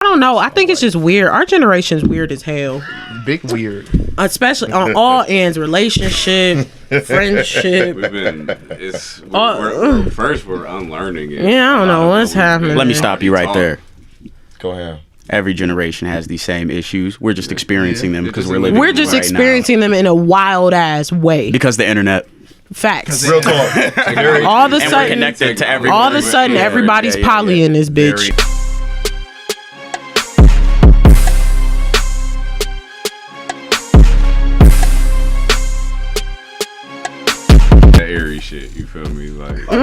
don't know. I think it's just weird. Our generation's weird as hell. Big weird. Especially on all ends, relationship, friendship. We're unlearning it. Yeah, I don't know what's happening. Let me stop you right there. Go ahead. Every generation has these same issues. We're just experiencing them because we're living. We're just right experiencing them in a wild ass way. Because the internet. Facts. Real talk. All of a And we're sudden, connected to everybody. all of a sudden, everybody's poly in this bitch. Airy shit, you feel me? Like, I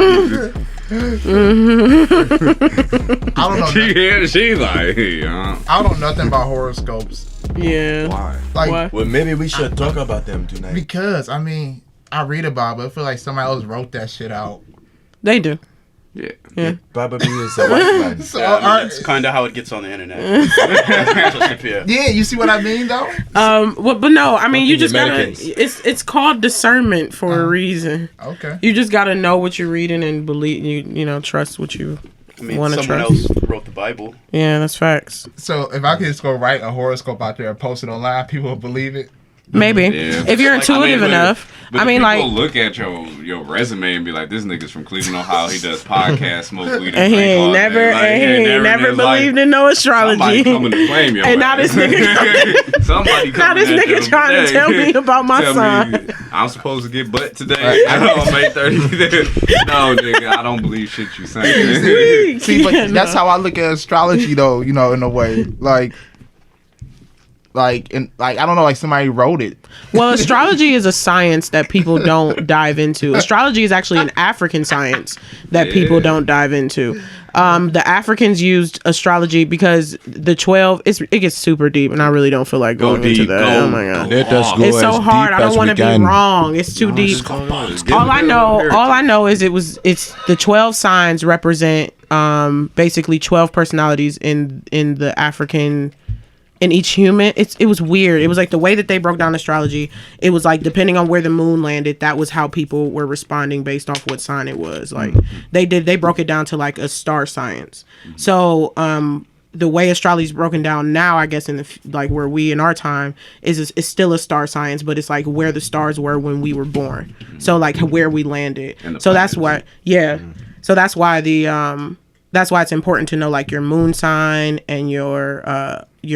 don't know. she like, I don't know nothing about horoscopes. Yeah. why? Like, Why? Well, maybe we should talk about them tonight. because I mean, I read about it, but I feel like somebody else wrote that shit out. They do. Yeah. Probably is a white man. So, That's kind of how it gets on the internet. yeah, you see what I mean, though. But no, I mean, you just gotta. Americans. It's called discernment for a reason. Okay. You just gotta know what you're reading and believe. You know, trust what you want to someone trust. else wrote the Bible. Yeah, that's facts. So if I could just go write a horoscope out there and post it online, people will believe it. Maybe Yeah. if you're intuitive enough. But I mean, people like, look at your resume and be like, this nigga's from Cleveland, Ohio. He does podcasts, smoke weed, and he drink all ain't day. never, Like, and he ain't never believed in no astrology. Somebody coming to claim your And now ass. this nigga, Somebody now coming this at nigga them trying to tell me about my Tell son. me I'm supposed to get butt today. I know on May 30th. No, nigga, I don't believe shit you saying. See, but Yeah, that's how I look at astrology, though. You know, in a way, like I don't know, like somebody wrote it. Well, astrology is a science that people don't dive into. Astrology is actually an African science that people don't dive into. The Africans used astrology because the 12, it gets super deep, and I really don't feel like going into that. Oh my god, Let us go it's so as hard. deep I don't as want to we be can. wrong. It's too deep. All I know is it's the 12 signs represent basically 12 personalities in the African. In each human, it was weird. It was like the way that they broke down astrology. It was like depending on where the moon landed, that was how people were responding based off what sign it was. Like they broke it down to like a star science. So the way astrology is broken down now, I guess in the like where we in our time is still a star science, but it's like where the stars were when we were born. So like where we landed. So that's why, So that's why that's why it's important to know like your moon sign and your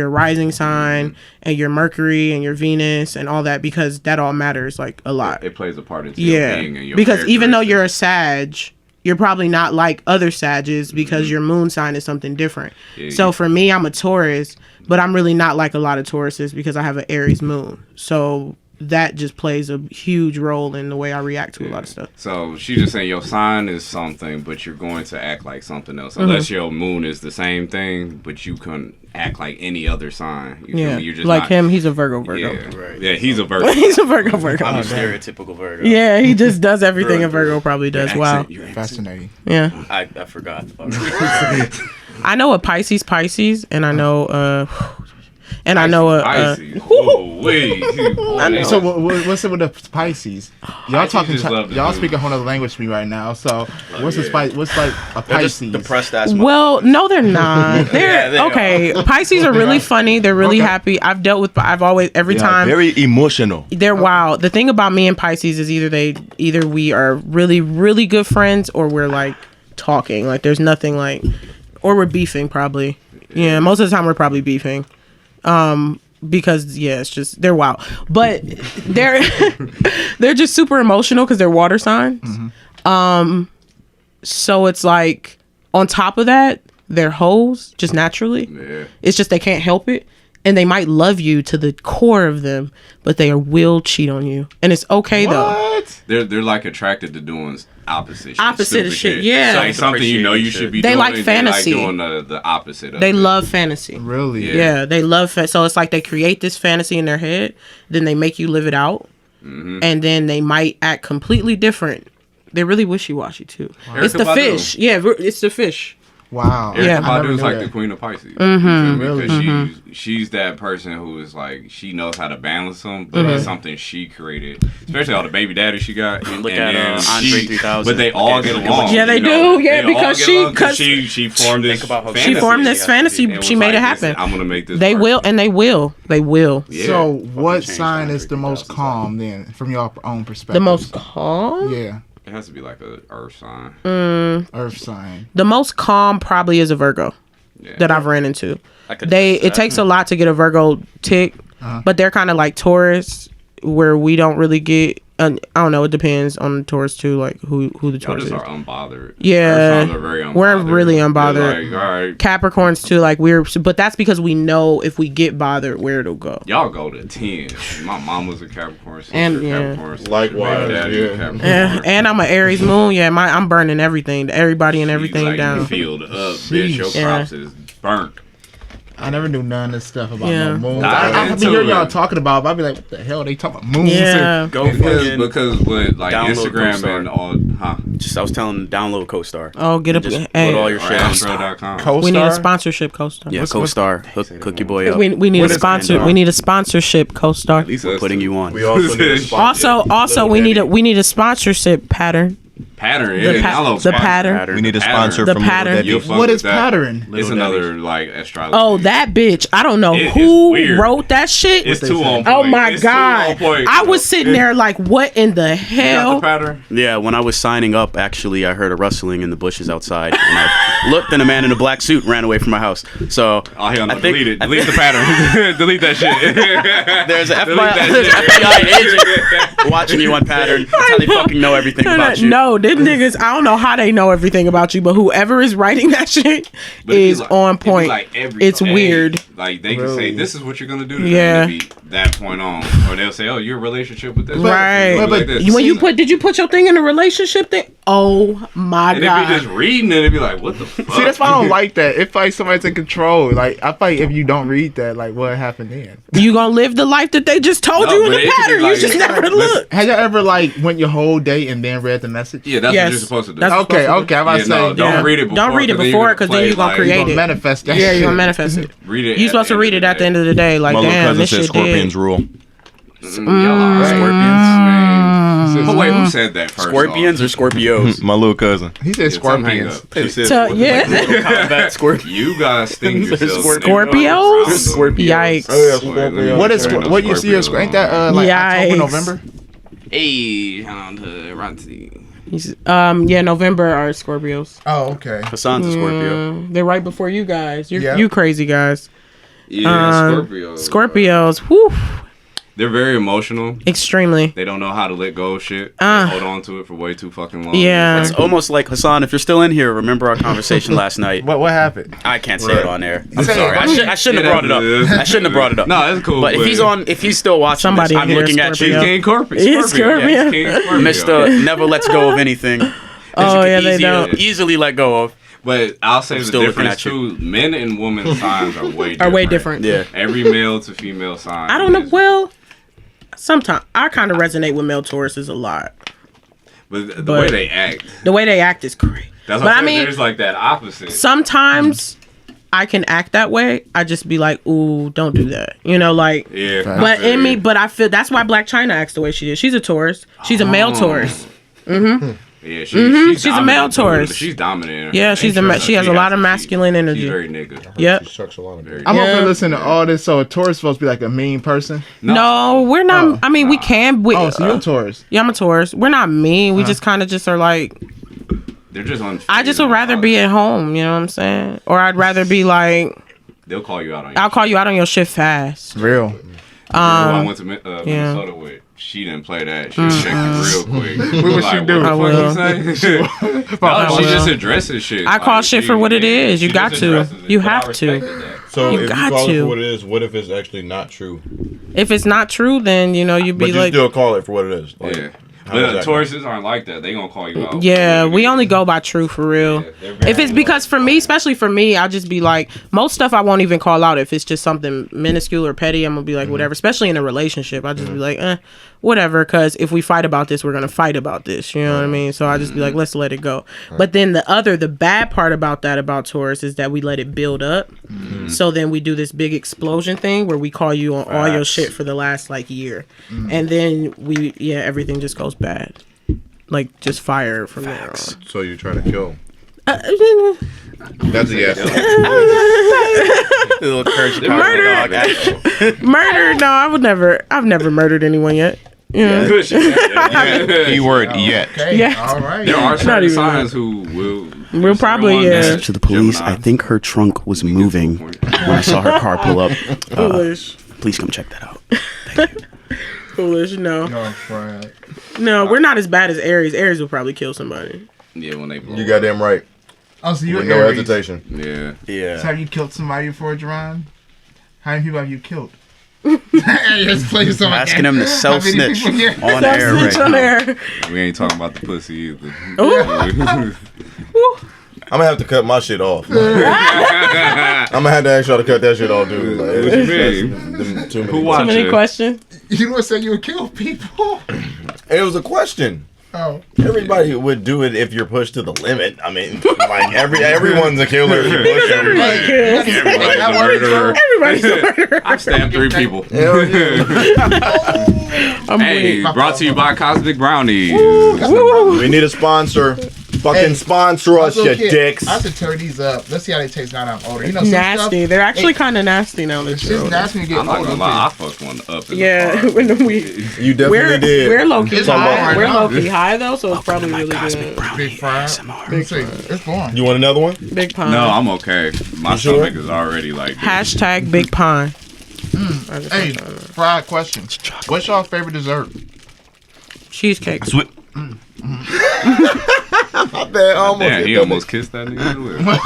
rising sign and your Mercury and your Venus and all that, because that all matters like a lot. It plays a part into your being and your because even though you're a characteristics. Sag, you're probably not like other Sages because your moon sign is something different. So for me, I'm a Taurus, but I'm really not like a lot of Tauruses because I have an Aries moon. So that just plays a huge role in the way I react to a lot of stuff. So she's just saying your sign is something, but you're going to act like something else. Unless your moon is the same thing, but you can act like any other sign. You feel me? You're just like not, him, he's a Virgo. Yeah, he's a Virgo. He's a Virgo. I'm a stereotypical Virgo. Yeah, he just does everything a Virgo probably does. Wow. Fascinating. Yeah. I forgot. I know a Pisces, and I know I know Pisces. Whoa, wait. So what's it with the Pisces? Y'all talking? just love to Y'all do. speaking a whole other language to me right now. So what's the Pisces? What's like a They're just Pisces? depressed ass. well, no, they're not. They're they okay. Pisces are really funny. They're really happy. I've always every time Very emotional. they're wild. The thing about me and Pisces is either we are really, really good friends or we're like talking. Like there's nothing like, or we're beefing probably. Yeah, most of the time we're probably beefing. Because it's just they're wild, but they're they're just super emotional because they're water signs. So it's like on top of that, they're hoes just naturally. Yeah. It's just they can't help it, and they might love you to the core of them, but they will cheat on you, and it's okay though. They're like attracted to doing opposite shit. Opposite of stupid shit, yeah. So like something you know you should be They doing. like fantasy. They like doing the opposite of They it. love fantasy. Really? Yeah, they love so it's like they create this fantasy in their head, then they make you live it out, and then they might act completely different. They're really wishy-washy too. It's the Badu. fish. Yeah, it's the fish. Wow. Yeah. Erica I never Badu's knew like that. the queen of Pisces. Mm-hmm. Really? Because she's that person who is like, she knows how to balance them, but it's something she created. Especially all the baby daddies she got. Look And at then Andre 3000. But they all get along. Yeah, they you know? do. Yeah, They all because get she- along 'cause 'cause she formed this Think about how fantasy. She formed this fantasy. And was She made it like, happen. "Listen, I'm gonna make this. They work." will, and they will. They will. Yeah. So, what change sign that is the most 30,000 calm then, from your own perspective? The most calm. Yeah, It has to be like a earth sign. Earth sign. The most calm probably is a Virgo Yeah. that I've ran into. I could They attest it to takes a lot to get a Virgo tick, but they're kind of like Taurus, where we don't really get. I don't know. It depends on the Taurus too, like who the Y'all Taurus just is. are unbothered. Yeah. Earth signs are very unbothered. We're really They're unbothered. like, all right. Capricorns too, like but that's because we know if we get bothered where it'll go. Y'all go to 10. My mom was a Capricorn. Sister, And, yeah. Capricorn, sister, Likewise, baby daddy, yeah. Capricorn. And I'm an Aries moon. Yeah, I'm burning everything, everybody and She's everything like, down. Filled up, bitch. Your Sheesh. crops is burnt. I never knew none of this stuff about Yeah. no moon. Dive I be into hearing y'all it. talking about, but I be like, what the hell? They talking about moons? Yeah. Go Because with like download Instagram CoStar. and all, Just I was telling them, download CoStar. Oh, get up. Just Hey, put all your or shit on. Astral.com. CoStar? we need a sponsorship, co-star. Yeah, what's- CoStar. Hook your boy up. We need What a is sponsor. Andor? We need a sponsorship, co-star. At least us Putting two. you on. We also need a sponsor. Also, we need a sponsorship pattern. Pattern. The Yeah, pa- I love the pattern. pattern. We need a Pattern. sponsor The from pattern. Little You'll Debbie. fuck What with is that. pattern? It's Little another like astrology. Oh, that bitch! I don't know It's who weird. wrote that shit. It's too on point. Oh my It's too on god! point. I was sitting there like, what in the You got hell? the pattern? Yeah, when I was signing up, actually, I heard a rustling in the bushes outside, and I looked, and a man in a black suit ran away from my house. So Oh hell no! I think- Delete it. I Delete the pattern. Delete that shit. there's an Delete FBI, that there's an shit. FBI agent watching you on pattern. That's how they fucking know everything about you. No, them niggas. I don't know how they know everything about you, but whoever is writing that shit But it'd be is like- on it'd be point. like every It's day. weird. Like they can say, "This is what you're gonna do." Today. Yeah. And it'd be that point on, or they'll say, "Oh, you're in a relationship with this." Right. person. but Like this. When did you put your thing in a relationship thing? Oh my and they'd god! be just reading it, it'd be like, "What the fuck?" See, that's why I don't like that. It like somebody's in control. Like I feel like if you don't read that, like what happened then? You gonna live the life that they just told No, you in but the it could be pattern. like- You just never Listen, look. Have y'all ever like went your whole day and then read the message? Yeah, that's Yes. what you're supposed to do. That's- Okay, okay. I'm about Yeah, to no, say, don't yeah. read it before. Don't read it before, 'cause then you're gonna you create gonna it. manifest that. Yeah, you're shit. gonna manifest it. Read it. You at supposed the to read end it of at the end of the day. Like, My little damn, cousin this said shit scorpions dead. rule. Y'all are right. Scorpions? Man. But wait, who said that first? Scorpions or Scorpios? My little cousin. He said Yeah, something hang scorpions. up. She said, So, what the yeah. fuck? Combat Scorpions. You guys think yourself. Scorpios? Scorpios. Yikes. Oh, yeah, Scorpio. What is what you see? Ain't that like October, Yikes. November? Hey, on the Ranty. Yeah, November are Scorpios. Oh, okay. Hassan's a Scorpio. They're right before you guys. Yeah. You crazy guys. Yeah, Scorpios. Scorpios. Whew. They're very emotional. Extremely. They don't know how to let go of shit. They hold on to it for way too fucking long. Yeah. It's It's like, almost like, Hassan, if you're still in here, remember our conversation last night. What happened? I can't say it on air. I'm Say it. sorry. I shouldn't have brought it up. I shouldn't have brought it up. No, it's cool. But if he's still watching Somebody this, I'm in here looking is at He's Scorpio. you, King Scorpio. He's Scorpio. Yeah, he's King Scorpio. Mr. Never lets go of anything. Oh, yeah, they don't. Easily let go of. But I'll say the still looking difference at you. too. Men and women signs are way different. Are way different. Yeah. Every male to female sign. I don't know. is- Well, sometimes I kind of resonate with male Tauruses a lot. But the but- way they act. The way they act is great. That's But what I I'm saying. mean, There's like that opposite. sometimes I can act that way. I just be like, ooh, don't do that. You know, like. Yeah. But in me, but I feel that's why Black China acts the way she is. She's a Taurus. She's a male Taurus. Yeah, She's a male dominant, too. Taurus. She's dominant. Yeah, she has a lot of masculine energy. She's very nigga. Yep. She sucks a lot of Very I'm Yeah. over listening to all this. So a Taurus supposed to be like a mean person. No, we're not. Oh. I mean, we can. Oh, so you're a Taurus. Yeah, I'm a Taurus. We're not mean. We just kind of just are like. They're just unfair. I just would rather be at home. You know what I'm saying? Or I'd rather be like. They'll call you out on your I'll call you out on your shit fast. Real. Who I went to Minnesota with. She didn't play that. She was checking real quick. What would she do? I will. No, she just addresses shit. I call Like, shit she- for what it is. You she got just to. addresses it. You But I have to. respected that. So You if you got call it to. for what it is, what if it's actually not true? If it's not true, then you know you'd But be you like, still call it for what it is. Like, Yeah. how does But that Tauruses aren't like that. They gonna call you out. yeah, we only go by true for real. Yeah, they're very If it's because for me, especially for me, I'll just be like, most stuff I won't even call out. If it's just something minuscule or petty, I'm gonna be like, whatever. Especially in a relationship, I'll just be like, whatever, because if we fight about this, we're gonna fight about this. You know what I mean? So I just be like, let's let it go. But then the bad part about Taurus is that we let it build up. So then we do this big explosion thing where we call you on all your shit for the last like year, and then everything just goes bad, like just fire from there on. So you're trying to kill. That's a yes. Little cursed dog. Murder? No, I've never murdered anyone yet. Yeah. Keyword yet. Okay. Yeah. All right. There are certain even signs who will. We'll probably, Message to the police. Gemini. I think her trunk was moving when I saw her car pull up. Foolish. Please come check that out. Foolish. No, No, Fred. no, we're not as bad as Aries. Aries will probably kill somebody. Yeah, when they blow You goddamn right. Oh, so you're With no Aries. hesitation. Yeah. So Yeah. have you killed somebody before, Jerron? How many people have you killed? Hey, let's play some Asking him to self snitch on air Snitch right on now. there. We ain't talking about the pussy either. I'm gonna have to cut my shit off. I'm gonna have to ask y'all to cut that shit off, dude. Like, What you mean? too many. Who Too watched many it? questions. You would say you would kill people. It was a question. Oh. Everybody would do it if you're pushed to the limit. I mean, like everyone's a killer if you push them. Everybody's a murderer. Everybody's a murderer. I stabbed 3 people. Hell yeah. I'm Hey, weak. brought to you by Cosmic Brownies. We need a sponsor. Fucking Hey, sponsor us, you Kid, dicks. I have to tear these up. Let's see how they taste now that I'm older. You know, some Nasty. stuff, They're actually kind of nasty now that it's you're just older. nasty when you get I'm not older. gonna lie, I fucked one up. In Yeah, the car. when we You definitely did. we're low key It's high. hard, We're huh? low key high though, so it's probably really good. Big fry. Let me see. It's going. You want another one? Big pine. No, I'm okay. My You sure? stomach is already like. Hashtag big pine. Hey, fried question. What's y'all's favorite dessert? Cheesecake. Damn, he almost kissed that nigga.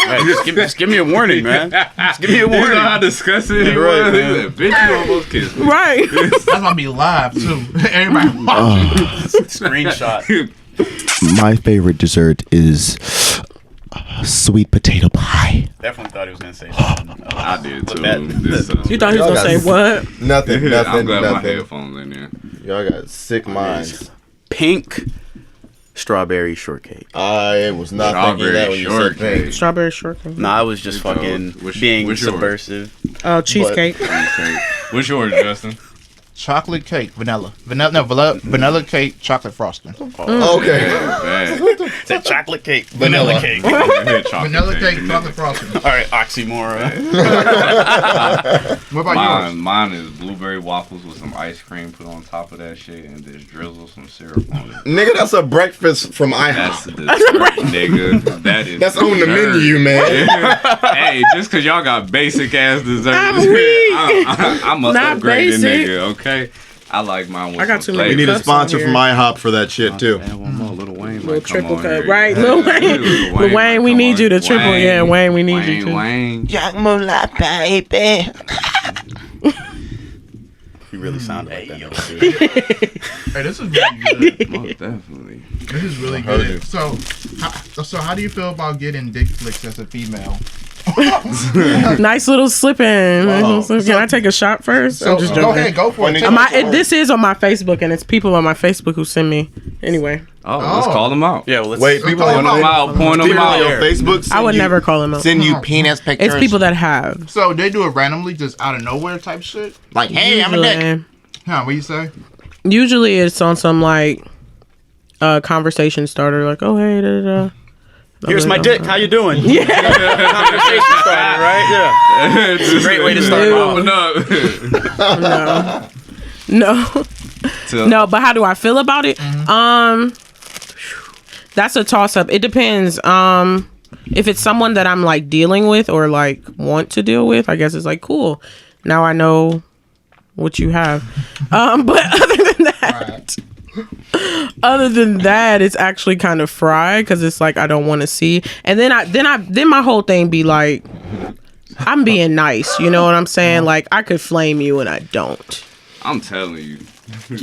Hey, just give me a warning, man. Just give me a You know warning. how disgusting he Right, was? He man. said, bitch, you almost kissed me. Right. That's gonna be live too. Everybody watching. Screenshot. My favorite dessert is sweet potato pie. Definitely thought he was gonna say something. I did too. Bet. This, You thought he was Y'all gonna say got- what? Nothing, I'm nothing, glad my nothing. headphones in there. Y'all got sick minds. Pink strawberry shortcake. I was not thinking that when you said Strawberry pink. Strawberry shortcake. No, I was just There you go. fucking What's being yours? subversive. Oh, cheesecake. Okay. What's yours, Justin? Chocolate cake, vanilla cake, chocolate frosting. Okay. Bad. It's a chocolate cake, vanilla cake. All Vanilla cake, chocolate frosting. right, oxymoron. What about yours? Mine is blueberry waffles with some ice cream put on top of that shit and just drizzle some syrup on it. Nigga, that's a breakfast from That's IHOP. the dessert, nigga. That is That's on the dessert. menu, man. Hey, just cause y'all got basic ass desserts, I'm weak. I'm a Not upgraded basic. nigga. Okay, I like mine with I got some too many We need a cups sponsor on from here. IHOP for that shit, too. Man, one more Lil Wayne. Little might come triple on cup, here. right? Lil Wayne. Lil Wayne, we might need come you to on. triple. Yeah, Wayne, we need you to. Wayne. You really sound like that. Hey, this is really good. Most definitely. This is really heard you. good. So how do you feel about getting dick flicks as a female? Nice little slipping. Can I take a shot first? I'm just go joking. ahead, go for it. This is on my Facebook, and it's people on my Facebook who send me. Anyway, Oh, let's call them out. Yeah, well, let's Wait, people Call on them Point them out. Point them people on your out. Facebook send I would you- never call them out. Send you penis pictures. It's people that have. So they do it randomly, just out of nowhere type shit. like, hey, I'm a dick. Usually, Huh? What you say? usually it's on some like conversation starter, like, oh hey, da da da. Here's my dick. How you doing? Yeah. Conversation starter, right? Yeah. It's a great way to start Open up. No, but how do I feel about it? That's a toss up. It depends. If it's someone that I'm like dealing with or like want to deal with, I guess it's like cool. Now I know what you have. But other than that, it's actually kind of fried because it's like I don't want to see. And then my whole thing be like, I'm being nice. You know what I'm saying? Like I could flame you and I don't. I'm telling you.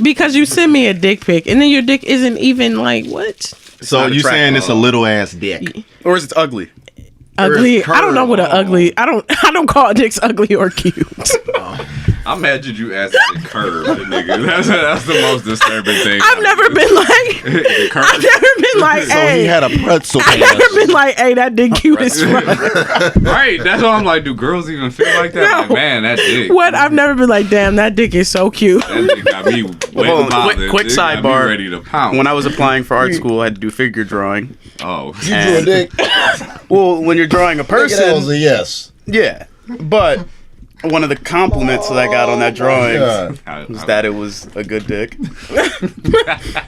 Because you send me a dick pic and then your dick isn't even like what? So not you attractive. saying it's a little ass dick? Or is it ugly? Ugly. Curve. I don't know what a ugly. I don't call dicks ugly or cute. I'm mad that you asked the curve, the nigga. That's the most disturbing thing. I've never been like, The curve. I've never been like, So hey. he had a pretzel. I've never been like, hey, that dick cute as fuck. Right, that's why I'm like, do girls even feel like that? No. Like, man, that dick. What? I've never been like, damn, that dick is so cute. That dick got me Well, quick It got me sidebar. ready to pounce. When I was applying for art school, I had to do figure drawing. Oh. You drew a dick. Well, when you're drawing a That was person, a yes. yeah. But one of the compliments that I got on that drawing God. was that it was a good dick.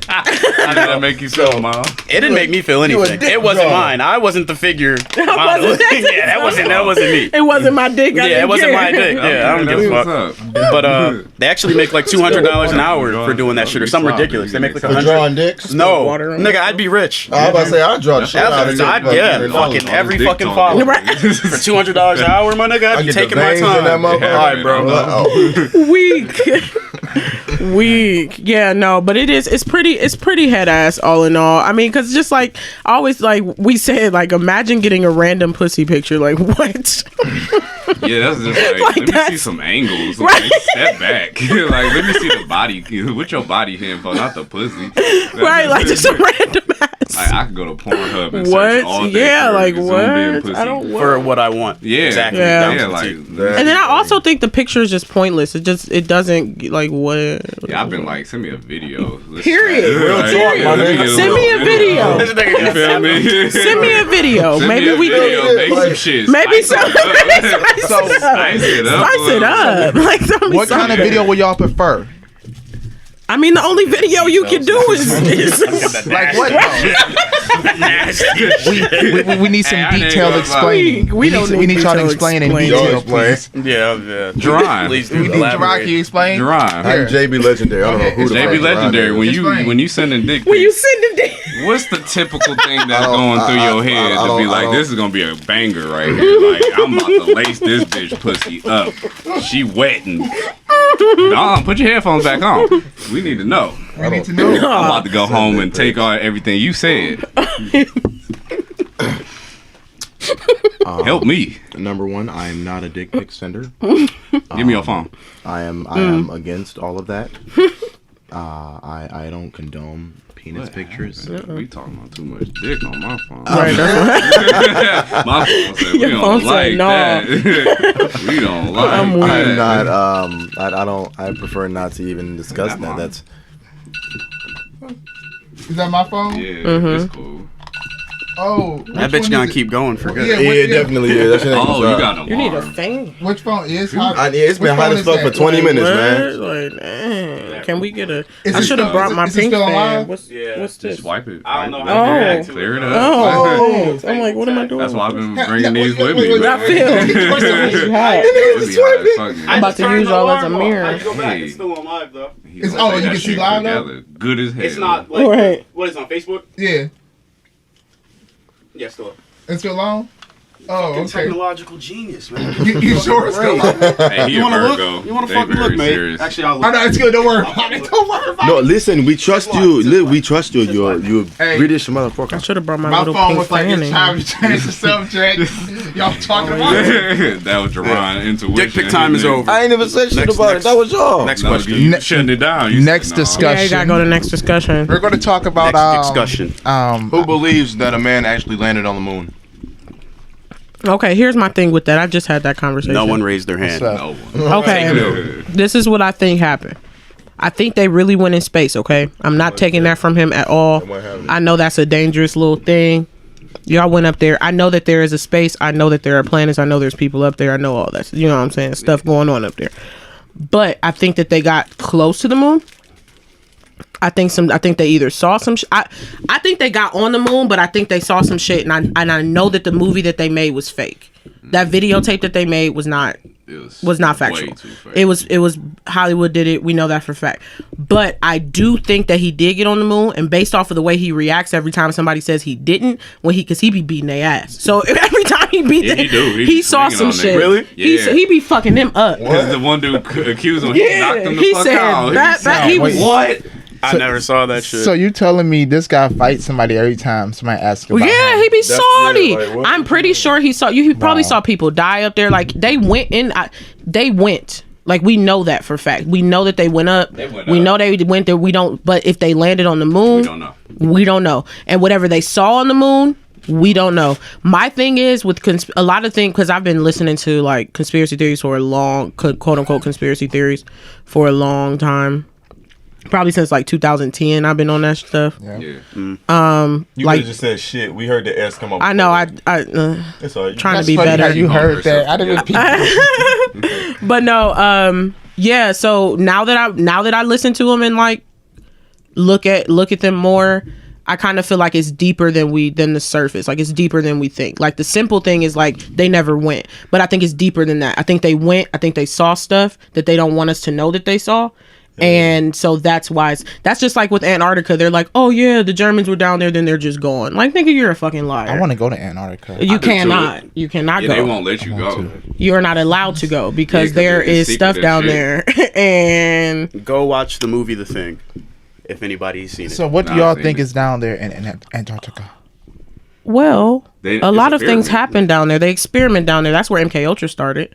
How did that make you feel, Mom? It didn't make me feel You a anything. dick It wasn't drawer. mine. I wasn't the figure. wasn't model. that- Yeah, that wasn't me. It wasn't my dick. I Yeah, it didn't wasn't care. my dick. Yeah, I don't give a fuck. What's up? But they actually make like $200 an hour for doing that shit or something ridiculous. They make like For 100. drawing dicks? No, Water on nigga, I'd be rich. I was about to say, I'd draw the shit out of I'd, it. yeah, fucking every Dick fucking talk. follow. Right. For $200 an hour, my nigga, I'd I be get the taking my veins in that time. motherfucker. All right, bro. Oh. Weak. Yeah, no, but it's pretty head ass all in all. I mean, because just like always, like we said, like imagine getting a random pussy picture. Like what? Yeah, that's just like, let me see some angles. Like, Right. step back. Like, let me see the body. What your body here for, not the pussy. Right, like just a random ass. Like, I could go to Pornhub and What? search all day Yeah, for like Zumbi and what? pussy. I don't. For what I want. Yeah, Exactly. Yeah. yeah, Down to like. the T. And then I also think the picture is just pointless. It doesn't like what. Yeah, I've been like, send me a video. Let's Period. chat. Real Like, talk, my let nigga. get Send me a video. This nigga You just- feel me? Send me a video. Send Maybe me a we video, can. make some shit. Maybe spice some. it up. Spice it up. Spice it up. Spice it up. Like tell me What kind of something. video would y'all prefer? I mean, the only video you can do is Like what? we need some Hey, I ain't detailed gonna lie. explaining. We don't we need need y'all to detailed explain in explaining. detail, Y'all explain. please. Yeah. Drawing. Please We do need Gerard, elaborate. can you explain? Drawing. I'm JB Legendary. I don't know Okay, who the fuck JB Gerard Legendary, is. when you sending dick when you pics, send the dick. what's the typical thing that's I don't- going through I- your I- head I to be don't- like, I this is gonna be a banger right here? Like, I'm about to lace this bitch pussy up. She wetting. Nah, put your headphones back on. We need to know. We need to know. I'm about to go home and take on everything you said. Help me. Number one, I am not a dick pic sender. Give me your phone. I am against all of that. I don't condone penis pictures. We talking about too much dick on my phone. Right, that's My phone said we Your phone don't said like no. that. We don't like I'm that. I'm not. I don't. I prefer not to even discuss That that. mine. That's Is that my phone? Yeah, it's cool. Oh, That bitch gonna keep going for good. Yeah, Yeah, it definitely is. That shit ain't Oh, gonna you stop. got an You need a alarm. thing. Which phone is hot? It's been hot as fuck for 20 minutes, man. Like, dang. Can we get a? Is I it should have still- brought is it- my is it pink still alive? fan. What's Just this? swipe it. I don't know Right how there. to do that. Clear it up. Oh, I'm like, what am I doing? That's why I've been Yeah, bringing yeah, these wait, with wait, me. wait, I man. feel. It's hot. It be hot as fuck, man. I'm about to use y'all as a mirror. Go back. Hey. It's still on live though. He It's- gonna oh, say you that can see shit live now? together. Good as hell. It's not like Right. what is it on Facebook? Yeah. Yeah, still. It's still long? Oh, okay. Technological genius, man. You sure it's still long? Hey, he You a wanna Virgo. look? You wanna They fucking very look, mate? serious. Actually, I'll Oh, look. no, it's good. Don't worry about it. Don't worry about No, listen, we trust you. We trust you. You're Hey. British I motherfucker. should have brought my My little phone pink was like, fan it's in. time to change the subject. Y'all talking about it? That was Jerron intuition. Dick pic time is over. I ain't never said shit Next- about next- it. That was y'all. Next No, question. you Ne- shutting it down. You Next said, no. discussion. Yeah, you gotta go to the next discussion. We're going to talk about next discussion. Who believes that a man actually landed on the moon? Okay, here's my thing with that. I just had that conversation. No one raised their hand. What's up? No one. Okay, Good. this is what I think happened. I think they really went in space. Okay, I'm not taking that from him at all. What happened? I know that's a dangerous little thing. Y'all went up there. I know that there is a space. I know that there are planets. I know there's people up there. I know all that. You know what I'm saying? Stuff going on up there. But I think that they got close to the moon. I think they either saw some. I think they got on the moon, but I think they saw some shit, and I know that the movie that they made was fake. That videotape that they made was not not factual. way too fake. It was Hollywood did it. We know that for a fact. But I do think that he did get on the moon, and based off of the way he reacts every time somebody says he didn't, because he be beating their ass. So every time he beat Yeah, them, he do. He he be saw swinging some on shit. niggas. Really? Yeah. He be fucking them up. Because the one dude accused him, he knocked him the he fuck said out. that he was What? I never saw that shit. So you telling me this guy fights somebody every time somebody asks about yeah, him? he be salty. yeah, like, what? I'm pretty sure he saw you. He probably saw people die up there. Like they went in. They went Like, we know that for a fact. We know that they went up. We know they went there. We don't. But if they landed on the moon, we don't know. And whatever they saw on the moon, we don't know. My thing is with a lot of things, because I've been listening to like conspiracy theories for a long, quote unquote conspiracy theories for a long time. Probably since like 2010, I've been on that stuff. Yeah. Yeah. You like, could have just said shit. We heard the S come up. I know. It's all right. Trying to That's be funny better. how you heard that. I didn't repeat. But no, yeah. So now that I listen to them and like look at them more, I kind of feel like it's deeper than the surface. Like, it's deeper than we think. Like, the simple thing is like they never went, but I think it's deeper than that. I think they went. I think they saw stuff that they don't want us to know that they saw. And so that's why that's just like with Antarctica. They're like, oh yeah, the Germans were down there, then they're just gone. Like, nigga, you're a fucking liar. I want to go to Antarctica. You cannot go. They won't let you go. You're not allowed to go because there is stuff down there. And Go watch the movie The Thing, if anybody's seen it. So what do y'all think is down there in Antarctica? well, a lot of things pyramid. happen down there. They experiment down there. That's where MK Ultra started.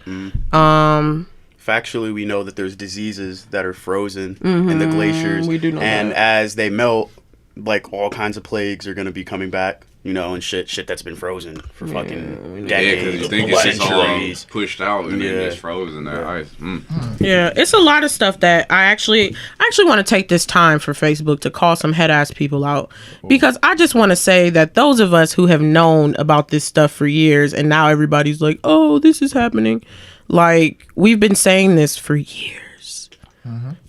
Factually, we know that there's diseases that are frozen in the glaciers. We do know and that. as they melt, like, all kinds of plagues are going to be coming back, you know, and shit that's been frozen for fucking Yeah, because decades, you think it's just all centuries. pushed out and then it's frozen that ice. Yeah, it's a lot of stuff that I actually want to take this time for Facebook to call some head ass people out, because I just want to say that those of us who have known about this stuff for years and now everybody's like, oh, this is happening. Like, we've been saying this for years.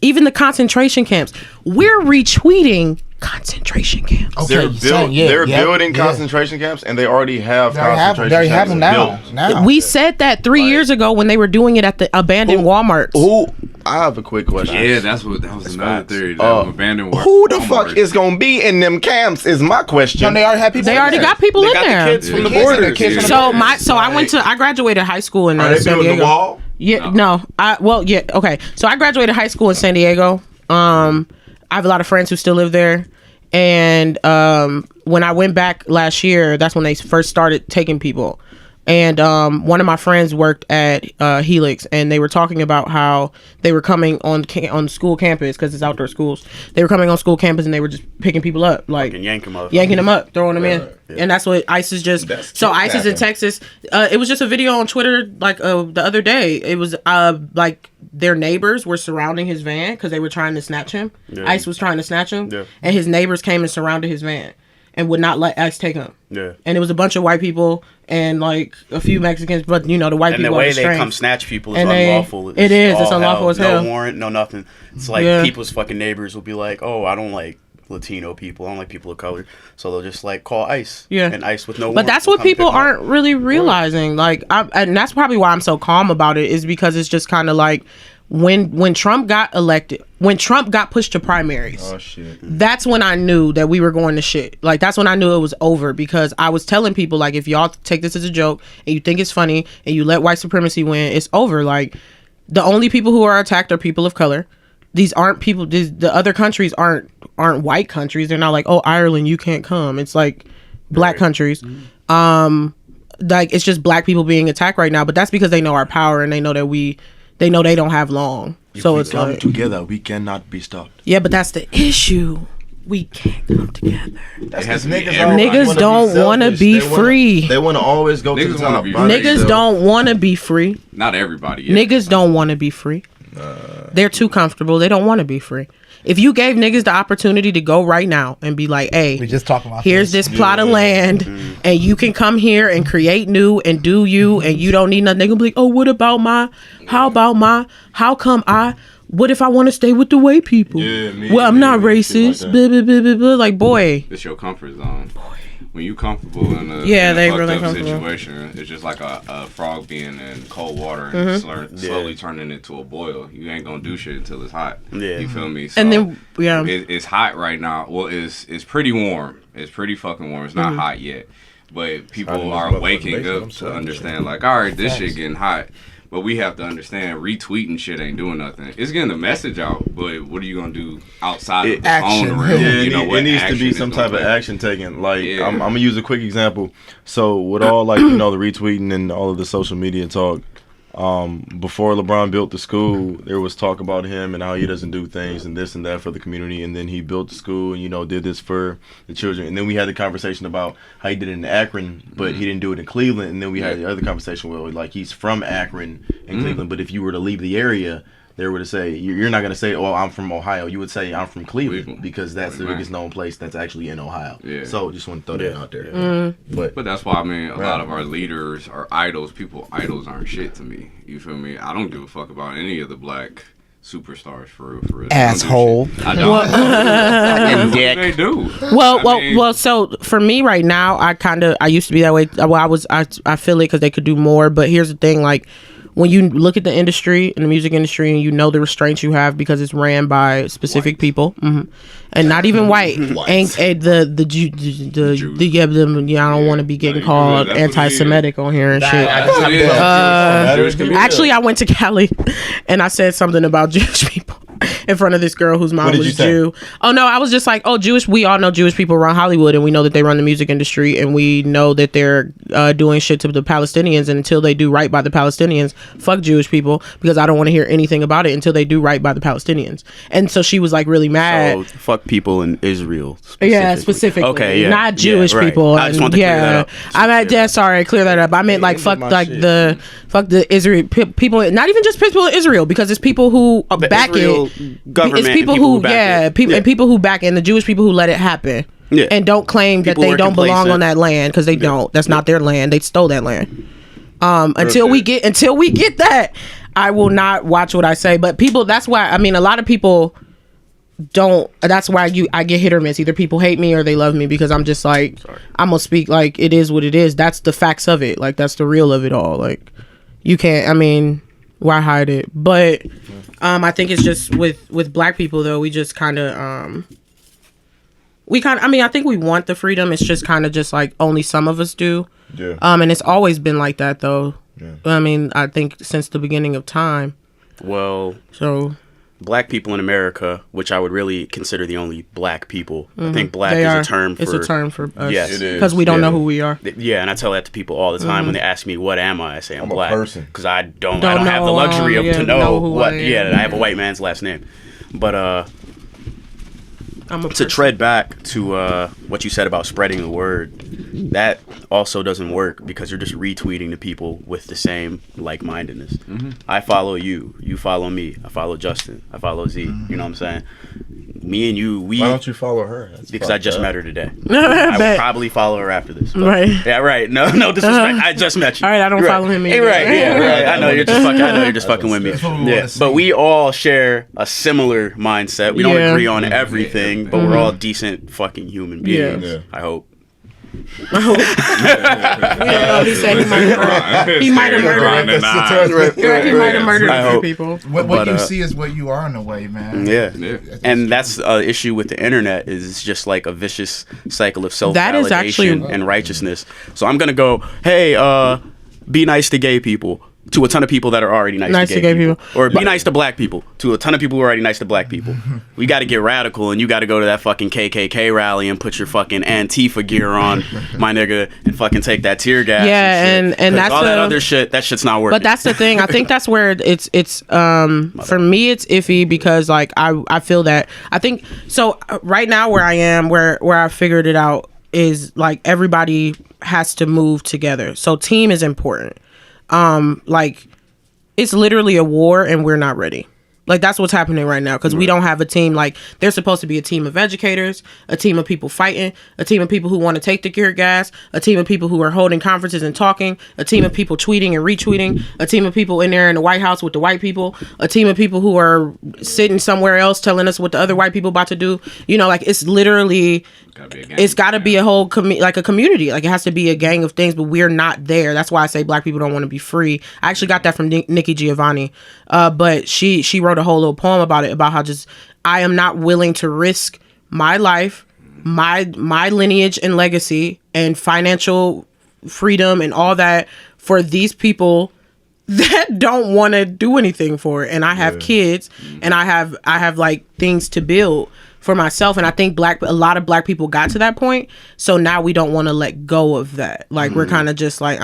Even the concentration camps. We're retweeting concentration camps. Okay, they're building concentration camps, and they already have concentration They camps have them now. built. We said that 3 years ago when they were doing it at the abandoned Walmarts. I have a quick question. Yeah, that was another theory. That abandoned Who the fuck is gonna be in them camps? Is my question. No, they already have people. They in already there. got people in got there. the kids from the Kids and borders. kids from the So borders. I graduated high school in Are they San building Diego. the wall? Yeah, no. Okay. So I graduated high school in San Diego. I have a lot of friends who still live there. And when I went back last year, that's when they first started taking people. And one of my friends worked at Helix, and they were talking about how they were coming on school campus, because it's outdoor schools. They were coming on school campus, and they were just picking people up, like yanking them up, throwing them in. And that's what ICE is just. So ICE is in Texas. It was just a video on Twitter like the other day. It was like their neighbors were surrounding his van because they were trying to snatch him. Yeah. ICE was trying to snatch him, Yeah. and his neighbors came and surrounded his van and would not let ICE take him. Yeah. And it was a bunch of white people and like a few Mexicans, but you know the white And people the are way the they strength. come snatch people is And they- unlawful. it is. It's all unlawful as hell. No warrant, no nothing. It's like Yeah. people's fucking neighbors will be like, oh, I don't like Latino people. I don't like people of color. So they'll just like call ICE. Yeah. And ICE with no But warrant that's will what come pick people them up. aren't really realizing. Like, and that's probably why I'm so calm about it, is because it's just kind of like when Trump got elected, when Trump got pushed to primaries. Oh shit. That's when I knew that we were going to shit. Like, that's when I knew it was over, because I was telling people, like, if y'all take this as a joke and you think it's funny and you let white supremacy win, it's over. Like, the only people who are attacked are people of color. These aren't people. The other countries aren't white countries. They're not like, oh, Ireland, you can't come. It's like black countries. Like, it's just black people being attacked right now. But that's because they know our power, and they know that they know they don't have long. So it's come like, together, we cannot be stopped. yeah, but that's the issue. We can't come together. That's has because to be Niggas don't want to be free. They want to always go to Niggas the top. wanna be by free. Niggas themselves. don't want to be free. Not everybody. Yet. Niggas don't want to be free. They're too comfortable. They don't want to be free. If you gave niggas the opportunity to go right now and be like, hey, We just talking about here's this plot of land, and you can come here and create new and do you, and you don't need nothing. They gonna be like, oh, what about how come what if I want to stay with the white people? Well, I'm not racist. Blah, blah, blah, blah, blah. Like, boy. It's your comfort zone. When you comfortable in a, They fucked really up comfortable. situation, it's just like a frog being in cold water and slowly turning it to a boil. You ain't gonna do shit until it's hot. Yeah. You feel me? So And then, yeah. it's hot right now. Well, it's pretty warm. It's pretty fucking warm. It's not hot yet, but people are waking up to understand. Like, all right, this shit getting hot. But we have to understand, retweeting shit ain't doing nothing. It's getting the message out, but what are you gonna do outside of the Action. phone realm? Yeah, You know, what it needs to action be is some gonna type of take. action taken. Like, Yeah. I'm gonna use a quick example. So with all, like, you know, the retweeting and all of the social media talk, before LeBron built the school, there was talk about him and how he doesn't do things and this and that for the community. And then he built the school and, did this for the children. And then we had the conversation about how he did it in Akron, but he didn't do it in Cleveland. And then we had the other conversation where, like, he's from Akron and Cleveland. But if you were to leave the area, they were to say, you're not going to say, oh, I'm from Ohio. You would say, I'm from Cleveland, because that's the biggest known place that's actually in Ohio. Yeah. So just want to throw that out there. But that's why, a lot of our leaders, our idols, idols aren't shit to me. You feel me? I don't give a fuck about any of the black superstars for real. Asshole. I don't. Dick. They do. Well. So for me right now, I used to be that way. Well, I feel it because they could do more. But here's the thing, like, when you look at the industry and the music industry and the restraints you have because it's ran by specific people, and not even white, and I don't want to be getting called anti-Semitic on here and shit. Actually, I went to Cali and I said something about Jewish people in front of this girl whose mom was Jew. Oh no, I was just like, Jewish. We all know Jewish people run Hollywood, and we know that they run the music industry, and we know that they're doing shit to the Palestinians. And until they do right by the Palestinians, fuck Jewish people, because I don't want to hear anything about it until they do right by the Palestinians. And so she was like really mad. So fuck people in Israel. Yeah, specifically. Okay, yeah, not Jewish people. I just want to clear that up. Clear that up. I meant like fuck the Israel people. Not even just people in Israel, because it's people who back it. Government, it's people who and people who back it, and the Jewish people who let it happen, and don't claim that they don't belong on that land, because they don't. That's not their land. They stole that land. Until we get that, I will not watch what I say. But people, that's why a lot of people don't. That's why I get hit or miss. Either people hate me or they love me, because I'm just like, I'm gonna speak like it is what it is. That's the facts of it. Like, that's the real of it all. Like, you can't. Why hide it? But I think it's just with black people, though, we just kind of I think we want the freedom. It's just kind of just like only some of us do. Yeah. And it's always been like that, though. Yeah. I think since the beginning of time. Well, so black people in America, which I would really consider the only black people. I think black is a term for... It's a term for us. Yes. Because we don't know who we are. Yeah, and I tell that to people all the time when they ask me, what am I? I say I'm black. Because I don't have the luxury to know what... Yeah, I have a white man's last name. But to tread back to what you said about spreading the word, that also doesn't work, because you're just retweeting the people with the same like-mindedness. I follow you, you follow me, I follow Justin, I follow Z. You know what I'm saying? Me and you, why don't you follow her? Because I just met her today. I will probably follow her after this. Right. Yeah, right. No disrespect. I just met you. All right, I don't follow him either. Right, yeah, right. I know you're just fucking with me. Yeah. But we all share a similar mindset. We don't agree on everything, but we're all decent fucking human beings. Yeah. I hope. He said he might have murdered a few people. What you see is what you are, in a way, man. Yeah. And that's the issue with the internet, is it's just like a vicious cycle of self-validation and righteousness. So I'm gonna go, hey, be nice to gay people, to a ton of people that are already nice to gay people. Or be nice to black people, to a ton of people who are already nice to black people. We got to get radical, and you got to go to that fucking KKK rally and put your fucking Antifa gear on, my nigga, and fucking take that tear gas. Yeah, and that's all that other shit. That shit's not working. But that's the thing. I think that's where it's for me it's iffy, because like I feel that I think so right now where I am, where I figured it out, is like everybody has to move together. So team is important. Like, it's literally a war and we're not ready. Like, that's what's happening right now, because we don't have a team. Like, there's supposed to be a team of educators, a team of people fighting, a team of people who want to take the tear gas, a team of people who are holding conferences and talking, a team of people tweeting and retweeting, a team of people in there in the White House with the white people, a team of people who are sitting somewhere else telling us what the other white people about to do. You know, like, it's literally... It's got to be a whole like a community. Like, it has to be a gang of things, but we're not there. That's why I say black people don't want to be free. I actually got that from Nikki Giovanni, but she wrote a whole little poem about it, about how just I am not willing to risk my life, my lineage and legacy and financial freedom and all that for these people that don't want to do anything for it. And I have kids, and I have like things to build. for myself, and I think a lot of black people got to that point, so now we don't want to let go of that. Like we're kind of just like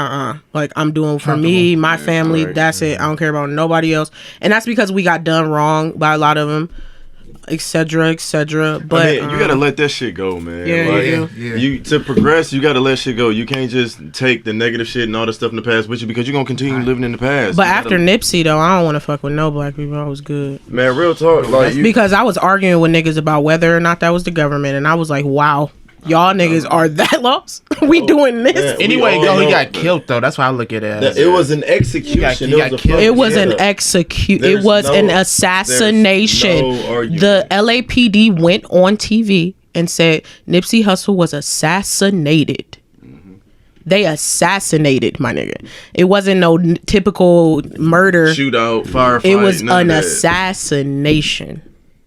like I'm doing for me, my family, that's it. I don't care about nobody else, and that's because we got done wrong by a lot of them, etc. But I mean, you gotta let that shit go, man. You to progress, you gotta let shit go. You can't just take the negative shit and all the stuff in the past with you, because you're gonna continue living in the past. But after Nipsey though, I don't want to fuck with no black people. I was good, man. Real talk, like because I was arguing with niggas about whether or not that was the government, and I was like, wow. Y'all niggas are that lost? We doing this? Yeah, anyway, he got killed though. That's why I look at it. It was an execution. It was an assassination. The LAPD went on TV and said Nipsey Hussle was assassinated. They assassinated my nigga. It wasn't no typical murder, shootout, firefight. It was an assassination.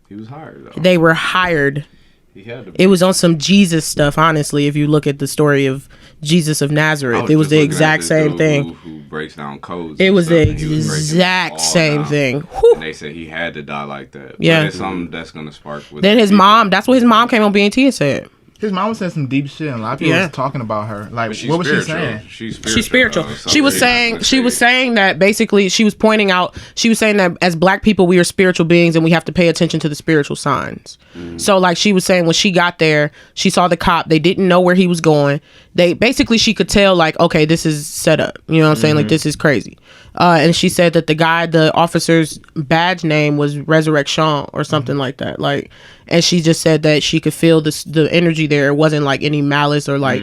He was hired though. They were hired. It was on some Jesus stuff, honestly. If you look at the story of Jesus of Nazareth, it was the exact same thing. Who breaks down codes? It was the exact same thing. And they said he had to die like that. Yeah, but it's something that's gonna spark. Then his mom. That's what his mom came on BET and said. His mom said some deep shit, and a lot of people was talking about her. Like, what was she saying? She's spiritual. She was saying that basically she was pointing out. She was saying that as black people, we are spiritual beings, and we have to pay attention to the spiritual signs. So, like she was saying, when she got there, she saw the cop. They didn't know where he was going. She could tell, like, okay, this is set up. You know what I'm saying? Like, this is crazy. And she said that the officer's badge name was Resurrection or something like that. Like, and she just said that she could feel the energy there. It wasn't like any malice or like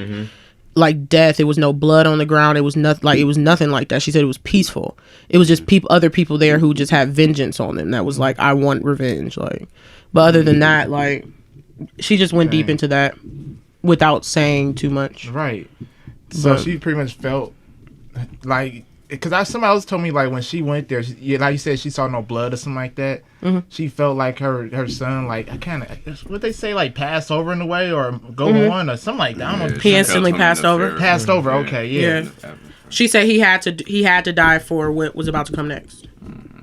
death. It was no blood on the ground. It was nothing like that. She said it was peaceful. It was just other people there who just had vengeance on them. That was like, I want revenge. Like, but other than that, like, she just went deep into that without saying too much. Right. So she pretty much felt like, because somebody else told me, like, when she went there, like you said, she saw no blood or something like that. She felt like her son, like, I kind of, what they say, like, passed over in a way or go on or something like that. I don't know. He instantly passed over. Passed over. Okay. Yeah. She said he had to die for what was about to come next.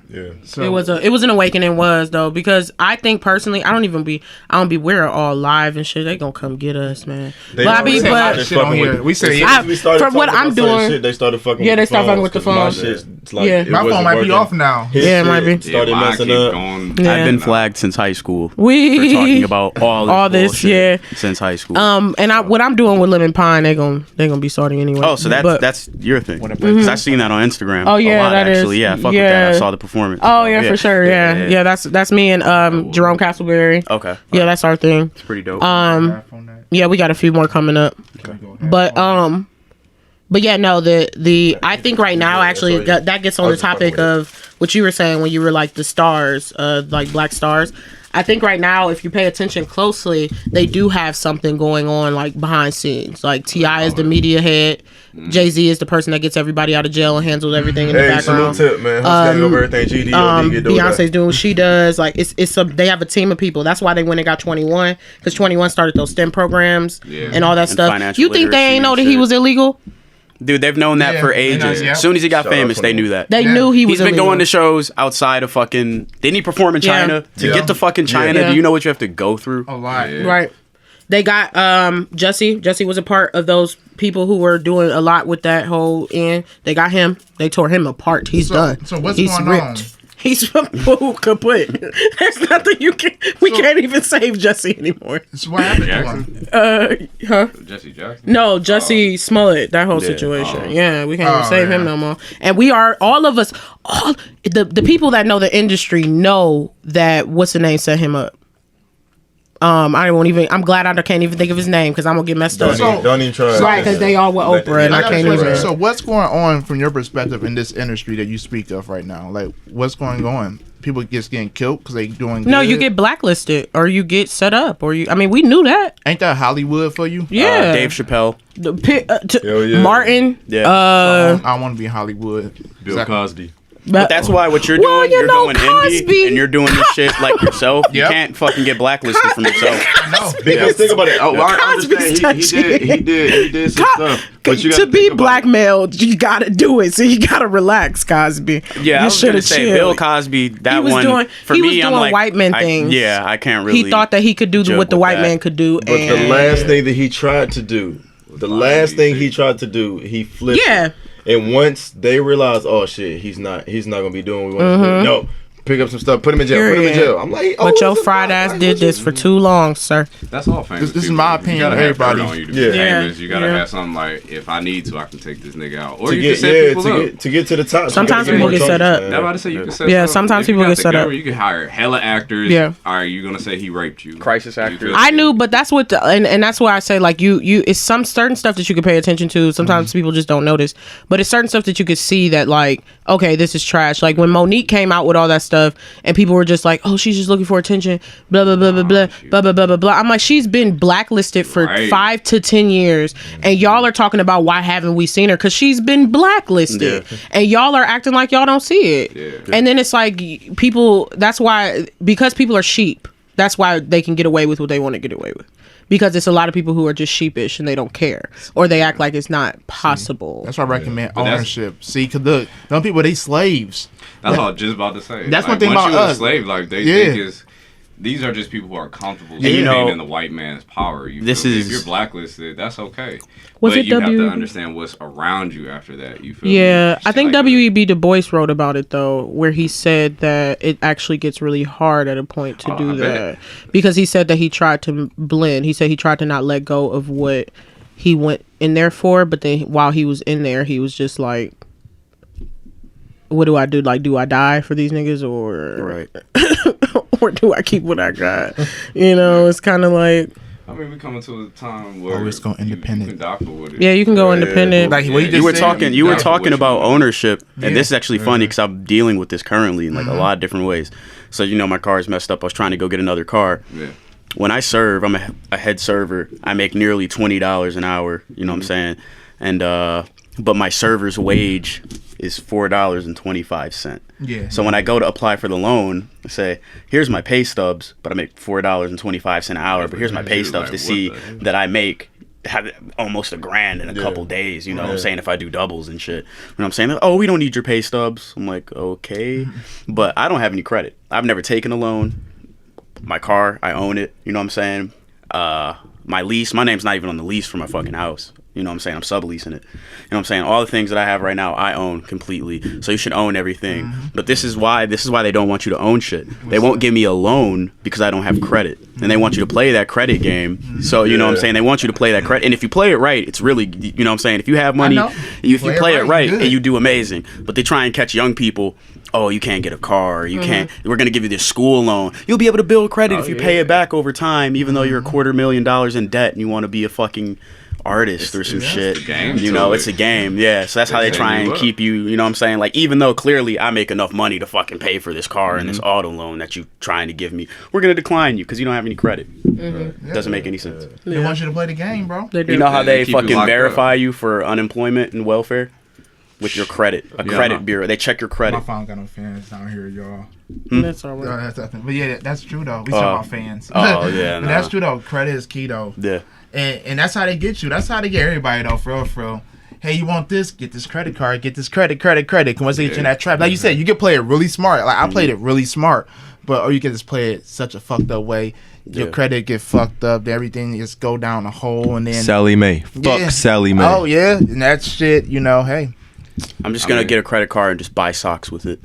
Yeah. So it was an awakening, though, because I think personally, I don't be we're all live and shit. They gonna come get us, man. We what I'm doing. Shit, they started fucking. Yeah, they started fucking with the phone. My phone might be off now. It might be. Started messing up. I've been flagged since high school. For talking about all this since high school. And what I'm doing with Lemon Pine, they gonna be starting anyway. Oh, so that's your thing. Because I've seen that on Instagram. Oh yeah, a lot, that actually. is. Yeah, fuck with that. I saw the performance. Oh yeah, for sure. Yeah. That's me and Jerome Castleberry. Okay. Yeah, that's our thing. It's pretty dope. Yeah, we got a few more coming up. Okay. But yeah, no, I think right now actually that gets on the topic of what you were saying when you were like the stars, like black stars. I think right now, if you pay attention closely, they do have something going on like behind scenes. Like T.I. is the media head. Jay-Z is the person that gets everybody out of jail and handles everything in the background. Salute tip, man. Over everything Beyonce's doing what she does. Like they have a team of people. That's why they went and got 21, because 21 started those STEM programs and all that stuff. You think they ain't know that he was illegal? Dude, they've known that for ages. As soon as he got famous, they knew that. They knew he was illegal. He's been going to shows outside of fucking... Didn't he perform in China? To get to fucking China, do you know what you have to go through? A lot. Right. They got Jussie. Jussie was a part of those people who were doing a lot with that whole end. They got him. They tore him apart. He's done. So what's He's going ripped. on? He's kaput. There's nothing we can't even save Jussie anymore. So what happened to him? Jesse Jackson? No, Jussie Smollett. That whole situation. Yeah, we can't even save him no more. And we are all of us. All the people that know the industry know that what's the name set him up. I'm glad I can't even think of his name because I'm gonna get messed up. Don't even try. Right, because they all with Oprah, and I can't even. So what's going on from your perspective in this industry that you speak of right now? Like, what's going on? People just getting killed because they doing good? No, you get blacklisted or you get set up or you. I mean, we knew that. Ain't that Hollywood for you? Yeah, Dave Chappelle, Martin. Yeah, I want to be in Hollywood. Bill Cosby. But that's why what you're doing, you're going indie and you're doing this shit like yourself. You can't fucking get blacklisted from yourself. No, because think about it. Oh, well, I understand. He did some stuff. But you to be blackmailed, you gotta do it. So you gotta relax, Cosby. Yeah, I was gonna say Bill Cosby. That he was doing white men things. Yeah, I can't really. He thought that he could do what the white man could do. But the last thing that he tried to do, he flipped. Yeah. And once they realized, oh shit, he's not gonna be doing what we want him to do. No. Pick up some stuff, put him in jail. I'm like, but your fried ass did this for too long, sir. That's all famous. This is my opinion. You gotta everybody, have you to be famous. You gotta have something like, if I need to, I can take this nigga out, or you can set people up to get to the top. Sometimes people get set up. I'm about to say you can set. Yeah, sometimes people get set up. You can hire hella actors. Yeah. All right, you're gonna say he raped you. Crisis actors. I knew, but that's what, and that's why I say like you. It's some certain stuff that you can pay attention to. Sometimes people just don't notice, but it's certain stuff that you could see that like, okay, this is trash. Like when Monique came out with all that stuff, and people were just like, oh, she's just looking for attention, blah blah blah blah blah blah blah blah blah blah. I'm like, she's been blacklisted for 5 to 10 years, and y'all are talking about why haven't we seen her? Because she's been blacklisted, and y'all are acting like y'all don't see it. And then it's like people. That's why, because people are sheep. That's why they can get away with what they want to get away with. Because it's a lot of people who are just sheepish and they don't care, or they act like it's not possible. That's why I recommend ownership. See, because look, some people, they slaves. That's all I was just about to say. That's one thing about us. A slave, like they think these are just people who are comfortable being in the white man's power. If you're blacklisted, that's okay. But you have to understand what's around you after that. You feel me? I think W.E.B. Du Bois wrote about it though, where he said that it actually gets really hard at a point to do that. Because he said that he tried to blend. He said he tried to not let go of what he went in there for, but then while he was in there, he was just like, what do I do? Like, do I die for these niggas, or or do I keep what I got? You know, it's kind of like, I mean, we coming to a time where it's going independent. You can doctor with it. Yeah, you can go independent. Like you were talking about ownership, and this is actually funny because I'm dealing with this currently in like a lot of different ways. So my car is messed up. I was trying to go get another car. Yeah. When I serve, I'm a head server. I make nearly $20 an hour. You know what I'm saying? And but my server's wage is $4.25. Yeah. So when I go to apply for the loan, I say, here's my pay stubs, but I make $4.25 an hour. But here's my pay stubs to see that I make have almost $1,000 in a couple days. You know what I'm saying? If I do doubles and shit. You know what I'm saying? Oh, we don't need your pay stubs. I'm like, okay. But I don't have any credit. I've never taken a loan. My car, I own it. You know what I'm saying? My lease, my name's not even on the lease for my fucking house. You know what I'm saying? I'm subleasing it. You know what I'm saying? All the things that I have right now, I own completely. So you should own everything. But this is why they don't want you to own shit. They won't give me a loan because I don't have credit. And they want you to play that credit game. So you know what I'm saying? They want you to play that credit. And if you play it right, it's really, you know what I'm saying? If you have money, if you play it right and you do amazing. But they try and catch young people. Oh, you can't get a car. You can't. We're going to give you this school loan. You'll be able to build credit if you pay it back over time, even though you're $250,000 in debt and you want to be a fucking artist or some shit. You know, it's a game. Yeah, so that's how they try and keep you, you know what I'm saying? Like, even though clearly I make enough money to fucking pay for this car and this auto loan that you trying to give me, we're going to decline you because you don't have any credit. Doesn't make any sense. They want you to play the game, bro. You know how they fucking verify you for unemployment and welfare? With your credit, credit bureau. They check your credit. My phone got no fans down here, y'all. That's all right. But yeah, that's true though. We talk about fans. Oh yeah, but that's true though. Credit is key though. Yeah. And that's how they get you. That's how they get everybody though. For real. Hey, you want this? Get this credit card. Get this credit. Once they get you in that trap, like you said, you can play it really smart. Like I played it really smart, or you can just play it such a fucked up way. Your credit get fucked up. Everything just go down the hole, and then Sally Mae. Fuck Sally Mae. Oh yeah, and that shit. You know, hey. I'm just gonna get a credit card and just buy socks with it.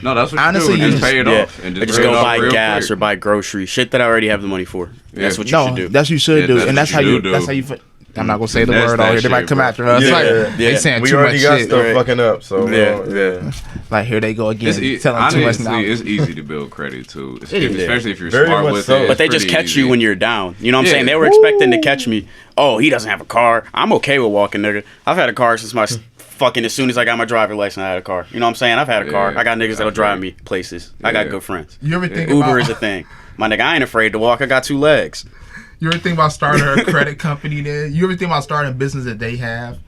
No, that's what honestly, you do. Just pay it off. And just go buy gas or buy groceries. Shit that I already have the money for. That's what you should do. That's what you should do. And that's how you. That's how you. I'm not gonna say the word on here. They might come after us. They saying too much shit. We already got stuff fucking up. So like here they go again. Telling too much now. It's easy to build credit too, especially if you're smart with it. But they just catch you when you're down. You know what I'm saying? They were expecting to catch me. Oh, he doesn't have a car. I'm okay with walking, nigga. I've had a car since my fucking as soon as I got my driver's license, I had a car. You know what I'm saying? I've had a car. I got niggas that'll drive me places. I got good friends. You ever think Uber is a thing. My nigga, I ain't afraid to walk. I got 2 legs. You ever think about starting a credit company there? You ever think about starting a business that they have?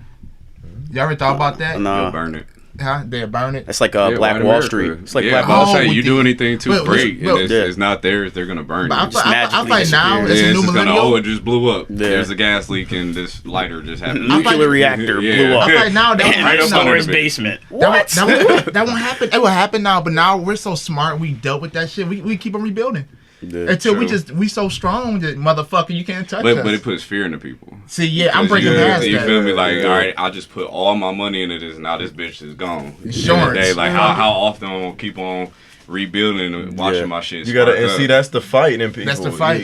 You ever thought about that? No. Burn it. They'll burn it. It's like Black Wall Street. It's like Black Wall Street. Say you do anything too great and it's not theirs, they're gonna burn it. I fight now. It's a new millennial. It just blew up. There's a gas leak and this lighter just happened. Nuclear reactor blew up. I fight now. Right up under his basement. What? That won't happen. It will happen now. But now we're so smart. We dealt with that shit. We keep on rebuilding. Until we so strong that motherfucker you can't touch us. But it puts fear into people. See, I'm breaking past that. You feel me? Like, all right, I just put all my money into this. Now this bitch is gone. Insurance. Like, how often I'm gonna keep on rebuilding and watching my shit. You gotta and see that's the fight in people. That's the fight.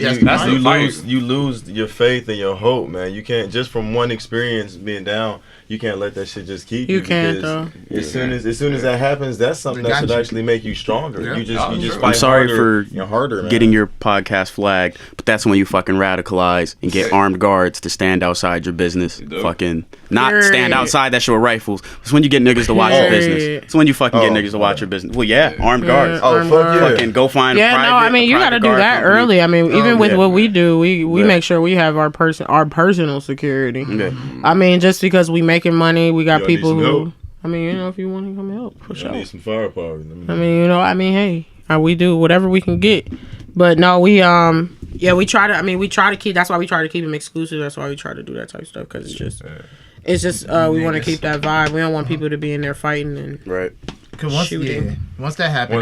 You lose your faith and your hope, man. You can't just from one experience being down. You can't let that shit just keep you. You can't though. As soon as that happens, that's something that should actually make you stronger. Yeah. You just fight I'm sorry harder, for harder, man. getting your podcast flagged, but that's when you fucking radicalize and get armed guards to stand outside your business. Fucking not stand outside that shit with rifles. It's when you get niggas to watch your business. It's when you fucking get niggas to watch your business. Well, armed guards. Oh, fuck yeah. Fucking go find a private, no, I mean you got to do that early. I mean, even with what we do, we make sure we have our personal security. Okay. I mean, just because we making money, we got people who. I mean, if you want to come help, for sure. Need some firepower. Hey, we do whatever we can get. But no, we try to keep. That's why we try to keep them exclusive. That's why we try to do that type of stuff because it's just we want to keep that vibe. We don't want people to be in there fighting and shooting. Once that happened,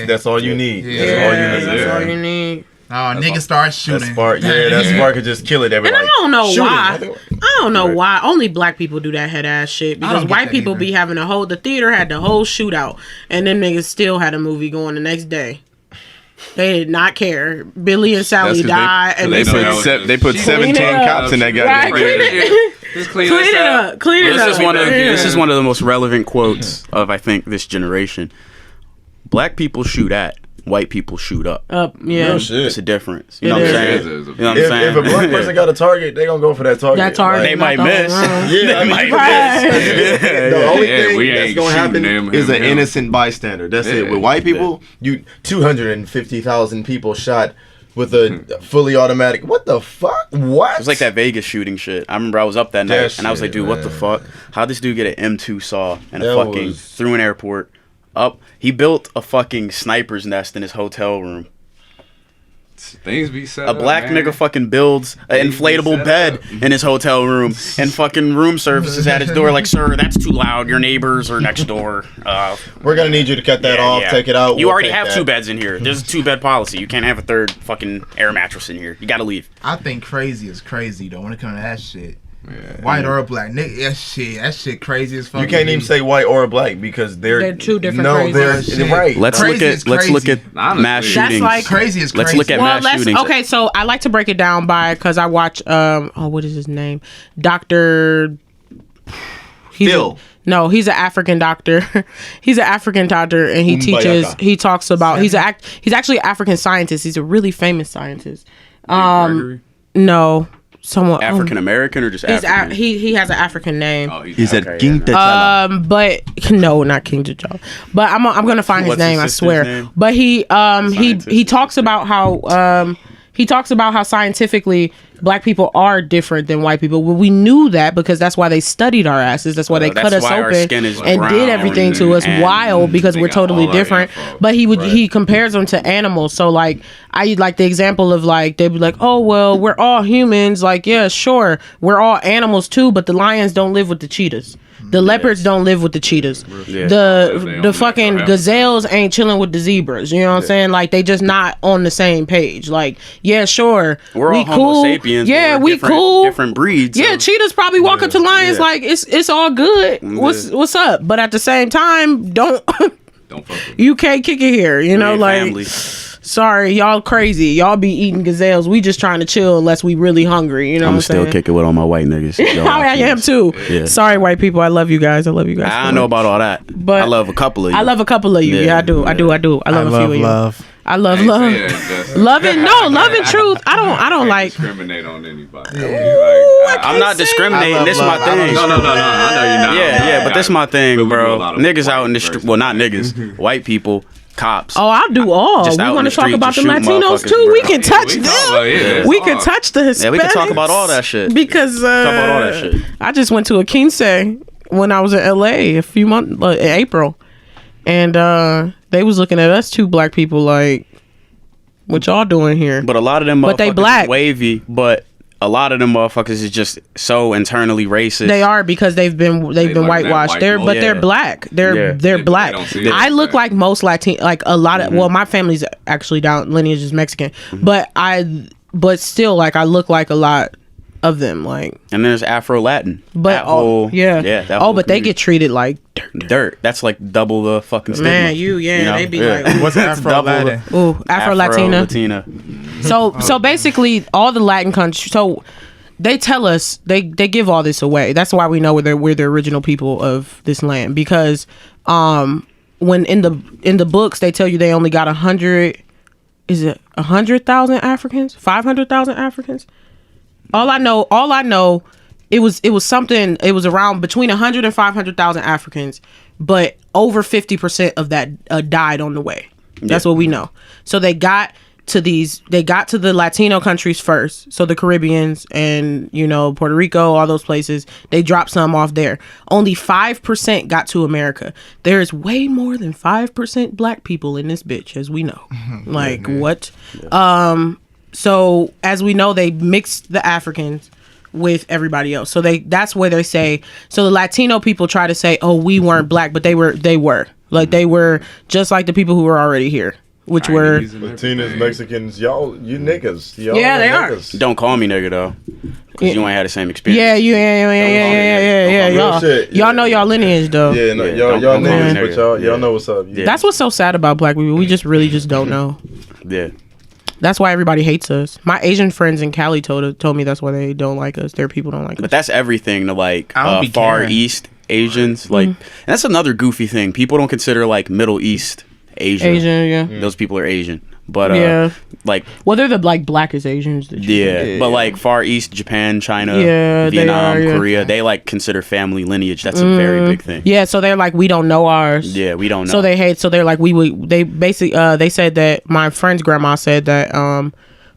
that's all you need. That's all you need. Oh, niggas start shooting. That spark could just kill it. And I don't know why. I don't know why. Only black people do that head ass shit. Because white people be having the theater had the whole shootout. And then niggas still had a movie going the next day. They did not care. Billy and Sally died. They put 17 cops in that goddamn. Just clean it up. Clean it up. This is one of the most relevant quotes of, I think, this generation. Black people shoot at. White people shoot up. Yeah. It's a difference. You know what I'm saying? If a black person got a target, they gonna go for that target. They might miss. They might miss. The only thing that's gonna happen is an innocent bystander. That's it. With white people, 250,000 people shot with a fully automatic. What the fuck? What? It was like that Vegas shooting shit. I remember I was up that night and I was like, dude, what the fuck? How'd this dude get an M2 saw and through an airport? He built a fucking sniper's nest in his hotel room. Things be set A black nigga fucking builds an inflatable bed in his hotel room and fucking room services at his door like, sir, that's too loud. Your neighbors are next door. We're gonna need you to cut that off, take it out. You already have 2 beds in here. There's a 2-bed policy. You can't have a 3rd fucking air mattress in here. You gotta leave. I think crazy is crazy though when it comes to that shit. Yeah. White or black, nigga, that shit crazy as fuck. You can't even say white or black because they're 2 different. They're right. Let's look at mass shootings. That's like crazy is crazy. Let's look at mass shootings. Okay, so I like to break it down by because I watch what is his name? Dr. Phil. He's an African doctor. He's an African doctor, and he teaches. He talks about. He's actually an African scientist. He's a really famous scientist. No. Somewhat African American or just African? He has an African name. He said King T'Challa. But no, not King T'Challa. But I'm gonna find his name. I swear. Name? But he talks about how scientifically black people are different than white people. Well, we knew that because that's why they studied our asses. That's why they cut us open and did everything to us wild because we're totally different. But he compares them to animals. So like I like the example of like they'd be like, oh well, we're all humans. Like yeah, sure, we're all animals too. But the lions don't live with the cheetahs. The leopards don't live with the cheetahs. Yeah. The fucking gazelles ain't chilling with the zebras. You know what I'm saying? Like they just not on the same page. Like yeah, sure, we're all Homo sapiens. Yeah, we cool. Different breeds. Yeah, cheetahs probably walk up to lions like it's all good. What's up? But at the same time, don't fuck you can't kick it here. You know, like. Family. Sorry, y'all crazy. Y'all be eating gazelles. We just trying to chill unless we really hungry. You know what I'm saying? I'm still kicking with all my white niggas. I am too. Yeah. Sorry, white people. I love you guys. I don't know about all that. But I love a couple of you. I love a couple of you. Yeah, I do. I love a few of you. I love love and truth. I don't like discriminate on anybody. I'm not discriminating. This is my thing. No. I know you're not. Yeah, but this is my thing, bro. Niggas out in the street. Well, not niggas. White people. Cops. Oh, I'll do all. We want to talk about the Latinos too. Bro. We can touch them. We can touch the Hispanics. Yeah, we can talk about all that shit. Because I just went to a quince when I was in LA a few months in April, and they was looking at us two black people like, what y'all doing here? But a lot of them but they black. Wavy, but a lot of them motherfuckers is just so internally racist. They are because they've been whitewashed. They're black. They're black. I look like most Latino, like a lot of. Well, my family's actually down lineage is Mexican, but still, like I look like a lot of them. Like, and there's Afro Latin. But but they get treated like dirt. That's like double the fucking stigma. Man, they be like, what's Afro Latin? Ooh, Afro Latina. So basically, all the Latin countries. So they tell us they give all this away. That's why we know we're the original people of this land, because when in the books they tell you they only got 100. Is it 100,000 Africans? 500,000 Africans? All I know, it was something. It was around between 100 and 500,000 Africans, but over 50% of that died on the way. That's what we know. So they got to the Latino countries first. So the Caribbeans and Puerto Rico, all those places, they dropped some off there. Only 5% got to America. There is way more than 5% black people in this bitch, as we know. Like what? Yeah. So as we know, they mixed the Africans with everybody else. So that's where they say. So the Latino people try to say, "Oh, we weren't black," but they were. Like they were just like the people who were already here, which were Latinos, Mexicans. Y'all, you niggas. Y'all they niggas. Are. Don't call me nigga though, because you ain't had the same experience. Yeah. Y'all know y'all lineage though. Yeah, no, y'all niggas, but y'all know what's up. Yeah. That's what's so sad about black people. We just really don't know. Yeah. That's why everybody hates us. My Asian friends in Cali told me that's why they don't like us. Their people don't like us. But that's everything to like Far East Asians. Like, and that's another goofy thing. People don't consider like Middle East Asian. Yeah. Those people are Asian. But like, well, they're the like blackest Asians. But like Far East, Japan, China, Vietnam, Korea, they like consider family lineage. That's a very big thing. Yeah, so they're like, we don't know ours. Yeah, we don't know. So they hate. So they're like, they basically they said that my friend's grandma said that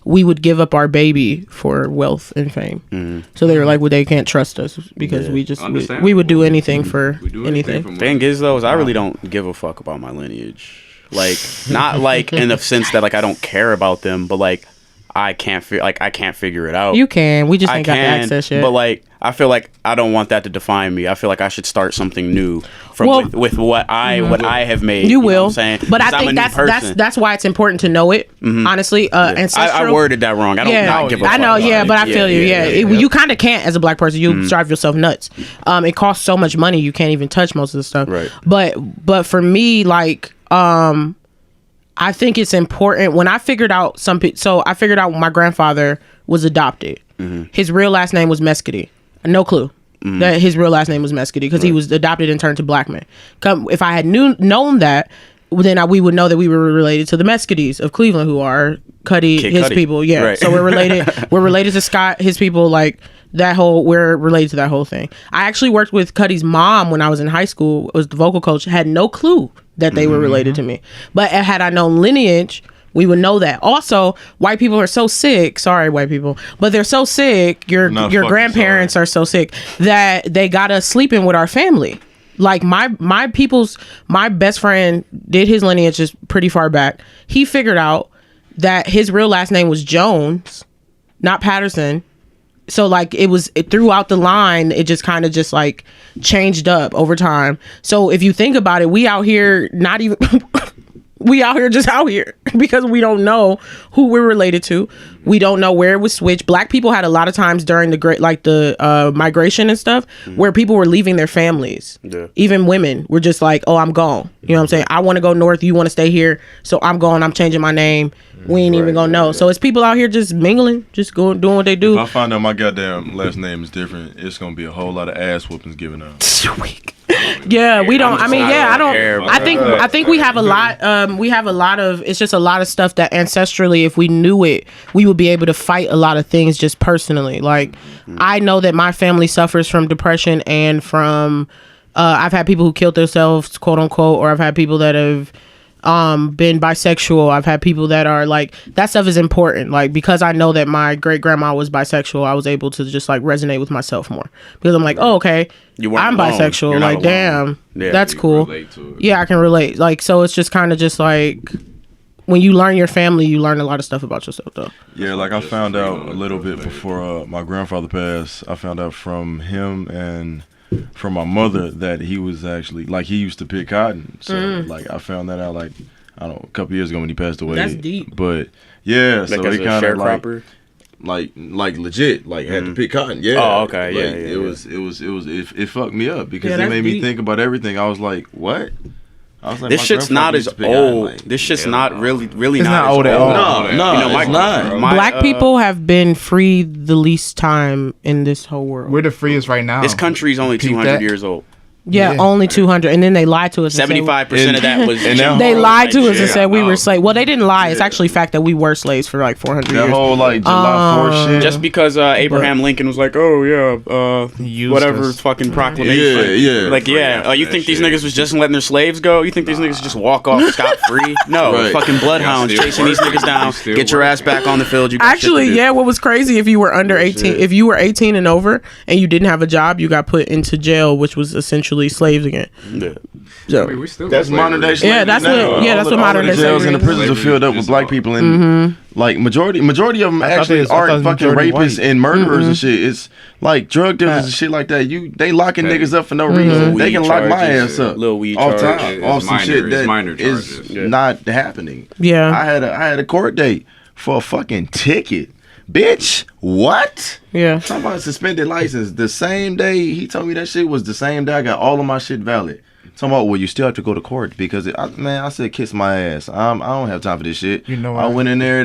we would give up our baby for wealth and fame. So they were like, well, they can't trust us because we would do anything for anything. Thing is though, I really don't give a fuck about my lineage. Like, not like in the sense that like I don't care about them, but like I can't figure it out. You can. We just ain't got the access yet. But like I feel like I don't want that to define me. I feel like I should start something new from with what I have made. You will. Know what I'm saying? But I think that's why it's important to know it. Honestly, ancestral. I worded that wrong. I don't not give a fuck. I know. Yeah, but I feel you. Yeah, you kind of can't as a black person. You drive yourself nuts. It costs so much money. You can't even touch most of the stuff. Right. But for me, like. I think it's important when I figured out I figured out my grandfather was adopted. His real last name was Mescudi. No clue that his real last name was Mescudi because he was adopted and turned to black man. If I had known that, then we would know that we were related to the Mescudis of Cleveland, who are his people. Yeah, right. So we're related. We're related to Scott, his people. Like we're related to that whole thing. I actually worked with Cuddy's mom when I was in high school. Was the vocal coach. Had no clue that they were related to me. But had I known lineage, we would know that. Also, white people are so sick. Sorry, white people, but they're so sick. Your grandparents are so sick that they got us sleeping with our family. Like my best friend did his lineage just pretty far back. He figured out that his real last name was Jones, not Patterson. So like it throughout the line, it just kind of just like changed up over time. So if you think about it, we out here not even we out here just out here because we don't know who we're related to. We don't know where it was switched. Black people had a lot of times during the migration and stuff where people were leaving their families. Yeah. Even women were just like, oh, I'm gone. You know what I'm saying? I want to go north. You want to stay here. So I'm going. I'm changing my name. We ain't even gonna know. So it's people out here just mingling, just doing what they do. If I find out my goddamn last name is different, it's gonna be a whole lot of ass whoopings given out. Sweet. Yeah, we don't. I mean, yeah, I don't. I think we have a lot. We have a lot of. It's just a lot of stuff that ancestrally, if we knew it, we would be able to fight a lot of things just personally. Like, I know that my family suffers from depression and from. I've had people who killed themselves, quote unquote, or I've had people that have. been bisexual. I've had people that are like, that stuff is important. Like, because I know that my great grandma was bisexual, I was able to just like resonate with myself more, because I'm like, oh, okay, I'm alone. bisexual. Like, damn, that's cool. Yeah, I can relate. Like, so it's just kind of just like, when you learn your family, you learn a lot of stuff about yourself, though. Yeah, like I found out a little bit before my grandfather passed. I found out from him and from my mother that he was actually, like, he used to pick cotton. So like I found that out like, I don't know, a couple years ago when he passed away. That's deep. But yeah, Like, so as he a kind of sharecropper? like legit, like had to pick cotton. Yeah. Oh, okay. Like, Yeah. it fucked me up because Yeah, it that's made me deep. think about everything. I was like, what? I was like, This my shit's grandfather not used as to pick cotton, old. like, This shit's hell not no. really It's not not as old at all. No, it's not. Black people have been free the least time in this whole world. We're the freest right now. This country is only Peep 200 that. years old. Yeah, only 200, and then they lied to us. and said- 75% of that was. And Jim They Crow lied to type us and shit. said we were slaves. Well, they didn't lie. It's actually fact that we were slaves for like 400 that years. whole like July 4th shit. Just because Abraham Lincoln was like, oh yeah, Useless. whatever fucking proclamation. Yeah. Like, yeah, you think these niggas was just letting their slaves go? You think these niggas just walk off scot free? No, Right. fucking bloodhounds Y'all chasing still these working. niggas down. You still Get your ass working. back on the field. You got Actually, shit to do. yeah, what was crazy, if you were under 18, if you were 18 and over and you didn't have a job, you got put into jail, which was essentially slaves again. Yeah. So, I mean, we still That's got modern day slavery. Yeah, slavery that's now. what- yeah, that's what All modern the day jails and the slavery prisons are is. filled up with black people, and Mm-hmm. like majority of them I thought actually it was- I thought it aren't was fucking majority rapists white. and murderers and shit. It's like drug dealers and shit like that. They locking Hey. niggas up for no reason. They Weed can lock my charges, ass up little weed off charges. top, It's off some minor- shit it's that minor is charges. Yeah. not happening. yeah. I had a court date for a fucking ticket. Bitch, what? Yeah. Talking about suspended license. The same day he told me that shit was the same day I got all of my shit valid. Talking about, well, you still have to go to court because I said kiss my ass. I don't have time for this shit. You know I what? went in there.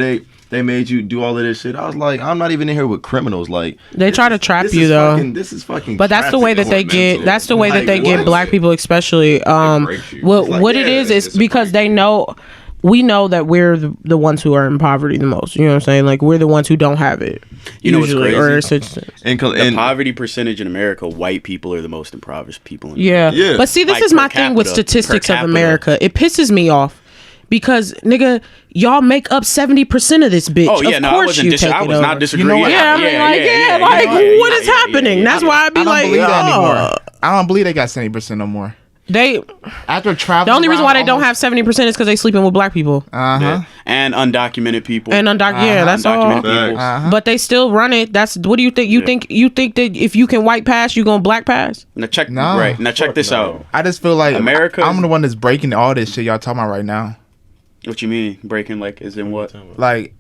They made you do all of this shit. I was like, I'm not even in here with criminals. Like They try to trap this you, is though. This is fucking. But that's the way that they mental. get. That's the way that Like, they get what? black people, especially. break you. What like, what it yeah, is it's because they know. We know that we're the ones who are in poverty the most. You know what I'm saying? Like, we're the ones who don't have it. You know what's usually, crazy? and The poverty percentage in America, white people are the most impoverished people. In Yeah. Yeah. But see, this Like, is my per thing with capita, statistics per of capita. America. It pisses me off because, nigga, y'all make up 70% of this bitch. Oh yeah, of no, course you take I it was over. not disagreeing. You know what? Yeah, I mean, what is happening? That's why I'd be I don't like, believe that oh. anymore. I don't believe they got 70% no more. They. After traveling, The only reason why they don't have 70% is because they sleeping with black people And undocumented people. and yeah, that's all. undocumented people. But they still run it. That's what do you think? You think that if you can white pass, you gonna black pass? Now check No. right. Now check this out. I just feel like America- I'm the one that's breaking all this shit y'all talking about right now. What you mean breaking? Like, is in what? Like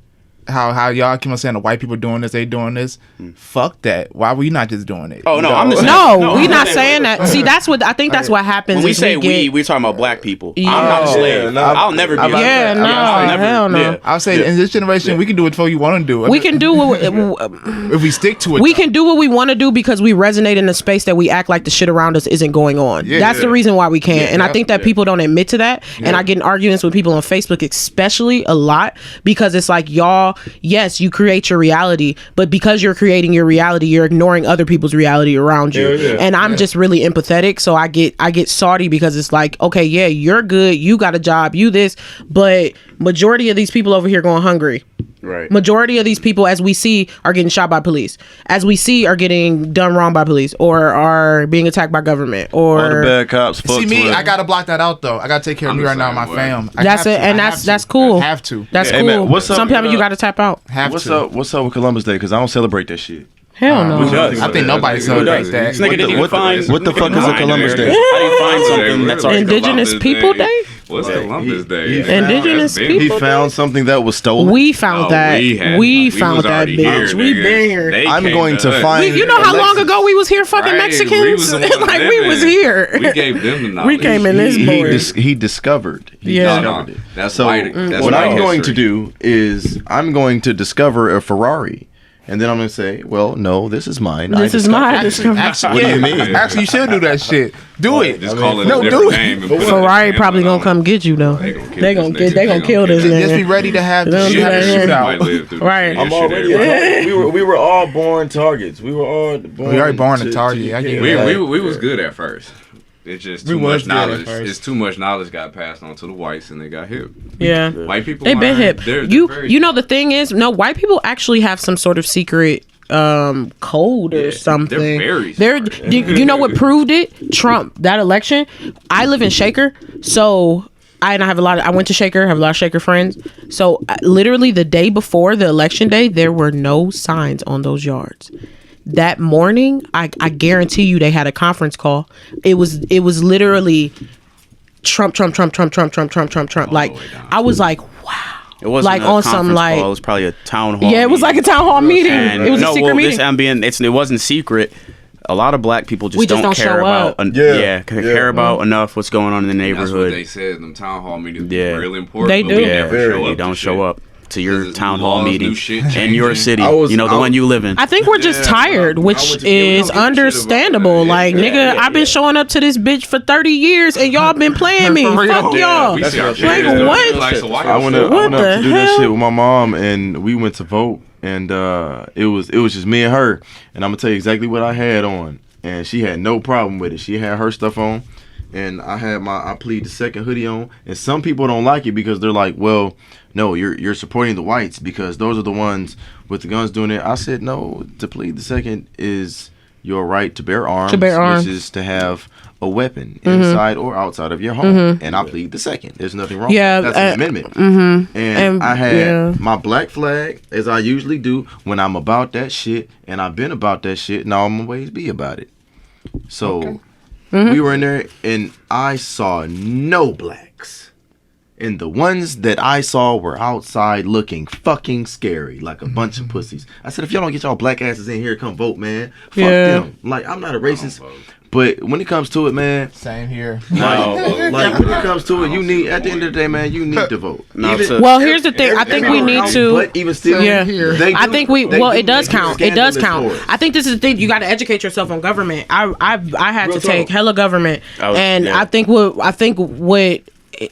how y'all keep on saying the white people doing this, they doing this. Fuck that. Why were you not just doing it? Oh no, I'm the same. No, we I'm not the same. saying that. See, that's what I think. That's what happens. When we is say get- we're talking about black people. Yeah. I'm not a Oh, slave. yeah, no, I'll never be. Yeah, no, I'll never, hell no. yeah. I'll say in this generation we can do what you want to do. We can do what if we stick to it. we can do what we want to do because we resonate in a space that we act like the shit around us isn't going on. Yeah. That's the reason why we can't. And I yeah, think that people don't admit to that. And I get in arguments with people on Facebook, especially a lot, because it's like, y'all, yes, you create your reality, but because you're creating your reality, you're ignoring other people's reality around you. And I'm just really empathetic, so I get salty because it's like, okay, yeah, you're good, you got a job, you this, but majority of these people over here going hungry. Right. Majority of these people, as we see, are getting shot by police. As we see, are getting done wrong by police, or are being attacked by government, or all the bad cops. Fuck See me, Twitter. I gotta block that out though. I gotta take care of I'm me the right now, same my way. fam. I that's have it. to. And I that's have to. cool. I have to. That's Hey, cool. man, what's up, Sometimes you got to tap out. Have What's to. up? What's up with Columbus Day? Because I don't celebrate that shit. Hell no. Who does? I think nobody Who celebrates does? that. This nigga didn't even find. what the fuck is a Find Columbus it. Day? How do you find something that's already Indigenous People Day? What's Columbus Day? he Indigenous That's been- people. He found something that was stolen. We found Oh, that. We was found that already bitch. here, We nigga. been here. They I'm came going to us. find- You know how long Alexis. ago we was here fucking Right, Mexicans? we was the ones Like we was living. here. We gave them the knowledge. We came in this boy. He discovered. He Yeah. discovered it. That's So white. That's what white I'm going to history. do is I'm going to discover a Ferrari, and then I'm going to say, well, no, this is mine. This is mine. Actually, What do you mean? Actually, you should do that shit. Do it. Just call it no, a do different it. name. and put Ferrari it probably gonna come get you though. They gonna kill They gonna this nigga. they gonna kill this Just be nigga. ready to have Don't the do that here. shootout. Right. I'm already. We were all born targets. We were all born. We already born a target. I get We that. was good at first. It's just too much knowledge. It's too much knowledge got passed on to the whites, and they got hip. Yeah, white people. They've been hip. You know the thing is, no, white people actually have some sort of secret code or something. They're very you know what proved it? Trump, that election. I live in Shaker, so I went to Shaker, have a lot of Shaker friends. So literally the day before the election day, there were no signs on those yards. That morning, I guarantee you they had a conference call. It was literally Trump. Like, I was like, wow. It wasn't like on some like call. It was probably a town hall. Yeah, it was like a town hall meeting. It was a secret meeting. It wasn't secret. A lot of black people just don't care about care about enough what's going on in the neighborhood. That's what they said. Them town hall meetings are really important. They do. You don't show up to your town hall meeting in your city. The one you live in. I think we're just tired, which is understandable. Like, nigga, I've been showing up to this bitch for 30 years and y'all been playing me. Fuck y'all. Like, what? I went up to do that shit with my mom, and we went to vote, and it was just me and her, and I'm gonna tell you exactly what I had on, and she had no problem with it. She had her stuff on, and I had I plead the second hoodie on, and some people don't like it because they're like, well, no, you're supporting the whites because those are the ones with the guns doing it. I said, no, to plead the second is your right to bear arms, which is to have a weapon inside or outside of your home. And I plead the second. There's nothing wrong with that. That's an amendment. And I had my black flag, as I usually do when I'm about that shit, and I've been about that shit, and I'll always be about it. So we were in there, and I saw no blacks. And the ones that I saw were outside looking fucking scary, like a bunch of pussies. I said, if y'all don't get y'all black asses in here, come vote, man. Fuck them. Like, I'm not a racist, but when it comes to it, man. Same here. Like when it comes to it, you need, at the end of the day, man, you need to vote. Well, here's the thing. I think we need to. But even still, I think it does count. It does count. I think this is the thing. You got to educate yourself on government. I had to take hella government, and I think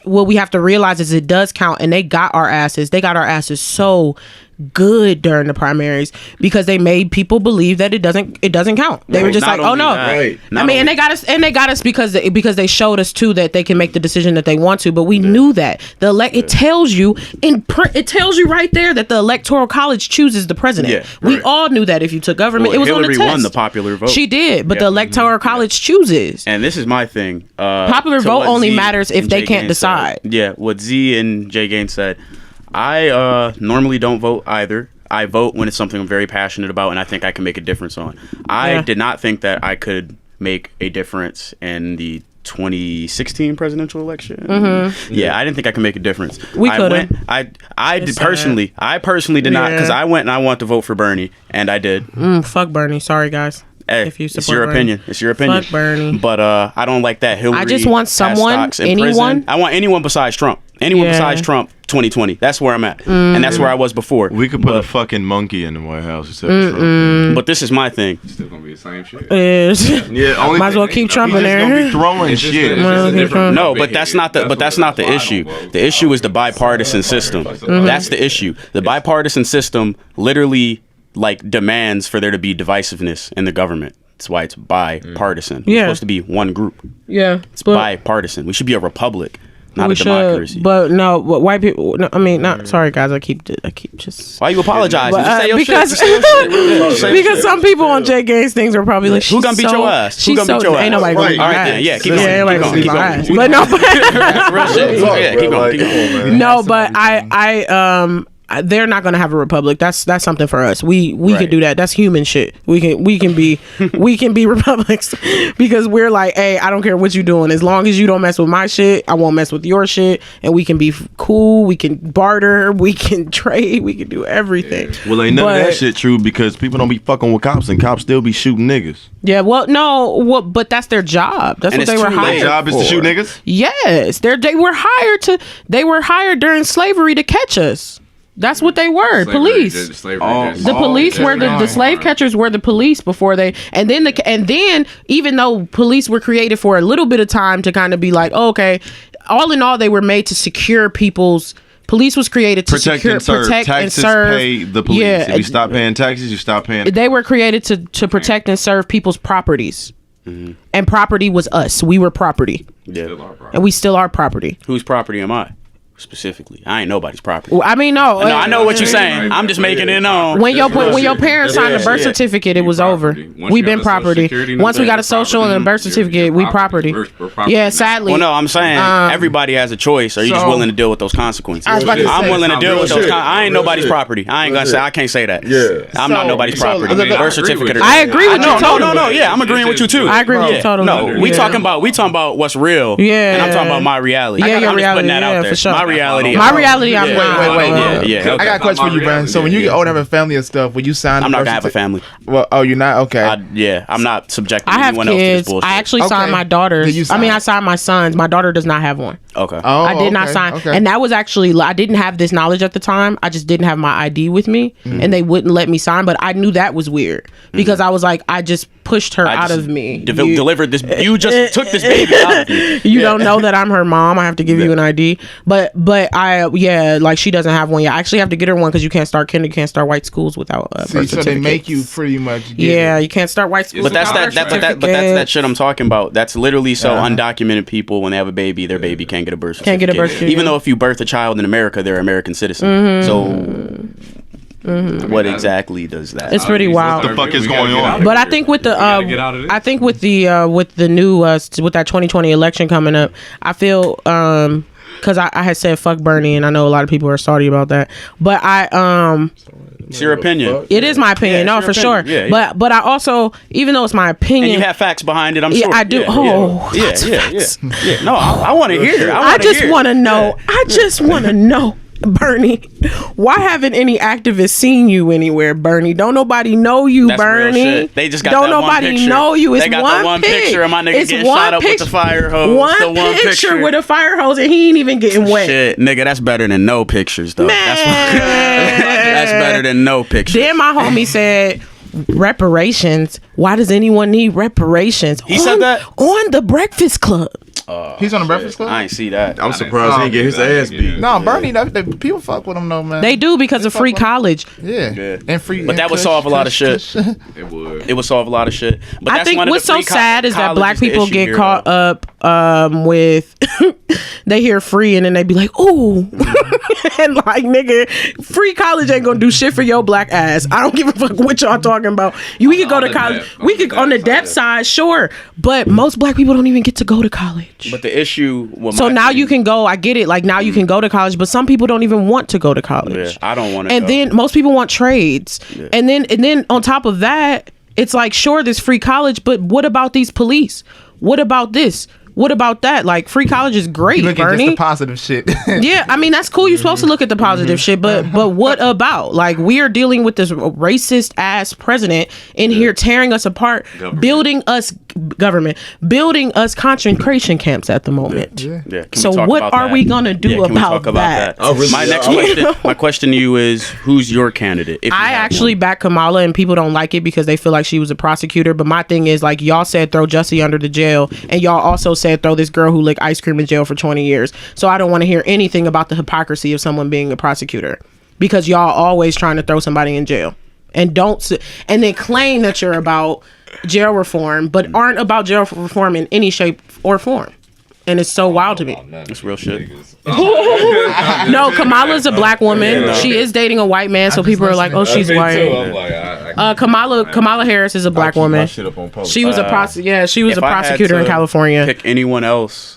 what we have to realize is it does count, and they got our asses so good during the primaries because they made people believe that it doesn't count. They were just like, oh no. Right. I mean, and they got us because they showed us too that they can make the decision that they want to, but we knew that it tells you it tells you right there that the electoral college chooses the president. We all knew that if you took government. It was Hillary on the test. won the popular vote. She did, but the electoral college chooses. And this is my thing. Popular vote only matters if they can't decide. What Z and Jay Gaines said. I normally don't vote either. I vote when it's something I'm very passionate about and I think I can make a difference on. I did not think that I could make a difference in the 2016 presidential election. I didn't think I could make a difference. We could. I personally did not, because I went and I wanted to vote for Bernie, and I did. Fuck Bernie. Sorry, guys. Hey, if you support it's your Bernie. opinion. It's your opinion. Fuck Bernie. But I don't like that Hillary. I just want someone, anyone. I want anyone besides Trump. Anyone besides Trump. 2020. That's where I'm at, and that's where I was before. We could put a fucking monkey in the White House instead of Trump. But this is my thing. It's still gonna be the same shit. Only might as well keep Trump in there. Gonna be throwing shit. No, but that's not the issue. The issue is the bipartisan system. That's the issue. The bipartisan system literally demands for there to be divisiveness in the government. That's why it's bipartisan. It's supposed to be one group. It's bipartisan. We should be a republic. Not a democracy. But no, white people. No, I mean, not. Sorry, guys. I keep just. Why you apologizing? Because some people on Jay Gaines things are probably like, who gonna beat your ass? Who gonna beat your ass? Ain't nobody gonna beat my ass. Yeah, keep going. But no, keep going. No, but I they're not gonna have a republic. That's something for us. We can do that. That's human shit. We can be republics because we're like, hey, I don't care what you doing, as long as you don't mess with my shit, I won't mess with your shit, and we can be cool. We can barter. We can trade. We can do everything. Well, ain't none of that shit true because people don't be fucking with cops, and cops still be shooting niggas. Yeah, well, no, but that's their job. That's what they were hired. Their job is to shoot niggas. Yes, they were hired during slavery to catch us. That's what they were. Police. The police were the slave catchers were the police before they, and then even though police were created for a little bit of time to kind of be like, oh, okay, all in all, they were made to secure people's. Police was created to protect and serve. Taxes pay the police. If you stop paying taxes, you stop paying. They were created to protect and serve people's properties. and property was us. We were property. Yeah. And we still are property. Whose property am I? Specifically, I ain't nobody's property. Well, I mean, no, I know what you're saying. I'm just making it known. When your parents signed the birth certificate, it was over. We've been property. Once we got a social and a birth certificate, we property. Yeah, sadly. Well, no, I'm saying everybody has a choice. Are you just willing to deal with those consequences? I'm willing to deal with those. I ain't nobody's property. I ain't gonna say. I can't say that. Yeah, I'm not nobody's property. Birth certificate. I agree with you. No. Yeah, I'm agreeing with you too. I agree with you totally. No, we talking about what's real. Yeah, and I'm talking about my reality. Yeah, your reality. Yeah, for sure. My reality. I'm not. Wait. Yeah. I got a question for you, Brandon. So when you get old and have a family and stuff, when you sign, I'm not gonna have a family. Well, you're not okay. I'm not subjecting I have anyone kids. else to this bullshit. I actually signed my daughters. I signed my sons. My daughter does not have one. Okay. Oh, I did not sign, and that was actually I didn't have this knowledge at the time. I just didn't have my ID with me, and they wouldn't let me sign. But I knew that was weird because I was like, I just pushed her out of me. Delivered this. You just took this baby out of me. You don't know that I'm her mom. I have to give you an ID. But like she doesn't have one yet. I actually have to get her one because you can't start white schools without birth certificates. So they make you pretty much. You can't start white schools. But that's that shit I'm talking about. That's literally so undocumented people when they have a baby, their baby can't get a birth certificate. Can't get a birth certificate. Even though if you birth a child in America, they're an American citizen. So what exactly does that? It's pretty wild. What the fuck is going on? But I think with the with the new with that 2020 election coming up, I feel because I had said fuck Bernie, and I know a lot of people are salty about that. But it's your opinion. It is my opinion, for sure. Yeah. But I also, even though it's my opinion, and you have facts behind it, I'm sure. I do. Yeah. No, I want to hear. I just want to know. I just want to know. Bernie, why haven't any activists seen you anywhere, Bernie? Don't nobody know you, That's Bernie. Real shit. They just got don't that nobody one picture. know you. It's they got one the one picture of my nigga it's getting shot up with the fire hose. One picture with a fire hose, and he ain't even getting wet. Shit, nigga, that's better than no pictures, though. Man. That's better than no pictures. Then my homie said, reparations. Why does anyone need reparations? He said that on the Breakfast Club. He's on the Breakfast Club? I ain't see that. I'm surprised he didn't get his ass beat. No, Bernie, people fuck with him though, man. They do because of free college. Yeah. And free. But that would solve a lot of shit. It would. It would solve a lot of shit. But I think what's so sad is that black people get caught up with they hear free and then they be like, ooh. And like, nigga, free college ain't gonna do shit for your black ass. I don't give a fuck what y'all talking about. We could go to college. We could on the debt side, sure. But most black people don't even get to go to college. But the issue so now you can go, I get it, like now you can go to college, but some people don't even want to go to college. Yeah, I don't want to. And then most people want trades. Yeah. And then on top of that, it's like, sure, there's free college, but what about these police? What about this? What about that? Like, free college is great, look Bernie. At just the positive shit. Yeah, I mean, that's cool. You're supposed to look at the positive shit, but what about? Like, we are dealing with this racist ass president in here tearing us apart, building us concentration camps at the moment. Yeah. So what are we gonna do about that? Oh, really? My question to you is, who's your candidate? I actually back Kamala, and people don't like it because they feel like she was a prosecutor. But my thing is, like, y'all said throw Jussie under the jail, and y'all also said throw this girl who licked ice cream in jail for 20 years. So I don't want to hear anything about the hypocrisy of someone being a prosecutor, because y'all always trying to throw somebody in jail and then claim that you're about jail reform, but aren't about jail reform in any shape or form. And it's so wild to me. It's real shit. No, Kamala's a black woman. She is dating a white man, so people are like, "Oh, she's white." Kamala Harris is a black woman. She was a prosecutor in California. Pick anyone else.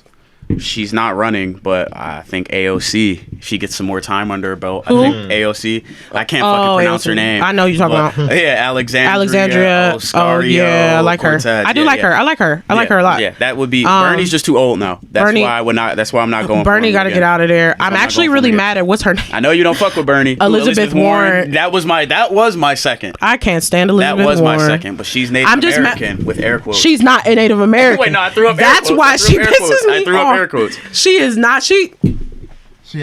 She's not running, but I think AOC, if she gets some more time under her belt, I think AOC, I can't fucking pronounce her name. I know you're talking about. Yeah, Alexandria. I like her. I do like her. I like her. I like her a lot. Yeah, that would be. Bernie's just too old now. That's why I'm not going. Bernie got to get out of there. I'm actually really mad at what's her name. I know you don't fuck with Bernie. Elizabeth Warren. That was my second. I can't stand Elizabeth Warren. That was my second, but she's Native American with air quotes. She's not a Native American. Wait, no, I threw up air quotes. That's why she pisses me off. I threw up air quotes. She is not. She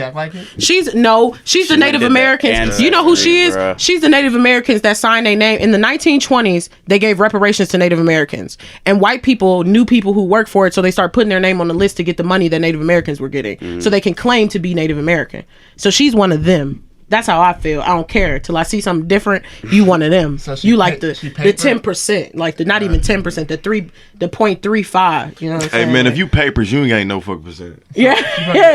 act like it? She's the Native Americans. You know who she is? Bruh. She's the Native Americans that signed their name. In the 1920s, they gave reparations to Native Americans. And white people knew people who worked for it, so they started putting their name on the list to get the money that Native Americans were getting. So they can claim to be Native American. So she's one of them. That's how I feel. I don't care till I see something different. You one of them. So you like the 10%, like the not even 10%, the 0.35. You know what I'm saying? Hey man, if you papers, you ain't got no fucking percent. Yeah,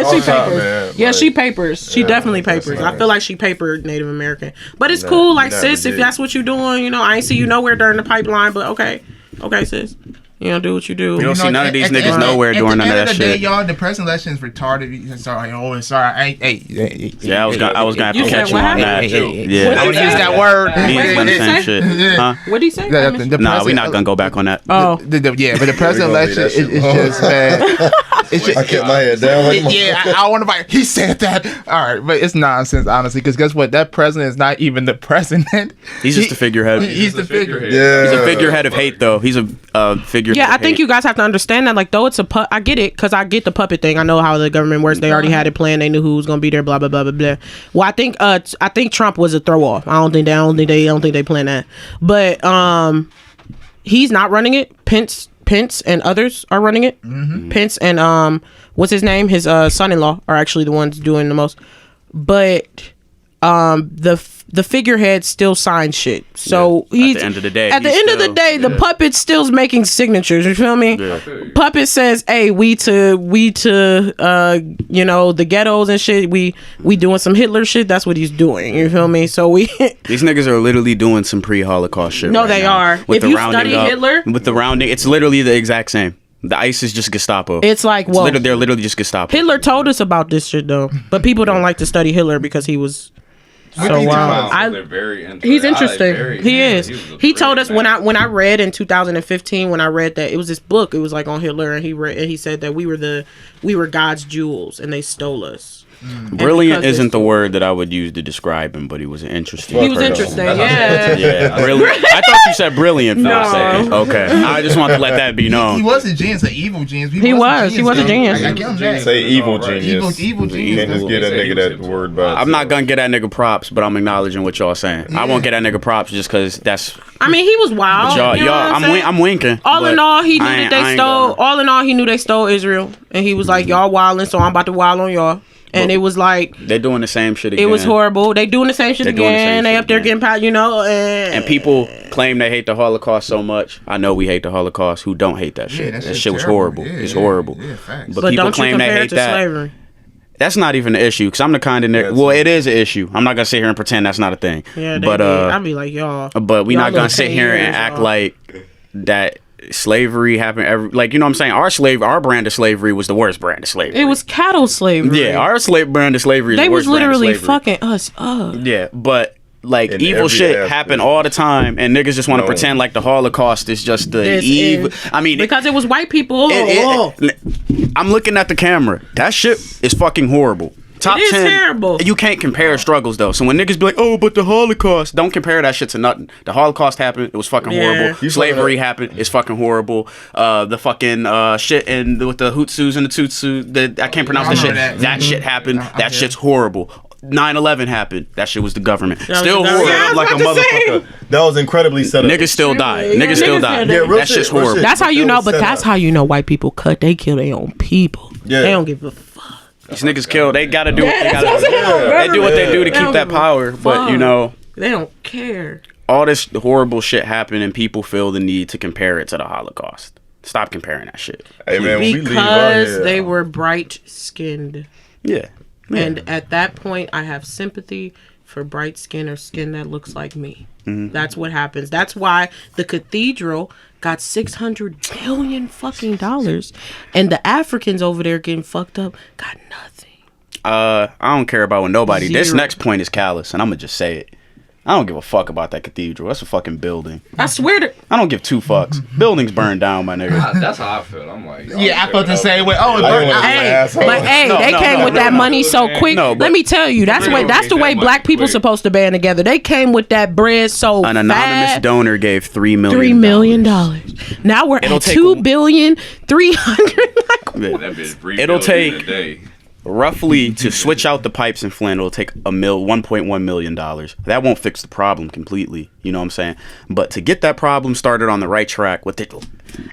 she papers. Yeah, she papers. She definitely papers. I feel like she papered Native American, but it's cool. Like sis, if that's what you're doing, you know, I ain't see you nowhere during the pipeline, but okay, see. You know, do what you do. You don't see none of these niggas nowhere doing none of that shit. At the end of the day, y'all, the president election is retarded. Sorry. Yeah, I was gonna have to catch you on that. Yeah, I would use that word. What did he say? Nah, we're not gonna go back on that. Oh, yeah, but the president election is just bad. I kept my head down. I want to fight. He said that. All right, but it's nonsense, honestly. Because guess what? That president is not even the president. He's just a figurehead. He's the figurehead. Yeah, he's a figurehead of hate, though. He's a figurehead. Yeah, I think you guys have to understand that. Like, though it's I get it, because I get the puppet thing. I know how the government works. They already had it planned. They knew who was gonna be there. Blah blah blah blah blah. Well, I think Trump was a throw off. I don't think they planned that. But he's not running it. Pence and others are running it. Mm-hmm. Pence and what's his name? His son-in-law are actually the ones doing the most. But the figurehead still signs shit. So he's at the end of the day. The puppet still's making signatures. You feel me? Yeah. Puppet says, "Hey, we to you know, the ghettos and shit. We doing some Hitler shit. That's what he's doing. You feel me? So we these niggas are literally doing some pre-Holocaust shit. No, right they now. are. If you study Hitler, with the rounding, it's literally the exact same. The ICE is just Gestapo. It's like, well, they're literally just Gestapo. Hitler told us about this shit though, but people don't like to study Hitler because he was. So wow, he's interesting. He is. He told us when I read in 2015 when I read that it was this book. It was like on Hitler, and he said that we were God's jewels and they stole us. Brilliant isn't the word that I would use to describe him, but he was interesting. He was interesting, yeah. Yeah, brilliant. I thought you said brilliant for a second. Okay, I just want to let that be known. He was a genius, an evil genius. He was a genius. I give him that. Say evil genius. Evil genius. You can't just get that nigga that word by I'm not gonna get that nigga props, but I'm acknowledging what y'all saying. Yeah. I won't get that nigga props just because that's. I mean, he was wild. I'm winking. All in all, he knew that they stole. All in all, he knew they stole Israel, and he was like, "Y'all wilding, so I'm about to wild on y'all." And it was like they're doing the same shit again. It was horrible. They doing the same shit again. They up there getting power, you know. And people claim they hate the Holocaust so much. I know we hate the Holocaust. Who don't hate that shit? That shit was horrible. It's horrible. But people claim they hate that. Slavery? That's not even an issue because I'm the kind of nigga. Well, it is an issue. I'm not gonna sit here and pretend that's not a thing. Yeah, but I'd be like y'all. But we're not gonna sit here and act like that. Slavery happened you know what I'm saying, our brand of slavery was the worst brand of slavery. It was cattle slavery. Yeah, our brand of slavery is the worst brand of slavery. They was literally fucking us up. Yeah, but like evil shit happen all the time and niggas just want to pretend like the Holocaust is just the evil. I mean, because it was white people. I'm looking at the camera. That shit is fucking horrible. Top 10. Terrible. You can't compare struggles though. So when niggas be like, "Oh, but the Holocaust," don't compare that shit to nothing. The Holocaust happened. It was fucking horrible. Slavery happened. It's fucking horrible. The fucking shit and with the Hutsus and the Tutsu. I can't pronounce that shit. That shit happened. That shit's horrible. 9/11 happened. That shit was the government. Still horrible. Like a motherfucker. That was incredibly set up. Niggas still died. Niggas still died. Yeah, that shit's horrible. That's how you know. But that's how you know white people cut. They kill their own people. Yeah. They don't give a fuck. These niggas kill. They gotta do what they gotta do. They do what they do to keep that power. But you know, they don't care. All this horrible shit happened, and people feel the need to compare it to the Holocaust. Stop comparing that shit. Hey man, because they were bright skinned. Yeah. And at that point, I have sympathy for bright skin or skin that looks like me. Mm-hmm. That's what happens. That's why the cathedral got $600 billion fucking dollars, and the Africans over there getting fucked up got nothing. I don't care about nobody. Zero. This next point is callous, and I'm gonna just say it. I don't give a fuck about that cathedral. That's a fucking building. I swear to... I don't give two fucks. Buildings burned down, my nigga. That's how I feel. I'm like... Yeah, I felt the same way. Oh, it burned down. They came with that money so quick. Let me tell you, that's the way black people supposed to band together. They came with that bread so fast. An anonymous donor gave $3 million. $3 million. Now we're at $2,300,000,000. It'll take... roughly to switch out the pipes in Flint, it'll take $1.1 million. That won't fix the problem completely. You know what I'm saying? But to get that problem started on the right track,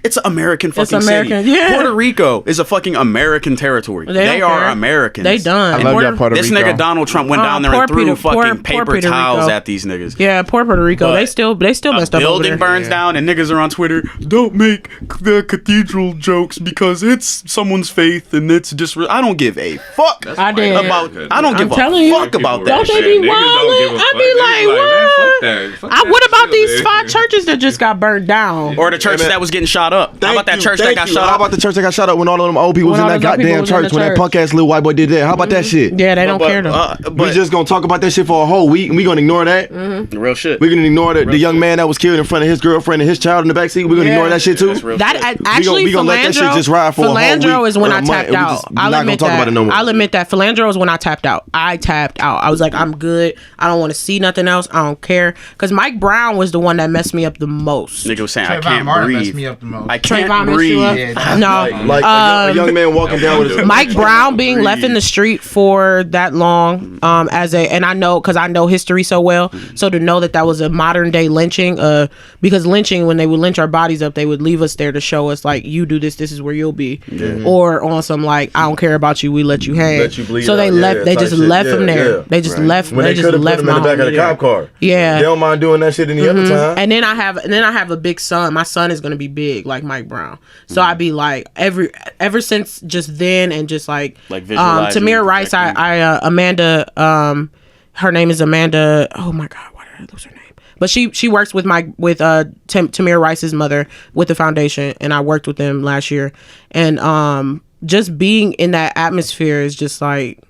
it's an American fucking city. Yeah. Puerto Rico is a fucking American territory. They are Americans. They done. I love that Puerto Rico. This nigga Donald Trump went down there and threw fucking paper towels at these niggas. Yeah, poor Puerto Rico. But they still messed up over there. Building burns down and niggas are on Twitter. Don't make the cathedral jokes because it's someone's faith and it's just. I don't give a fuck. I did. I don't give a fuck about that. Don't they be wildin'? I be like, what? What about these 5 churches that just got burned down? Or the church that was getting shot up? How about that church that got shot up? How about the church that got shot up when all of them old people was in that goddamn church when that punk ass little white boy did that? How about that shit? Yeah, they don't care though. We just gonna talk about that shit for a whole week and we gonna ignore that? Real shit. We gonna ignore the young man that was killed in front of his girlfriend and his child in the backseat? We gonna ignore that shit too? That actually, we gonna let that shit just ride for a whole week. Is when I tapped out. I'll admit that. Philandro is when I tapped out. I was like, I'm good. I don't want to see nothing else. I don't care. Because Mike Brown was the one that messed me up the most. Nigga was saying, I can't breathe. Me up the most. I can't breathe. No. Like a young man walking down with his Mike Brown being left in the street for that long, and I know because I know history so well, so to know that was a modern day lynching, because lynching, when they would lynch our bodies up, they would leave us there to show us like, you do this is where you'll be, or on some like, I don't care about you, we let you hang. So they left. They just left him there. They just left. When they just left him in the back of the cop car. Yeah, they don't mind doing that shit any other time. And then I have a big son. My son is gonna be big like Mike Brown. So I'd be like ever since just then and just like Tamir Rice. Amanda. Her name is Amanda. Oh my God, why did I lose her name? But she works with Tamir Rice's mother with the foundation, and I worked with them last year. And just being in that atmosphere is just like,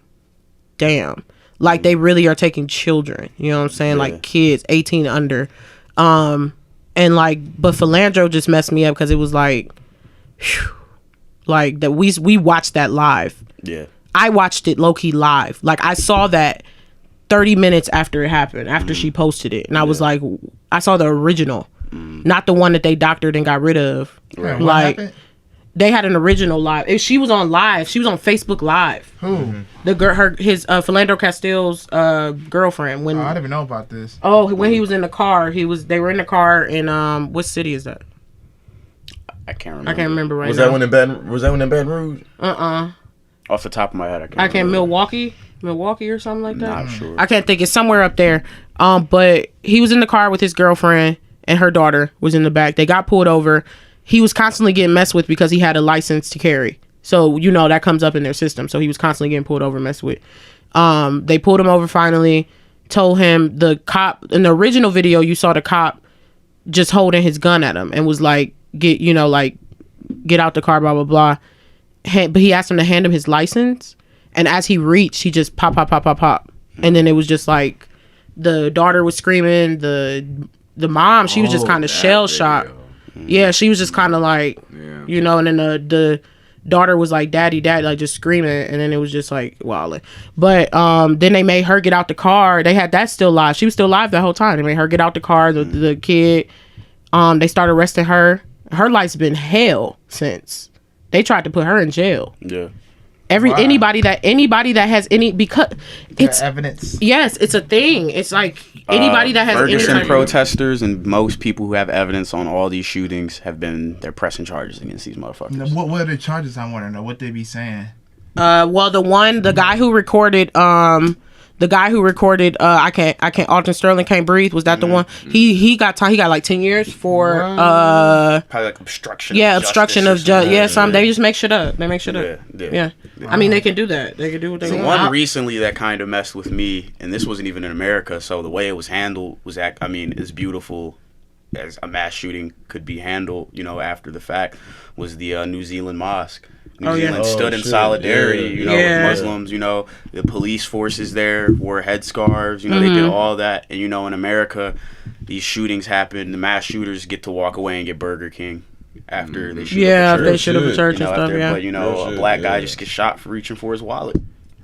damn. Like they really are taking children. You know what I'm saying? Yeah. Like kids 18 under. And like, but Philandro just messed me up because it was like, whew, like that we watched that live. Yeah. I watched it low key live. Like I saw that 30 minutes after it happened, after she posted it. And I was like, I saw the original, not the one that they doctored and got rid of. Right. Like they had an original live. If she was on live, she was on Facebook Live. Who? The girl, his Philandro Castile's girlfriend. When I didn't even know about this. Oh, when he was in the car, they were in the car in what city is that? I can't remember. I can't remember right now. Was that one in Baton Rouge? Off the top of my head, I can't Milwaukee or something like that. Not sure. I can't think. It's somewhere up there. But he was in the car with his girlfriend and her daughter was in the back. They got pulled over. He was constantly getting messed with because he had a license to carry. So, you know, that comes up in their system. So he was constantly getting pulled over and messed with. They pulled him over finally, told him, the cop, in the original video, you saw the cop just holding his gun at him and was like, get out the car, blah, blah, blah. But he asked him to hand him his license. And as he reached, he just pop. And then it was just like, the daughter was screaming. The mom, she was just kind of shell shocked. Yeah, she was just kind of like, you know, and then the daughter was like, daddy, like just screaming. And then it was just like, wow. But then they made her get out the car. They had that still live. She was still live the whole time. They made her get out the car, the kid. They started arresting her. Her life's been hell since. They tried to put her in jail. Yeah. Anybody that has any, because it's evidence. Yes, it's a thing. It's like anybody that has Ferguson any protesters and most people who have evidence on all these shootings they're pressing charges against these motherfuckers. What are the charges? I want to know what they be saying. Well, the guy who recorded I can't Alton Sterling Can't Breathe, was that the one? He got like 10 years for probably like obstruction. Yeah, obstruction of justice. Yeah, some they just make shit up. They make shit up. Yeah. I mean, they can do that. They can do what they want. One recently that kind of messed with me, and this wasn't even in America, so the way it was handled was as beautiful as a mass shooting could be handled, you know, after the fact, was the New Zealand mosque. New Zealand stood in solidarity, with Muslims, you know, the police forces there wore headscarves, you know, they did all that. And, you know, in America, these shootings happen, the mass shooters get to walk away and get Burger King after they shoot up a church. They shoot up a church and stuff, But, you know, a black guy just gets shot for reaching for his wallet.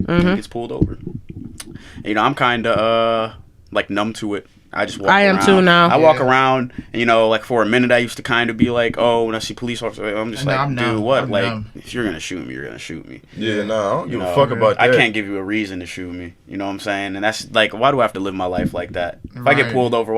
And gets pulled over. And, you know, I'm kind of, like, numb to it. I just walk around. I am too now. I walk around, and, you know, like for a minute I used to kind of be like, oh, when I see police officers, I'm just like, dude, what? I'm like, numb. If you're gonna shoot me, you're gonna shoot me. Yeah, no, I don't give a fuck about that. I can't give you a reason to shoot me. You know what I'm saying? And that's like, why do I have to live my life like that? If I get pulled over,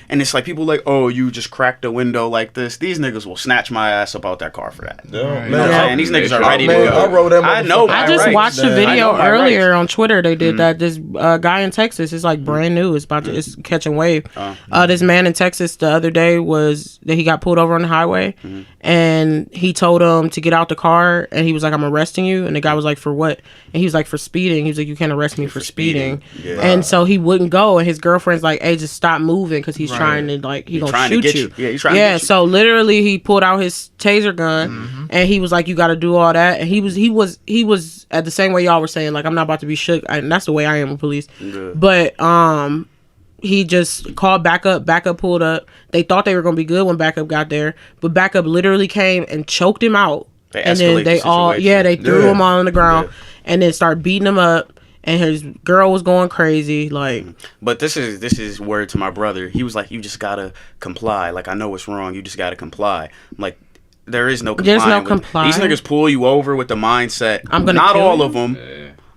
and it's like people like, oh, you just cracked a window like this. These niggas will snatch my ass up out that car for that. Yeah, man, these niggas are ready to go. I wrote that. I know. I just watched a video earlier on Twitter. They did that. This guy in Texas is like brand new. It's catching wave. This man in Texas the other day he got pulled over on the highway, and he told him to get out the car, and he was like, I'm arresting you. And the guy was like, for what? And he was like, for speeding. He was like, you can't arrest me for speeding. Yeah. And so he wouldn't go, and his girlfriend's like, hey, just stop moving, because he's trying to, like, he's gonna shoot you. Yeah, he's trying to get you. So literally he pulled out his taser gun, and he was like, you gotta do all that. And he was at the same way y'all were saying, like, I'm not about to be shook. And that's the way I am with police. But he just called backup. Backup pulled up. They thought they were gonna be good when backup got there, but backup literally came and choked him out. And then they threw him all on the ground, and then started beating him up. And his girl was going crazy, like. But this is word to my brother. He was like, you just gotta comply. Like, I know what's wrong. You just gotta comply. I'm like, there is no complying. There's no complying. These niggas pull you over with the mindset. I'm gonna not kill all you. of them.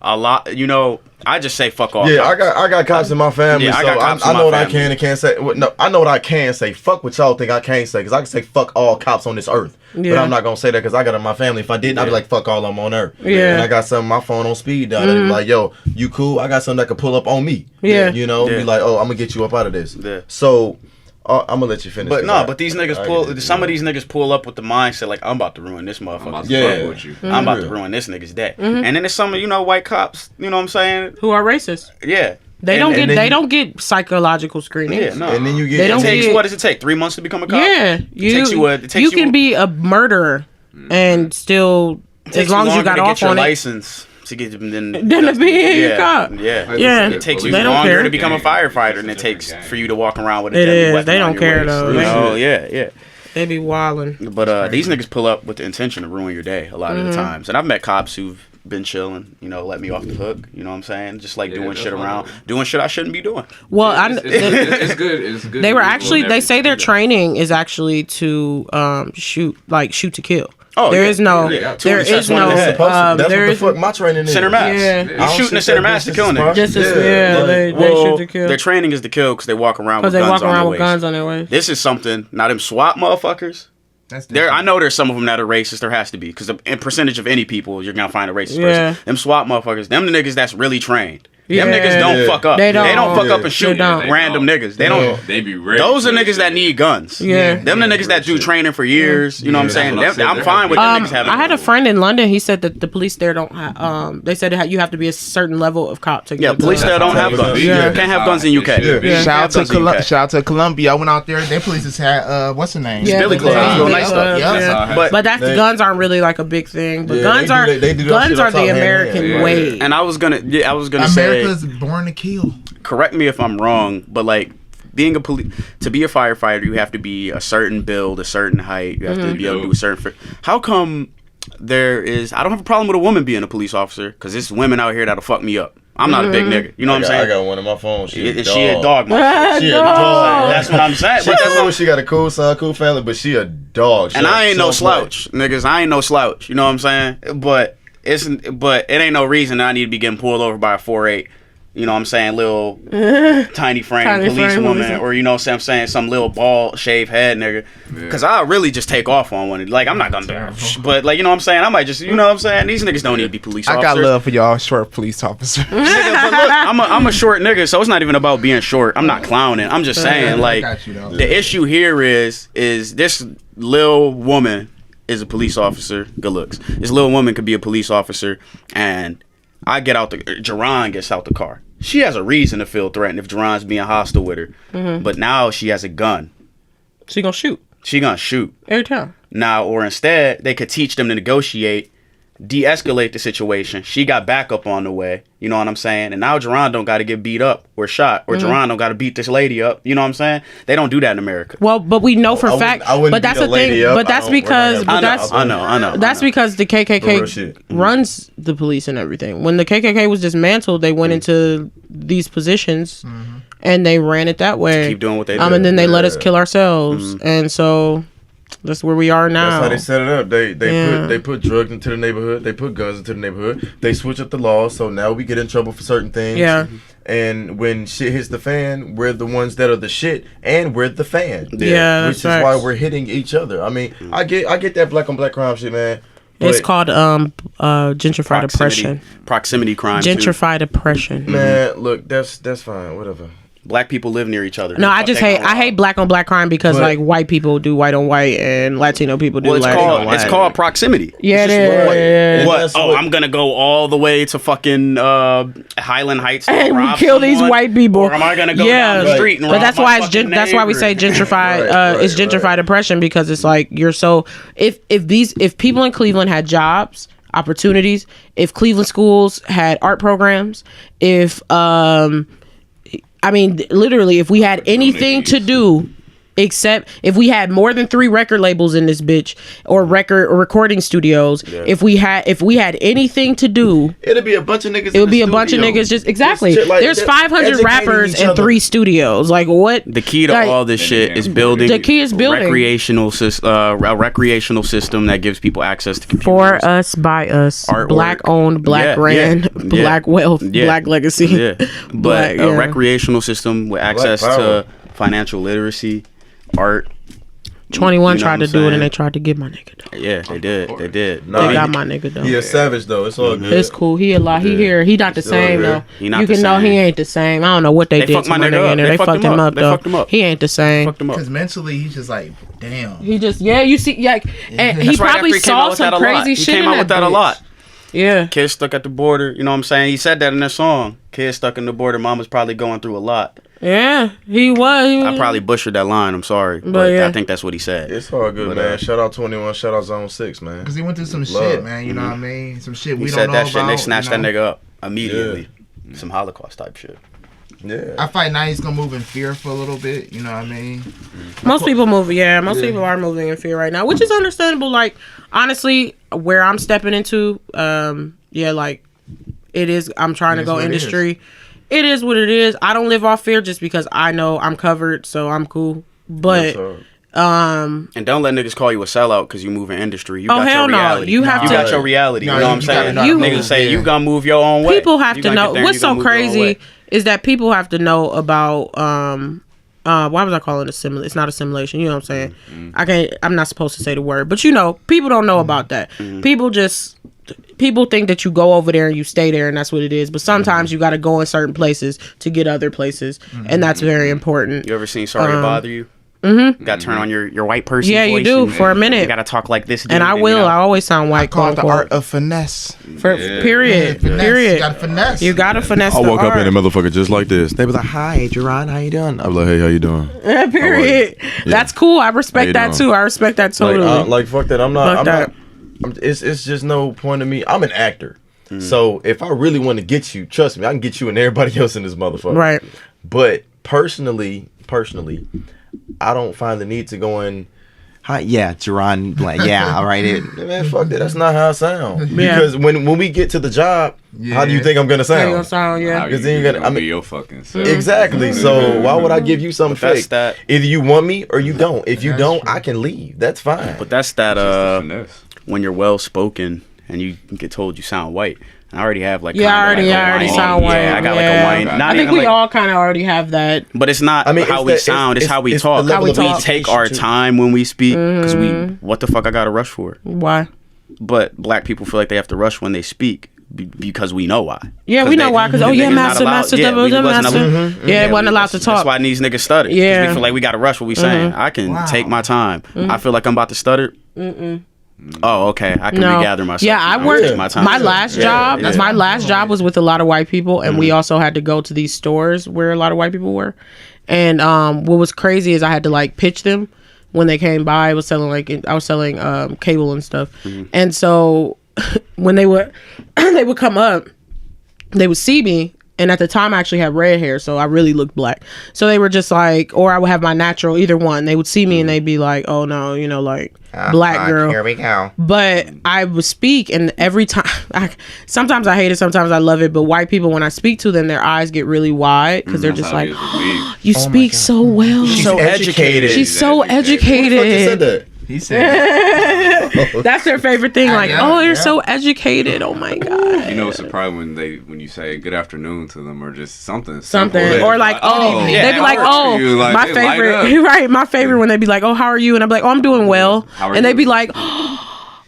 A lot, you know. I just say fuck off. Yeah, cops. I got cops in my family, so I know what I can and can't say. No, I know what I can say. Fuck what y'all think I can't say, because I can say fuck all cops on this earth. Yeah. But I'm not gonna say that because I got it in my family. If I didn't, I'd be like, fuck all of them on earth. Yeah. And I got something on my phone on speed dial. I'd be like, yo, you cool? I got something that could pull up on me. Yeah. You know, be like, oh, I'm gonna get you up out of this. Yeah. So I'm gonna let you finish. But no, but these niggas pull. Some of these niggas pull up with the mindset like, I'm about to ruin this motherfucker. With you. I'm about to ruin this nigga's day. And then there's some, white cops. You know what I'm saying? Who are racist? Yeah. They don't get psychological screening. Yeah, no. And then you get. What does it take? 3 months to become a cop? Yeah, you can be a murderer and still, as long as you got off on it. License to get them then to be a cop. Yeah. It takes you longer to become a firefighter than it takes for you to walk around with a deadly weapon. They don't care though. Oh yeah. They be wilding. But these niggas pull up with the intention to ruin your day a lot of the times. And I've met cops who've been chilling, let me off the hook. You know what I'm saying? Just like doing shit around, doing shit I shouldn't be doing. Well, it's good. It's good. They were actually. They say their training is actually to shoot to kill. Oh, there is no. That's what the fuck my training is. Center mass. Yeah. You're shooting the center mass to kill niggas. They shoot to kill. Their training is to kill because they walk around with guns on their waist. This is something. Now them SWAT motherfuckers. I know there's some of them that are racist. There has to be, because in percentage of any people, you're gonna find a racist person. Them SWAT motherfuckers, them the niggas that's really trained. Them niggas don't fuck up. They don't fuck up and shoot random niggas. They don't. They be ready. Those are niggas that need guns. Yeah. Them the niggas that do training for years. You know what I'm saying? I'm fine with them niggas having. I had a friend in London. He said that the police there don't have. They said you have to be a certain level of cop to get. Yeah, police there don't have guns. You can't have guns in UK. Shout out to Colombia. I went out there. Their police just had what's the name? Billy Club. Nice stuff. But guns aren't really like a big thing. But guns are the American way. And I was gonna say, America's born to kill. Correct me if I'm wrong, but like to be a firefighter, you have to be a certain build, a certain height. You have to be able to do a certain. How come I don't have a problem with a woman being a police officer, because there's women out here that'll fuck me up. I'm not a big nigga. You know what I'm saying? I got one on my phone. She a dog. She a dog. That's what I'm saying. But that's when she got a cool son, cool family, but she a dog. And I ain't no slouch, niggas. I ain't no slouch. You know what I'm saying? But it ain't no reason I need to be getting pulled over by a 4'8". You know what I'm saying? Little tiny frame police woman, or you know what I'm saying? Some little bald shaved head nigga. Because I'll really just take off on one. Like, I'm not gonna do. But like, you know what I'm saying? I might just, you know what I'm saying? These niggas don't need to be police officers. I got love for y'all short police officers. But look, I'm a short nigga, so it's not even about being short. I'm not clowning. I'm just saying, like, the issue here is this little woman is a police officer. Good looks. This little woman could be a police officer, and Jerron gets out the car. She has a reason to feel threatened if Jerron's being hostile with her. But now she has a gun. She gonna shoot. Every time. Now, or instead, they could teach them to negotiate, de-escalate the situation. She got backup on the way. You know what I'm saying? And now Jerron don't got to get beat up or shot, or Jerron don't got to beat this lady up. You know what I'm saying? They don't do that in America. Well, but we know for a fact. But that's the thing. But that's because. I know. That's because the KKK runs the police and everything. When the KKK was dismantled, they went into these positions, and they ran it that way. Keep doing what they do. And then they let us kill ourselves, and so that's where we are now. That's how they set it up. They put drugs into the neighborhood. They put guns into the neighborhood. They switch up the laws, so now we get in trouble for certain things. Yeah. And when shit hits the fan, we're the ones that are the shit, and we're the fan. Yeah, which is why we're hitting each other. I mean, I get that black on black crime shit, man. It's called gentrified oppression. Proximity crime. Gentrified oppression. Man, look, that's fine. Whatever. Black people live near each other. No, I hate black on black crime because like white people do white on white and Latino people do Latino on white. It's called proximity. Yeah, it is. What? Oh, I'm gonna go all the way to fucking Highland Heights and we kill these white people. Or am I gonna go down the street and rob that's why that's why we say gentrified. It's gentrified oppression because it's like you're so if people in Cleveland had jobs, opportunities, if Cleveland schools had art programs, if I mean, literally, if we had anything to do, except if we had more than 3 record labels in this bitch or recording studios, if we had anything to do, it'd be a bunch of niggas. It would be a bunch of niggas just exactly. Like, there's 500 rappers and 3 studios. Like what? The key to all this shit is building. The key is building recreational system that gives people access to computers. For us, by us, artwork. Black owned, black ran, black wealth, black legacy. Yeah, but a recreational system with access to financial literacy. Art. 21 tried to do it and they tried to get my nigga though. Yeah, they did. They got my nigga though. He a savage though. It's all good. It's cool. He a lot. He here. He not the same though. You can know he ain't the same. I don't know what they did to my nigga in there. They fucked him up though. He ain't the same. Because mentally he's just like, damn. He just you see and he probably saw some crazy shit. He came out with that a lot. Yeah. Kids stuck at the border. You know what I'm saying? He said that in that song. Kids stuck in the border. Mama's probably going through a lot. Yeah, he was. I probably butchered that line. I'm sorry, but I think that's what he said. It's all good, man. Shout out 21. Shout out Zone 6, man. Because he went through some shit, man. You know what I mean? Some shit we don't know about. He said that shit. And they snatched that nigga up immediately. Yeah. Some Holocaust type shit. Yeah. I find now he's gonna move in fear for a little bit. You know what I mean? Most people move. Yeah, most people are moving in fear right now, which is understandable. Like honestly, where I'm stepping into, like it is. I'm trying to go industry. It is what it is. I don't live off fear just because I know I'm covered, so I'm cool. But and don't let niggas call you a sellout because you move in industry. You got hell your reality. No. You got your reality. You know what I'm saying? Niggas say you gonna move your own way. People have to know. What's so crazy is that people have to know about why was I calling it a simulation? It's not a simulation. You know what I'm saying? I'm not supposed to say the word, but people don't know about that. People think that you go over there and you stay there and that's what it is. But sometimes you got to go in certain places to get other places. And that's very important. You ever seen Sorry to Bother You? Mm-hmm. You got to turn on your white person voice. You do for a minute. You got to talk like this. And I will. I always sound white. I call it the art of finesse. Period. Period. You got to finesse. You got to finesse. I walk up in a motherfucker just like this. They be like, "Hi, Jerron, how you doing?" I'm like, "Hey, how you doing?" Period. That's cool. I respect that too. I respect that totally. Like fuck that. I'm not. It's just no point to me. I'm an actor. So if I really want to get you, trust me, I can get you and everybody else in this motherfucker. Right. But personally, I don't find the need to go in. Hi, yeah, Jerron, like, yeah, all right, man, fuck that. That's not how I sound. Because when we get to the job, how do you think I'm gonna sound? Because then you're gonna be your fucking self. Exactly. So why would I give you something fake? That. Either you want me or you don't. If you don't, I can leave. That's fine. But that's that. When you're well spoken and you get told you sound white. I already have like I already sound white. Yeah, I got like a white. I think we all kind of already have that. But it's not how we sound. It's how we talk. How we talk. We take our time when we speak because what the fuck I gotta rush for? Why? But black people feel like they have to rush when they speak because we know why. Yeah, we know why. Because master. Yeah, wasn't allowed to talk. That's why these niggas stutter. Yeah, we feel like we gotta rush what we saying. I can take my time. I feel like I'm about to stutter. Oh, okay. I can regather myself. Yeah, I worked. My last job. My last job was with a lot of white people, and we also had to go to these stores where a lot of white people were. And what was crazy is I had to like pitch them when they came by. I was selling cable and stuff, and so when they would come up, they would see me And at the time, I actually had red hair, so I really looked black. So they were just like, or I would have my natural, either one. They would see me and they'd be like, oh no, you know, like, black girl. Here we go. But I would speak, and every time, sometimes I hate it, sometimes I love it. But white people, when I speak to them, their eyes get really wide because they're just like, you speak so well. She's so educated. She's so educated. Who the fuck just said that? He said that's their favorite thing. Like, you're so educated. Oh my god. You know, it's a problem when you say good afternoon to them or just something, or like, they'd be like, my favorite, right? My favorite when they'd be like, how are you? And I'm like, I'm doing well. And they'd be like,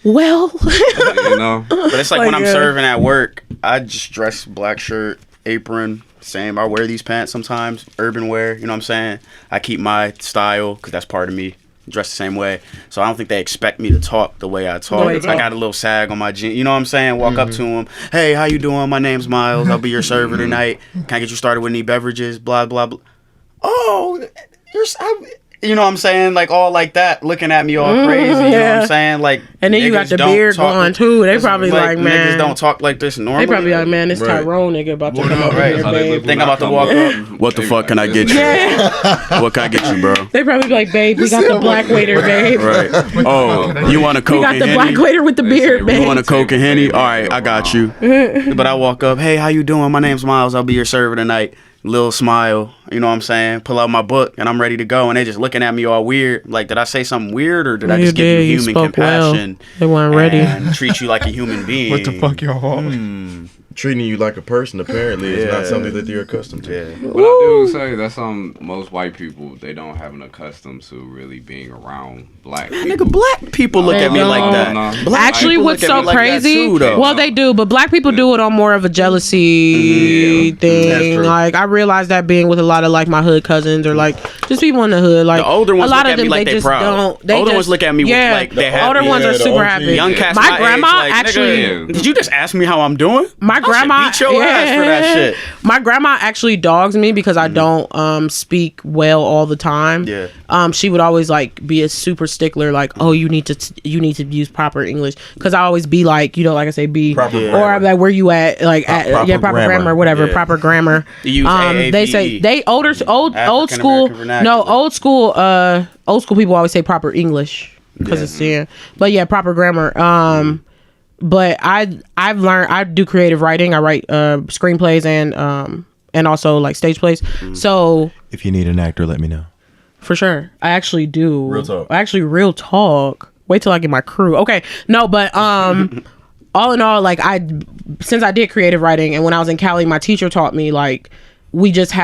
well, you know. But it's like when I'm serving at work, I just dress black shirt, apron. Same. I wear these pants sometimes, urban wear. You know what I'm saying? I keep my style because that's part of me. Dress the same way, so I don't think they expect me to talk the way I talk. I got a little sag on my jeans, you know what I'm saying? Walk up to them, hey, how you doing? My name's Miles. I'll be your server tonight. Can I get you started with any beverages? Blah blah blah. Oh, you know what I'm saying? Like all like that, looking at me all crazy. You know what I'm saying? Like, and then you got the beard going too. They probably like, man, niggas don't talk like this normally. They probably like, man, this Tyrone nigga about to come up here, babe. Think I'm about to walk up. What the fuck can I get you? Yeah. What can I get you, bro? They probably be like, babe, we got the black waiter, babe. Right. Oh, you want a Coke and Henny? We got the black waiter with the beard, babe. You want a Coke and Henny? All right, I got you. But I walk up, hey, how you doing? My name's Miles. I'll be your server tonight. Little smile, you know what I'm saying? Pull out my book and I'm ready to go. And they just looking at me all weird. Like, did I say something weird or did I just give you human compassion? Well. They weren't ready. And treat you like a human being. What the fuck, y'all? Treating you like a person apparently is not something that you're accustomed to. Yeah. What I do say, that's most white people, they don't have an accustomed to really being around black people. Nigga, black people look at me like that. Actually, what's so crazy? Well, they do, but black people do it on more of a jealousy thing. Like, I realized that being with a lot of like my hood cousins or like just people in the hood. Like, the older ones a lot look of at me them, like they just proud. don't. They older ones look at me like they happy. Older ones are super happy. Young cats, my grandma age, like, actually. Nigga, did you just ask me how I'm doing? My grandma beat your ass for that shit. My grandma actually dogs me because I don't speak well all the time. Yeah. She would always like be a super stickler, like, oh, you need to use proper English, because I always be like, you know, like I say, be proper or I'm like, where you at, like proper grammar, whatever, proper grammar. They say they old school people always say proper English because it's but proper grammar. But I've learned, I do creative writing. I write screenplays and also like stage plays. So if you need an actor, let me know. For sure. I actually do. Real talk. Real talk. Wait till I get my crew. Okay. No, but all in all, like since I did creative writing and when I was in Cali, my teacher taught me like we just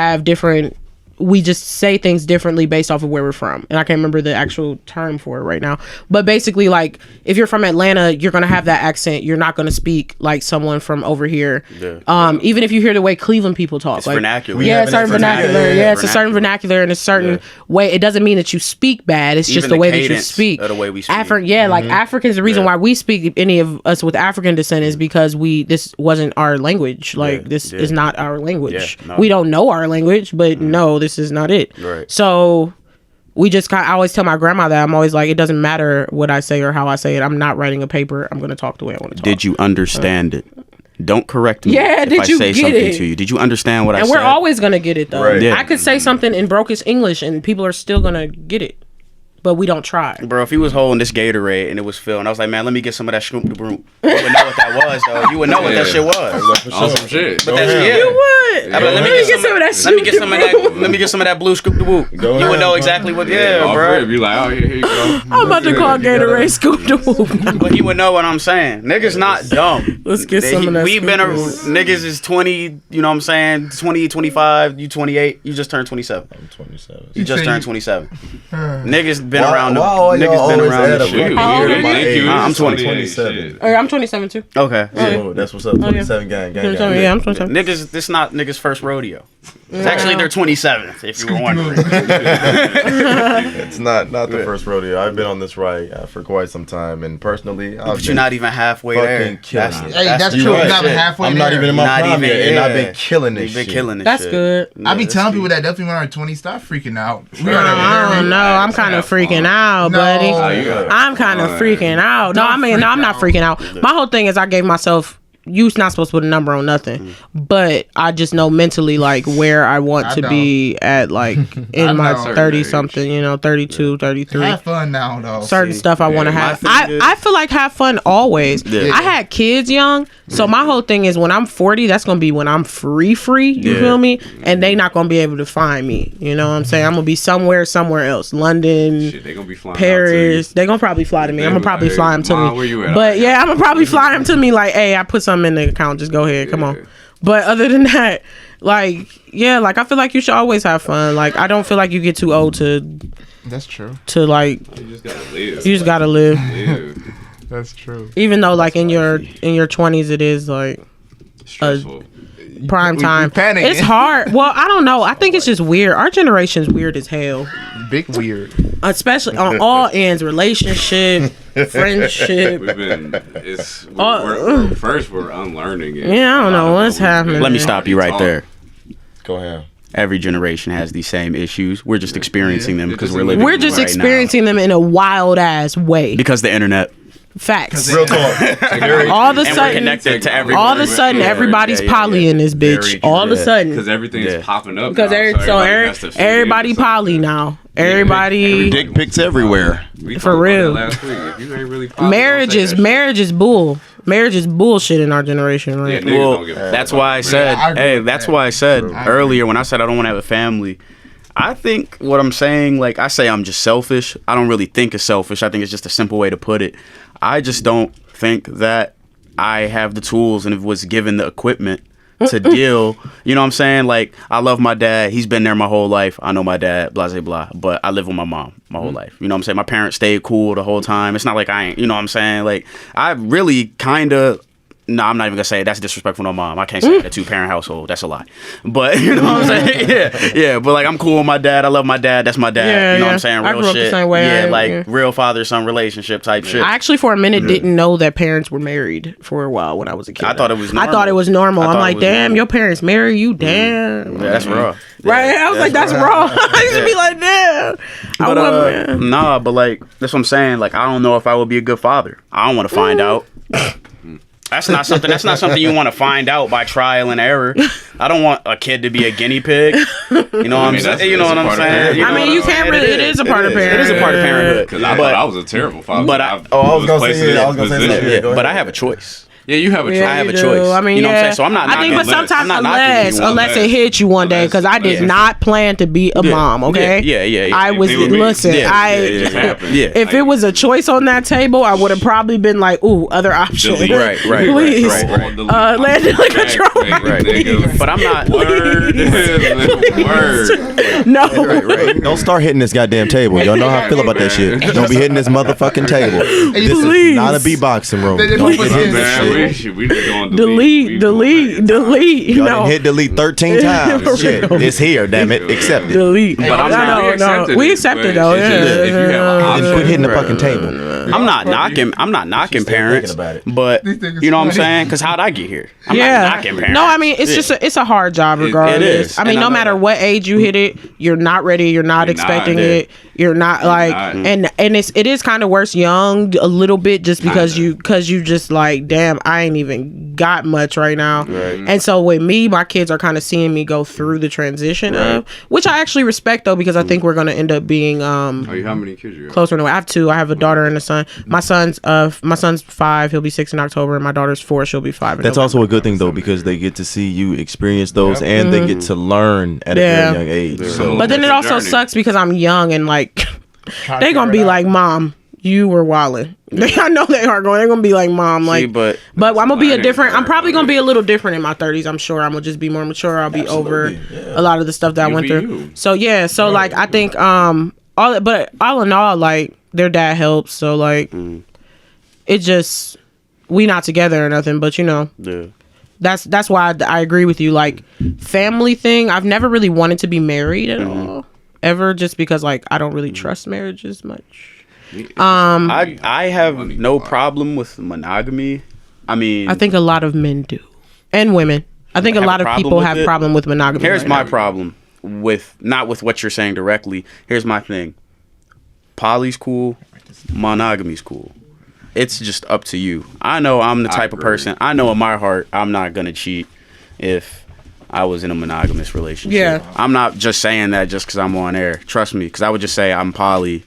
say things differently based off of where we're from. And I can't remember the actual term for it right now. But basically, like, if you're from Atlanta, you're going to have that accent. You're not going to speak like someone from over here. Yeah. Even if you hear the way Cleveland people talk. It's like, vernacular. Yeah, it's certain vernacular. Yeah, it's a certain vernacular and a certain way. It doesn't mean that you speak bad. It's just the way that you speak. The way we speak. Like, Africans, the reason why we speak, any of us with African descent, is because this wasn't our language. Like, this is not our language. Yeah, no. We don't know our language, but no, this is not it. Right. So we just I always tell my grandma that I'm always like, it doesn't matter what I say or how I say it. I'm not writing a paper. I'm going to talk the way I want to talk. Did you understand it? Don't correct me if I say something to you. Did you understand what I said? And we're always going to get it though. Right. Yeah. I could say something in brokish English and people are still going to get it. But we don't try. Bro, if he was holding this Gatorade and it was filled, and I was like, man, let me get some of that Scoop the Broom. You would know what that was, though. You would know what that shit was. Awesome shit. But that's You would. Let me get some of that Let me get some of that blue Scoop the Whoop. You would know exactly what. Yeah, bro. Be like, oh, here you go. I'm about to call Gatorade Scoop the Whoop. But he would know what I'm saying. Niggas not dumb. Let's get some of that. We've been niggas is 20. You know what I'm saying? 20, 25. You 28. You just turned 27. I'm 27. You just turned 27. Niggas been around. Niggas been around the shit. I'm 27. I'm 27 too. Okay. Oh, that's what's up. 27 gang. Yeah, I'm 27. Niggas, this not niggas' first rodeo. It's actually their 27th, if you were wondering. It's not the first rodeo. I've been on this ride for quite some time, and personally, but you're not even halfway there. That's true. You're not halfway there. I'm not even in my prime yet, and I've been killing this shit. That's good. I be telling people that definitely when they're 20, stop freaking out. I don't know. I'm kind of freaking out, buddy. I'm kind of freaking out. No, I'm not freaking out. My whole thing is I gave myself you're not supposed to put a number on nothing, but I just know mentally like where I want to be at, like in my 30 something, 32, 33. Have fun now though. Certain stuff I want to have. I feel like have fun always. Yeah. I had kids young, so my whole thing is when I'm 40, that's gonna be when I'm free. You feel me? And they not gonna be able to find me. You know what I'm saying? I'm gonna be somewhere else. London, they gonna be flying Paris. They gonna probably fly to me. I'm gonna probably fly them to me. Where you at? But yeah, I'm gonna probably fly them to me. Like, hey, I put something in the account. Just go ahead. Come on. But other than that, like, yeah, like I feel like you should always have fun. Like, I don't feel like you get too old to. That's true. To like, you just gotta live. You just gotta live. That's true. Even though, like in your 20s, it is like stressful. Prime time. It's hard. Well, I don't know. I think it's just weird. Our generation's weird as hell. Big weird. Especially on all ends, relationship, friendship. We're unlearning it. Yeah, I don't know what's happening. Let me stop you right there. Go ahead. Every generation has these same issues. We're just experiencing them because we're living. We're just experiencing them in a wild ass way. Because the internet. Facts. Real talk. All of a sudden, connected to everybody. All of a sudden, everybody's poly in this bitch. All of a sudden, because everything is popping up. Because everybody poly now. Everybody dick pics everywhere. For real. Last week. If you ain't really poly, marriage is bull. Marriage is bullshit in our generation, right? Yeah, well, that's why I said. That's why I said earlier when I said I don't want to have a family. I think what I'm saying, like I say I'm just selfish. I don't really think it's selfish. I think it's just a simple way to put it. I just don't think that I have the tools and was given the equipment to deal. You know what I'm saying? Like, I love my dad. He's been there my whole life. I know my dad, blah, blah, blah. But I live with my mom my whole life. You know what I'm saying? My parents stayed cool the whole time. It's not like I ain't, you know what I'm saying? Like, I really kind of... No, I'm not even gonna say it. That's disrespectful to mom. I can't say that. A 2-parent household. That's a lie. But you know what I'm saying? Yeah. But like I'm cool with my dad. I love my dad. That's my dad. Yeah, you know what I'm saying? Real I grew up shit. The same way. Like real father-son relationship type shit. I actually for a minute didn't know that parents were married for a while when I was a kid. I thought it was normal. I'm like, damn, your parents married you? Damn. Yeah, that's raw. Right? I was like, that's raw. I used to be like, damn. But nah, but like that's what I'm saying. Like I don't know if I would be a good father. I don't want to find out. That's not something you want to find out by trial and error. I don't want a kid to be a guinea pig. You know what I'm saying? You know what I'm saying? I mean, you can't really. It is a part of parenthood. It is a part of parenthood. Because I thought I was a terrible father. But I was gonna say that. But I have a choice. Yeah, you have a choice. I have a choice. I mean, you know what I'm saying? So I'm not knocking. But sometimes unless it hits you one day, because I did not plan to be a mom. Okay. Yeah. I was listen. If it was a choice on that table, I would have probably been like, ooh, other options. Right. Please. Land in the control. But I'm not. Word. No. Right. Don't start hitting this goddamn table. Y'all know how I feel about that shit. Don't be hitting this motherfucking table. This is not a beatboxing room. Don't be hitting this shit. We just going delete. Y'all done hit delete 13 times. Shit, it's here. Damn it, accept it. Delete. But I'm not. We accept it though. If you have an option, quit hitting the fucking table. I'm not knocking parents, but you know what I'm saying? Because how'd I get here? I'm not knocking parents. No, I mean it's just it's a hard job regardless. It is. I mean, no matter what age you hit it, you're not ready. You're not expecting it. You're not like, and it is kind of worse young a little bit just because you just like, damn, I ain't even got much right now. Right. And so with me, my kids are kind of seeing me go through the transition of, which I actually respect though, because I think we're gonna end up being how many kids you have? Closer in a way. I have 2. I have a daughter and a son. My son's 5. He'll be 6 in October, and my daughter's 4. She'll be 5 in That's November. also a good thing though, because they get to see you experience those and they get to learn at a very young age. So. But then it also sucks because I'm young and like they gonna be like, Mom, you were wildin'. I know they are going. They're gonna be like, Mom, like. But I'm gonna be I'm probably gonna be a little different in my 30s. I'm sure I'm gonna just be more mature. I'll be over a lot of the stuff that I went through. So yeah. So like I think all in all, like their dad helps. So like it just we not together or nothing. But you know. Yeah. That's why I agree with you. Like family thing, I've never really wanted to be married at all. Ever, just because like I don't really trust marriage as much. I have no problem with monogamy. I mean, I think a lot of men do, and women. I think a lot of people have problem with monogamy. Here's my problem with not with what you're saying directly. Here's my thing. Poly's cool, monogamy's cool. it's just up to you. I know I'm the type of person. I know in my heart I'm not gonna cheat if I was in a monogamous relationship. Yeah. I'm not just saying that just because I'm on air. Trust me, because I would just say I'm poly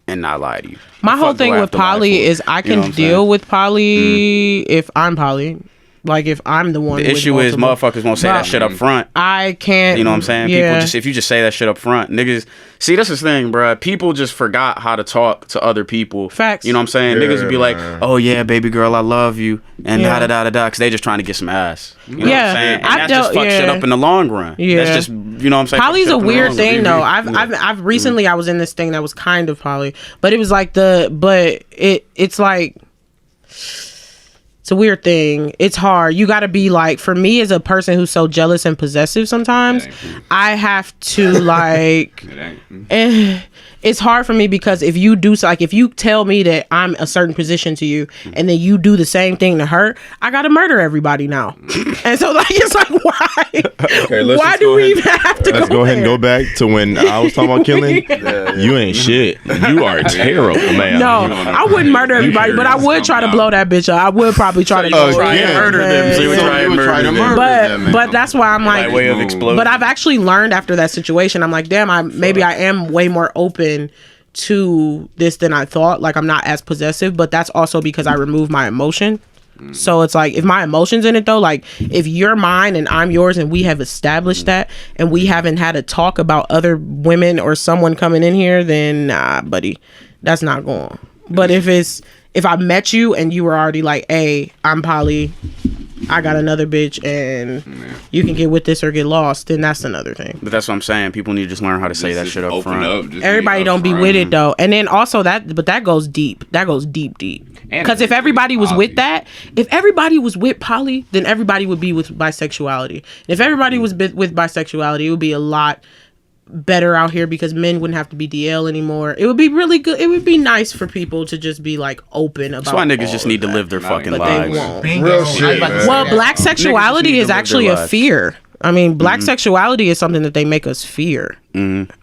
and not lie to you. My whole thing with poly is I can deal with poly if I'm poly. Like if I'm the one. The issue is motherfuckers won't say that shit up front. I can't. You know what I'm saying? Yeah. People just, if you just say that shit up front, niggas. See, that's the thing, bro. People just forgot how to talk to other people. Facts. You know what I'm saying? Niggas would be like, "Oh yeah, baby girl, I love you," and da da da da, because they just trying to get some ass. You know what I'm saying? And that's just fuck shit up in the long run. Yeah. That's just, you know what I'm saying? Poly's a weird thing though. I've recently I was in this thing that was kind of poly, but it was like it's like. It's a weird thing. It's hard. You got to be like, for me as a person who's so jealous and possessive sometimes, I have to like, it's hard for me because if you do, like if you tell me that I'm a certain position to you and then you do the same thing to her, I got to murder everybody now. And so like, it's like, why? Okay, why do we even have to Let's go ahead and go back to when I was talking about killing. You ain't shit. You are terrible, man. No, I wouldn't murder everybody, but I would try to blow that bitch up. I would probably try to murder them. So you would try to murder them. But that's why I'm like, way of explosion. But I've actually learned after that situation. I'm like, damn, maybe I am way more open to this than I thought. Like I'm not as possessive, but that's also because I remove my emotion. So it's like if my emotion's in it though, like if you're mine and I'm yours and we have established that and we haven't had a talk about other women or someone coming in here, then nah, buddy, that's not going. But if I met you and you were already like, hey, I'm poly, I got another bitch and you can get with this or get lost, then that's another thing. But that's what I'm saying. People need to just learn how to say that shit up front. Everybody don't be with it though. And then also that goes deep. That goes deep. Because if everybody was with that, if everybody was with poly, then everybody would be with bisexuality. And if everybody was with bisexuality, it would be a lot better out here because men wouldn't have to be DL anymore. It would be really good. It would be nice for people to just be like open about. That's why niggas just need to live their fucking lives. They won't. Real shit. Well, black sexuality is actually a fear. I mean, black sexuality is something that they make us fear. We ain't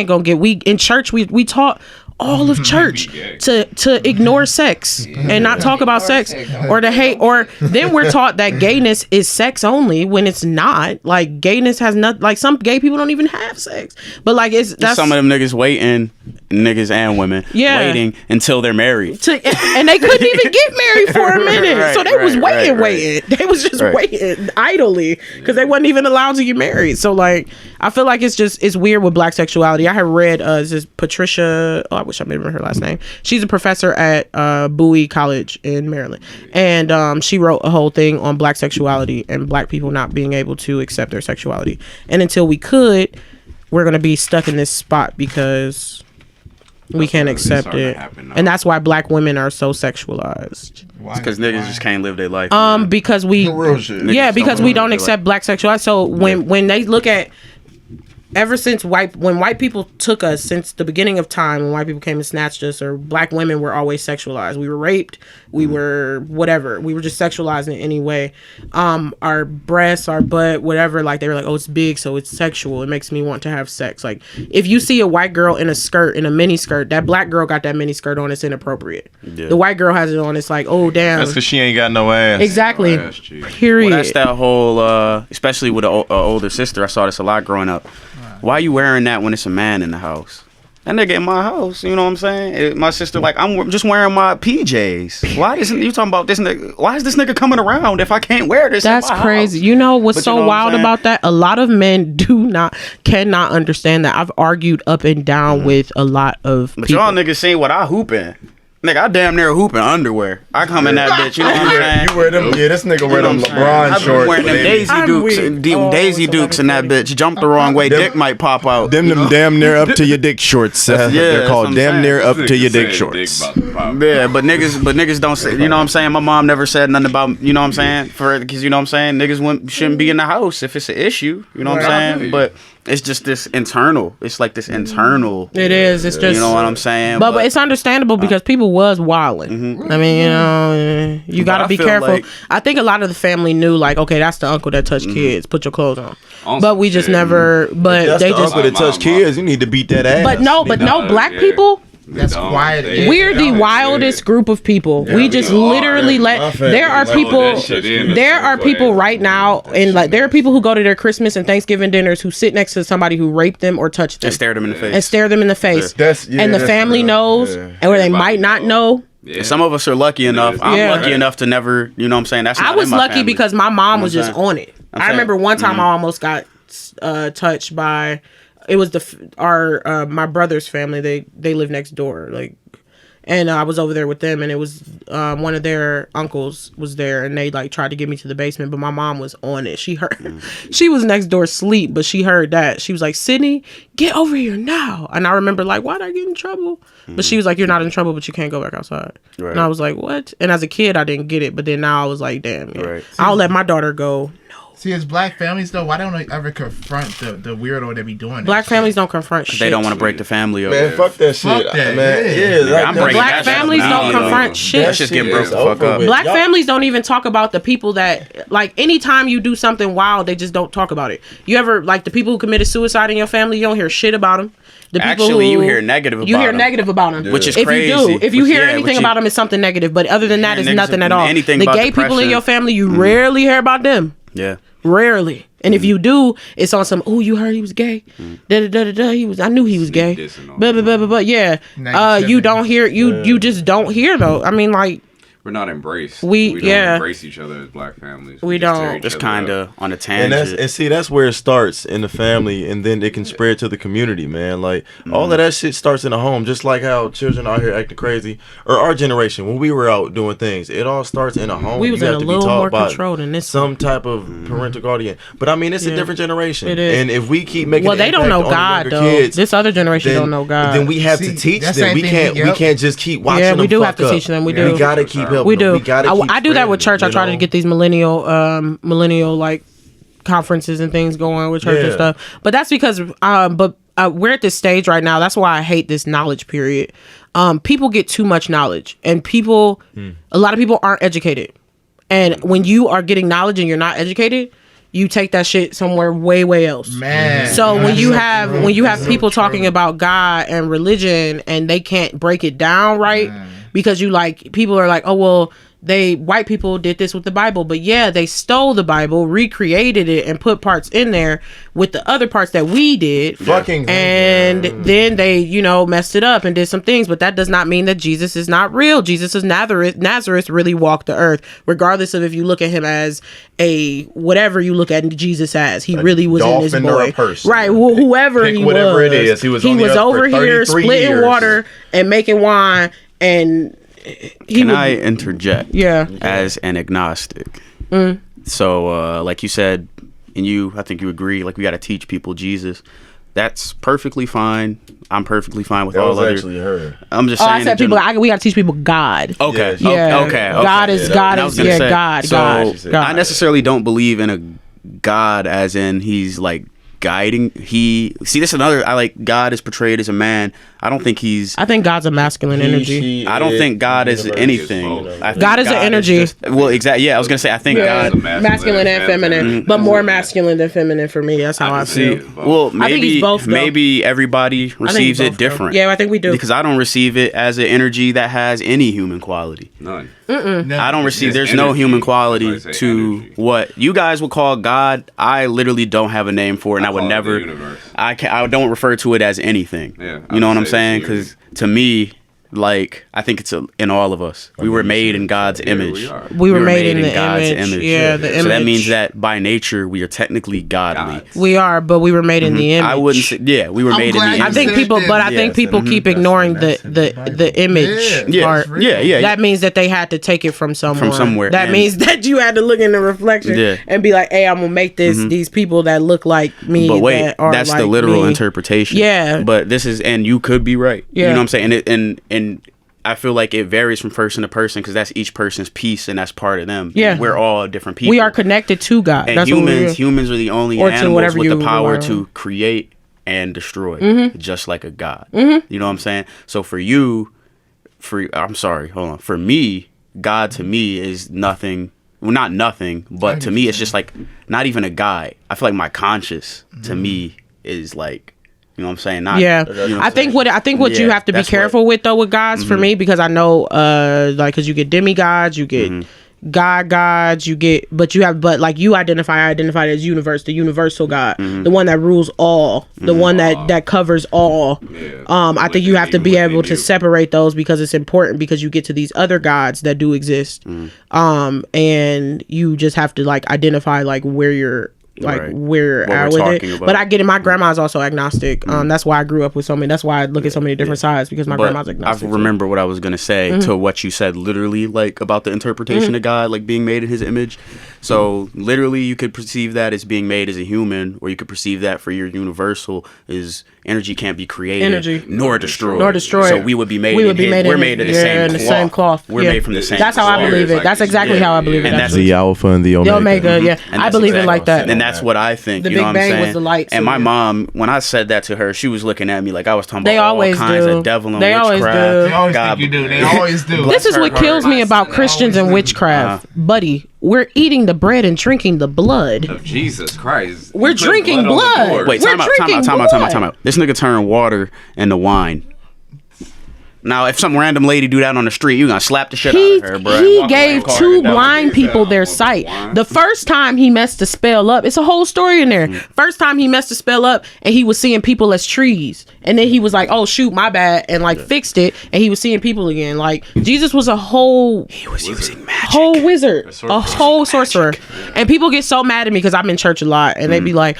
gonna get. In church we taught all of church to ignore sex and not talk about sex or to hate, or then we're taught that gayness is sex only when it's not. Like gayness has not, like some gay people don't even have sex, but like that's some of them niggas waiting, niggas and women waiting until they're married and they couldn't even get married for a minute. So they was waiting. They was just waiting idly because they wasn't even allowed to get married. So like I feel like it's weird with black sexuality. I have read this Patricia, I wish I remember her last name. She's a professor at Bowie College in Maryland, and she wrote a whole thing on black sexuality and black people not being able to accept their sexuality. And until we could, we're gonna be stuck in this spot because we can't accept it, and that's why black women are so sexualized. Because niggas just can't live their life. Because we because we don't accept black sexuality. So when they look at, ever since when white people took us, since the beginning of time, when white people came and snatched us, or black women were always sexualized. We were raped. We were whatever. We were just sexualized in any way. Our breasts, our butt, whatever. Like they were like, oh, it's big, so it's sexual. It makes me want to have sex. Like if you see a white girl in a skirt, in a mini skirt, that black girl got that mini skirt on. It's inappropriate. Yeah. The white girl has it on. It's like, oh damn. That's because she ain't got no ass. Exactly. No ass, period. Well, that's that whole. Especially with an older sister. I saw this a lot growing up. Why you wearing that when it's a man in the house? That nigga in my house, you know what I'm saying? My sister, like, I'm just wearing my PJs. Why isn't you talking about this nigga? Why is this nigga coming around if I can't wear this? That's in my crazy. House? You know what's so wild about that? A lot of men cannot understand that. I've argued up and down with a lot of people. But y'all niggas seen what I hooping. Nigga, I damn near hooping underwear. I come in that bitch, you know what I'm saying? You wear them, this nigga wear them LeBron shorts. I'm wearing them Daisy Dukes in that bitch. Jump the wrong way, dick might pop out. Them damn near up to your dick shorts. They're called damn near up to your dick shorts. Yeah, but niggas don't say, you know what I'm saying? My mom never said nothing about, you know what I'm saying? Because you know what I'm saying? Niggas shouldn't be in the house if it's an issue, you know what I'm saying? But it's just this internal. It's like this internal. It is. It's just. You know what I'm saying? But it's understandable because people was wilding. I mean, you know, you gotta be careful. Like, I think a lot of the family knew, like, okay, that's the uncle that touched kids. Put your clothes on. But we just never. But that's they the just uncle that touched kids. You need to beat that ass. But no, black people. That's quiet. We're the wildest group of people. Yeah, we just literally let. There are people. There are people right now, and like there are people who go to their Christmas and Thanksgiving dinners who sit next to somebody who raped them or touched them and stare them in the face. And stare them in the face. And the family knows, and where they might not know. Yeah. Some of us are lucky enough. I'm lucky enough to never, you know what I'm saying? I was lucky because my mom was just on it. I remember one time I almost got touched by, it was my brother's family. They live next door, like, and I was over there with them, and it was one of their uncles was there, and they like tried to get me to the basement, but my mom was on it. She heard, she was next door asleep, but she heard that. She was like, "Sydney, get over here now!" And I remember like, "Why'd I get in trouble?" But she was like, "You're not in trouble, but you can't go back outside." Right. And I was like, "What?" And as a kid, I didn't get it, but then now I was like, "Damn, yeah. Right. I'll let my daughter go." See, as black families though, why don't they ever confront the weirdo that be doing black families don't confront shit. They don't want to break the family up. Man, fuck that shit. Fuck that, man. Yeah, like, black families don't confront shit. That's just getting broke the fuck up. Black families don't even talk about the people that, like, anytime you do something wild, they just don't talk about it. You ever, like, the people who committed suicide in your family, you don't hear shit about them. The people actually, you hear negative about them. Which is crazy. If you hear anything about them, it's something negative. But other than that, it's nothing at all. The gay people in your family, you rarely hear about them. Yeah. Rarely. And if you do, it's on some, "Oh, you heard he was gay. I knew he was gay." But yeah. You don't hear you just don't hear though. I mean, like, we're not embraced. We don't embrace each other as black families. We don't. Just kind of on a tangent. And see, that's where it starts in the family, and then it can spread to the community, man. Like, all of that shit starts in the home, just like how children out here acting crazy. Or our generation, when we were out doing things, it all starts in a home. We was in a little more control than this. Some type of parental guardian. But I mean, it's a different generation. It is. And if we keep making they don't know God, though. Kids, this other generation don't know God. Then we have to teach them. We can't just keep watching them. Yeah, we do have to teach them. We do. We gotta keep helping. We do. I do that with church. I try to get these millennial like conferences and things going with church and stuff. But that's because we're at this stage right now. That's why I hate this knowledge period. People get too much knowledge, and a lot of people aren't educated. And when you are getting knowledge and you're not educated, you take that shit somewhere way else. Man. So when you have people talking about God and religion and they can't break it down right, because people are like, "Oh, well, white people did this with the Bible," but yeah, they stole the Bible, recreated it, and put parts in there with the other parts that we did. And then they, messed it up and did some things, but that does not mean that Jesus is not real. Jesus of Nazareth really walked the earth, regardless of if you look at him as whatever you look at Jesus as. He really was in this boy. Right, whoever he was. Whatever it is. He was over here splitting water and making wine. And I interject? Yeah. As an agnostic. So, like you said, and I think you agree, like, we got to teach people Jesus. That's perfectly fine. I'm perfectly fine with all other. Actually her. I'm just saying. I said we got to teach people God. Okay. Yeah. Okay. God is God. So God. I necessarily don't believe in a God as in he's like guiding. This is another. God is portrayed as a man. I don't think he's. I think God's a masculine energy. I don't think God is anything. God is an energy. Exactly. Yeah, I was gonna say. I think God masculine and feminine, but more masculine than feminine for me. That's how I feel. Well, maybe everybody receives it different. Yeah, I think we do. Because I don't receive it as an energy that has any human quality. None. I don't receive. There's no human quality to what you guys would call God. I literally don't have a name for it, and I would never. I don't refer to it as anything. Yeah, you know what I'm saying? Because to me, like, I think it's in all of us. We were made in God's image. We were made in God's image. Yeah, the image. So that means that by nature we are technically godly. We are, but we were made in the image. I wouldn't say. Yeah, we were made in the image. I think people keep ignoring the image part. Yeah. That means that they had to take it from somewhere. That means that you had to look in the reflection and be like, "Hey, I'm gonna make these people that look like me." But wait, that's the literal interpretation. Yeah. But this is, and you could be right. Yeah. You know what I'm saying? And I feel like it varies from person to person because that's each person's piece and that's part of them. Yeah. We're all different people. We are connected to God. And that's humans are the only animals with the power to create and destroy, just like a God. You know what I'm saying? So for me, God to me is nothing. Well, not nothing, but to me it's just like not even a guide. I feel like my conscious to me is like You know what I'm saying? Not, yeah. You know I think what you have to be careful with though with gods for me, because I know like because you get demigods, you get gods, you get but like you identify as universe, the universal God, the one that rules all, the one that covers all. I think you have to be able to separate those, because it's important, because you get to these other gods that do exist, and you just have to like identify like where you're like we're at with it. But I get it. My grandma's also agnostic. That's why I grew up with so many. That's why I look at so many different sides, because my grandma's agnostic. I remember what I was gonna say to what you said, literally, like about the interpretation of God, like being made in His image. So literally, you could perceive that as being made as a human, or you could perceive that for your universal is energy can't be created nor destroyed. So we would be made. We're made of the same cloth. We're made from the same. That's how I believe it. That's exactly how I believe it. And that's the alpha and the omega. The omega, yeah. I believe it like that. And that's what I think. The you know Big what Bang I'm saying? was the light. And my mom, when I said that to her, she was looking at me like I was talking about all kinds of devil and witchcraft. They always think you do. They always do. This is what kills me about Christians and witchcraft, buddy. We're eating the bread and drinking the blood of Jesus Christ. We're drinking blood. Wait, time out. This nigga turned water into wine. Now, if some random lady do that on the street, you gonna slap the shit out of her, bro. He gave two blind people their sight. The first time he messed the spell up, it's a whole story in there. First time he messed the spell up, and he was seeing people as trees, and then he was like, "Oh shoot, my bad," and like fixed it, and he was seeing people again. Like Jesus was he was using magic, whole wizard, a whole sorcerer, and people get so mad at me because I'm in church a lot, and they be like,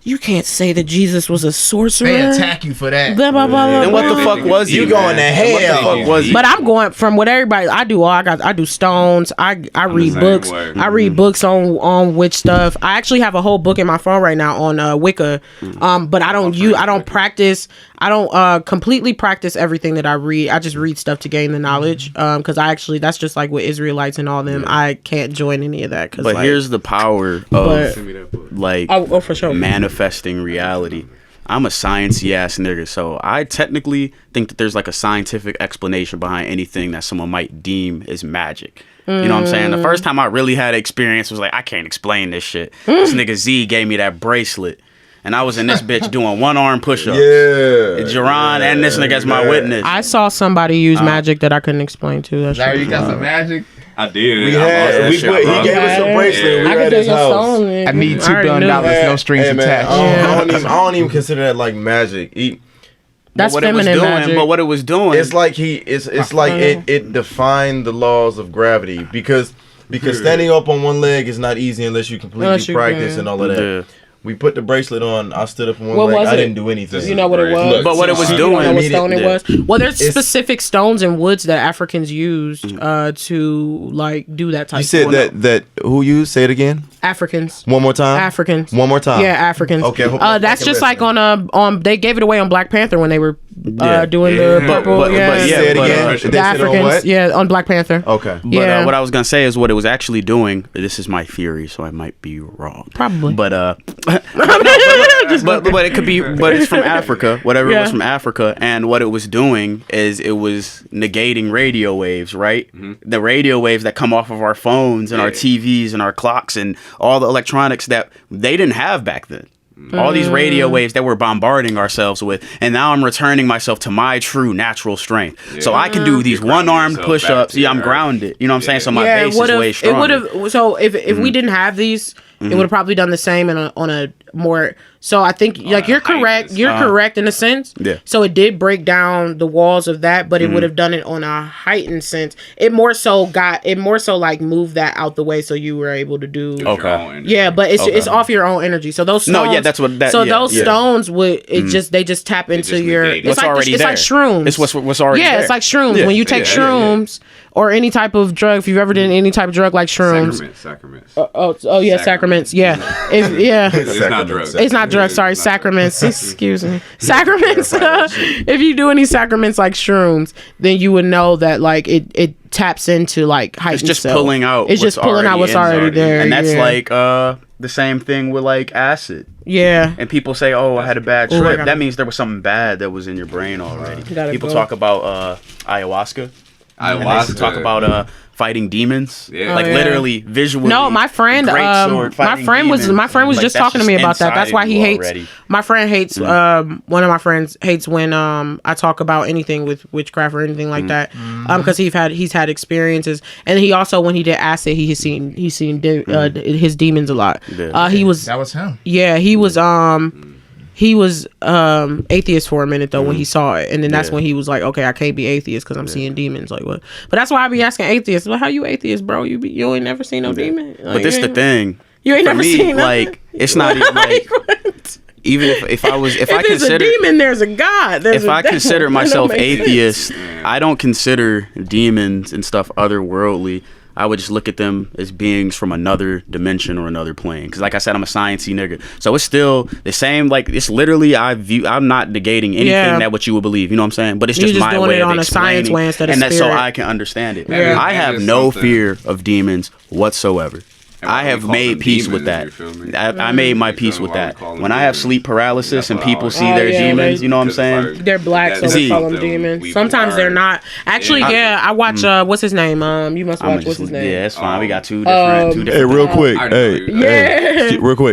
you can't say that Jesus was a sorcerer. They attack you for that. Blah, blah, blah, blah, and what the fuck was he? You going to hell? What the fuck was he? But I'm going from what everybody. I do stones. I read books. I read books on witch stuff. I actually have a whole book in my phone right now on Wicca. But I don't practice. I don't completely practice everything that I read. I just read stuff to gain the knowledge. Because that's just like with Israelites and all them. I can't join any of that. But here's the power of for sure. Manifesting reality. I'm a sciencey ass nigga, so I technically think that there's like a scientific explanation behind anything that someone might deem as magic. You know what I'm saying? The first time I really had experience was like, I can't explain this shit. This nigga Z gave me that bracelet, and I was in this bitch doing one arm push-ups. Jerron and this nigga as my witness. I saw somebody use magic that I couldn't explain to. Larry, you got some magic? I did. He gave us a bracelet. We were at his house. I need $2 billion, no strings attached. I don't even consider that like magic. That's feminine magic. But what it was doing, it's like it defined the laws of gravity, because standing up on one leg is not easy unless you completely practice and all of that. Yeah. We put the bracelet on. I stood up on one leg. I didn't do anything. You know what it was? But what it was doing. You know what stone it was? Well, there's specific stones and woods that Africans used to like do that type of thing. You said that who used? Say it again. Africans. One more time. Africans. One more time. Yeah, Africans. Okay. That's just like on they gave it away on Black Panther when they were doing the purple. Say it again. The Africans. On Black Panther. Okay. But what I was gonna say is what it was actually doing. This is my theory, so I might be wrong. Probably. But but it could be. But it's from Africa. Whatever it was from Africa, and what it was doing is it was negating radio waves. Right. The radio waves that come off of our phones and our TVs and our clocks and all the electronics that they didn't have back then. All these radio waves that we're bombarding ourselves with, and now I'm returning myself to my true natural strength. So I can do these one-armed push-ups. I'm grounded. You know what I'm saying? So my base is way stronger. So if we didn't have these, it would have probably done the same on a more. So I think like you're correct. You're correct in a sense. Yeah. So it did break down the walls of that, but it would have done it on a heightened sense. It more so like moved that out the way, so you were able to do. Okay. Yeah, but it's off your own energy. So those stones. No, yeah, that's what that. So those stones would they just tap into your. It's like shrooms. It's what's already there. Yeah, it's like shrooms. Yeah. When you take shrooms or any type of drug, if you've ever done any type of drug like shrooms. Sacraments. Sacraments. Yeah. It's not drugs. It's not drugs. Sorry, sacraments. Excuse me. Sacraments. If you do any sacraments like shrooms, then you would know that like it taps into like heightened. It's just pulling out. It's just pulling out what's already there, and that's like the same thing with like acid. Yeah. And people say, "Oh, I had a bad trip." That means there was something bad that was in your brain already. People talk about ayahuasca. Ayahuasca. Talk about fighting demons. Yeah. Like literally visually. No, my friend was just talking to me about that. That's why he hates. Already. My friend hates. One of my friends hates when I talk about anything with witchcraft or anything like that. Because he's had experiences, and he also, when he did acid, he's seen his demons a lot. That was him. Yeah, he was atheist for a minute though when he saw it, and then that's when he was like, okay, I can't be atheist because I'm seeing demons. Like what? But that's why I be asking atheists, well, how you atheist, bro? You ain't never seen no demon. Like, but this the thing. You ain't never seen like it's not even like. Even if I there's a demon, there's a God. If I consider myself atheist, I don't consider demons and stuff otherworldly. I would just look at them as beings from another dimension or another plane. Because like I said, I'm a sciencey nigga. So it's still the same. Like it's literally, I'm not negating anything that what you would believe. You know what I'm saying? But it's just my way of explaining. And that's so I can understand it. Yeah. I have no fear of demons whatsoever. I have made peace with that. I made my peace with that. When I have sleep paralysis and people see their demons, you know what I'm saying? They're black, so we call them demons. Sometimes they're not. Actually, I watch, what's his name? You must watch, what's his name? Yeah, it's fine. We got two different. Hey, real quick.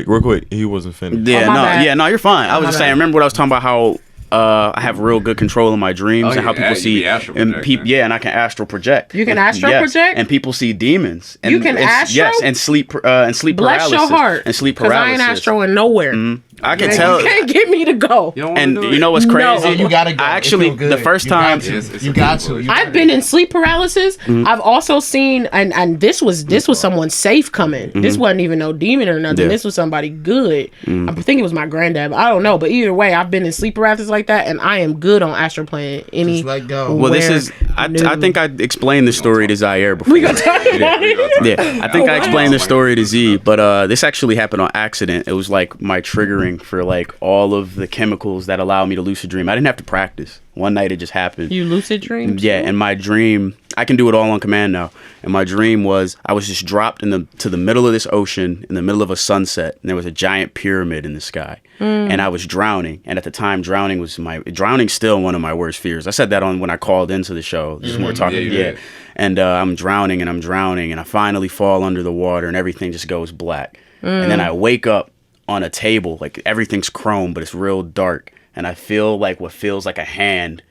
Real quick. He wasn't finished. No, you're fine. I was just saying, remember what I was talking about, how I have real good control in my dreams and how people see and and I can astral project. You can astral project, and people see demons. And you can astral, and sleep Bless paralysis. Your heart, and sleep paralysis. I ain't astral in nowhere. I can tell. You can't get me to go. And you know what's crazy? You gotta go. Actually, the first time you got to. I've been in sleep paralysis. I've also seen, and this was someone safe coming. This wasn't even no demon or nothing. This was somebody good. I think it was my granddad. But I don't know. But either way, I've been in sleep paralysis like that, and I am good on astral plane. Just let go. Well, this is. I think I explained the story to Zaire before. We gonna talk about it. Yeah, I think I explained the story to Z, but this actually happened on accident. It was like my triggering for like all of the chemicals that allow me to lucid dream. I didn't have to practice. One night it just happened. You lucid dream? Yeah, and my dream, I can do it all on command now. And my dream was I was just dropped to the middle of this ocean in the middle of a sunset, and there was a giant pyramid in the sky. And I was drowning. And at the time, drowning's still one of my worst fears. I said that when I called into the show. Just when we were talking. And I'm drowning, and I finally fall under the water, and everything just goes black. And then I wake up on a table, like everything's chrome, but it's real dark, and I feel like what feels like a hand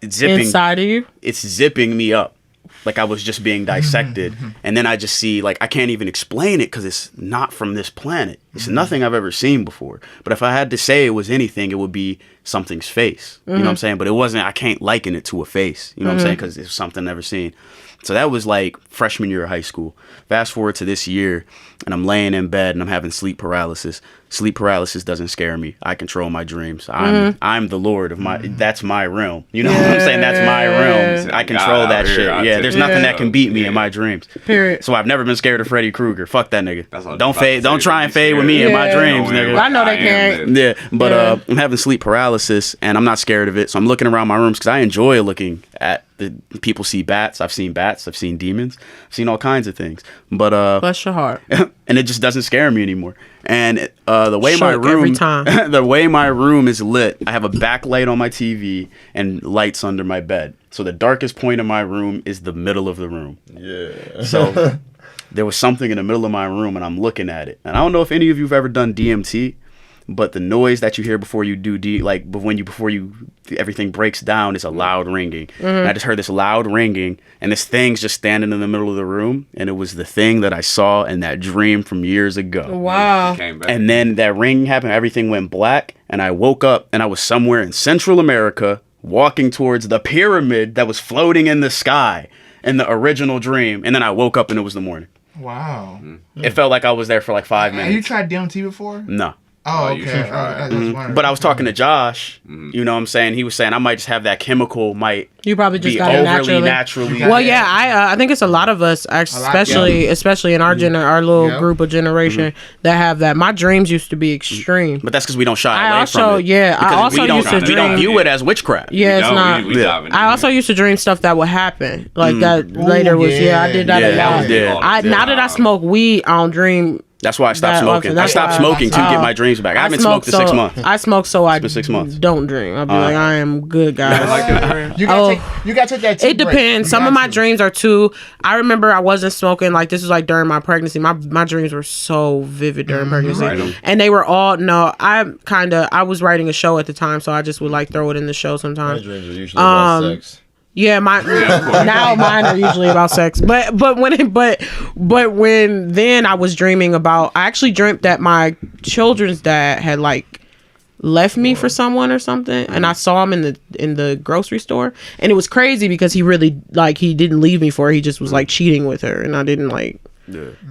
zipping inside of you. It's zipping me up, like I was just being dissected. And then I just see, like, I can't even explain it because it's not from this planet. It's nothing I've ever seen before. But if I had to say it was anything, it would be something's face. You know what I'm saying? But it wasn't. I can't liken it to a face. You know what I'm saying? Because it's something I've never seen. So that was like freshman year of high school. Fast forward to this year, and I'm laying in bed and I'm having sleep paralysis. Sleep paralysis doesn't scare me. I control my dreams. I'm the lord of my. That's my realm. You know what I'm saying? That's my realm. I control that shit. Yeah, there's nothing that can beat me in my dreams. Period. So I've never been scared of Freddy Krueger. Fuck that nigga. Don't fade. Don't try and fade with me in my dreams, nigga. I know they can't. Yeah, but I'm having sleep paralysis and I'm not scared of it. So I'm looking around my rooms because I enjoy looking at the people see bats. I've seen bats. I've seen demons. I've seen all kinds of things. But bless your heart. And it just doesn't scare me anymore. And the way my room, the way my room is lit, I have a backlight on my TV and lights under my bed. So the darkest point of my room is the middle of the room. Yeah. So there was something in the middle of my room, and I'm looking at it. And I don't know if any of you've ever done DMT, but the noise that you hear before you do everything breaks down is a loud ringing. And I just heard this loud ringing, and this thing's just standing in the middle of the room, and it was the thing that I saw in that dream from years ago. Wow. And then that ring happened, everything went black, and I woke up, and I was somewhere in Central America walking towards the pyramid that was floating in the sky in the original dream, and then I woke up and it was the morning. Wow. It felt like I was there for like 5 minutes. Have you tried DMT before? No. Oh, okay. But I was talking to Josh. You know what I'm saying? He was saying I might just have that chemical. You probably just got it naturally. Well, yeah, I think it's a lot of us, especially in our our little group of generation that have that. My dreams used to be extreme, but that's because we don't shy away from it. Yeah, I also used to dream. We don't view it as witchcraft. Yeah, it's not. I also used to dream stuff that would happen, like that later was. Yeah, I did that a lot. Now that I smoke weed, I don't dream That's why I stopped smoking. I stopped smoking to get my dreams back. I haven't smoked in 6 months. I smoke so I 6 months. don't dream. I'll be like, I am good, guys. You gotta take that. It depends. Some of my dreams are too. I remember I wasn't smoking. Like this was like during my pregnancy. My dreams were so vivid during pregnancy, and they were all I was writing a show at the time, so I just would like throw it in the show sometimes. My dreams are usually about sex. Yeah, now mine are usually about sex. But when then I was dreaming about. I actually dreamt that my children's dad had like left me for someone or something, and I saw him in the grocery store, and it was crazy because he really like he didn't leave me for her. He just was like cheating with her, and I didn't like.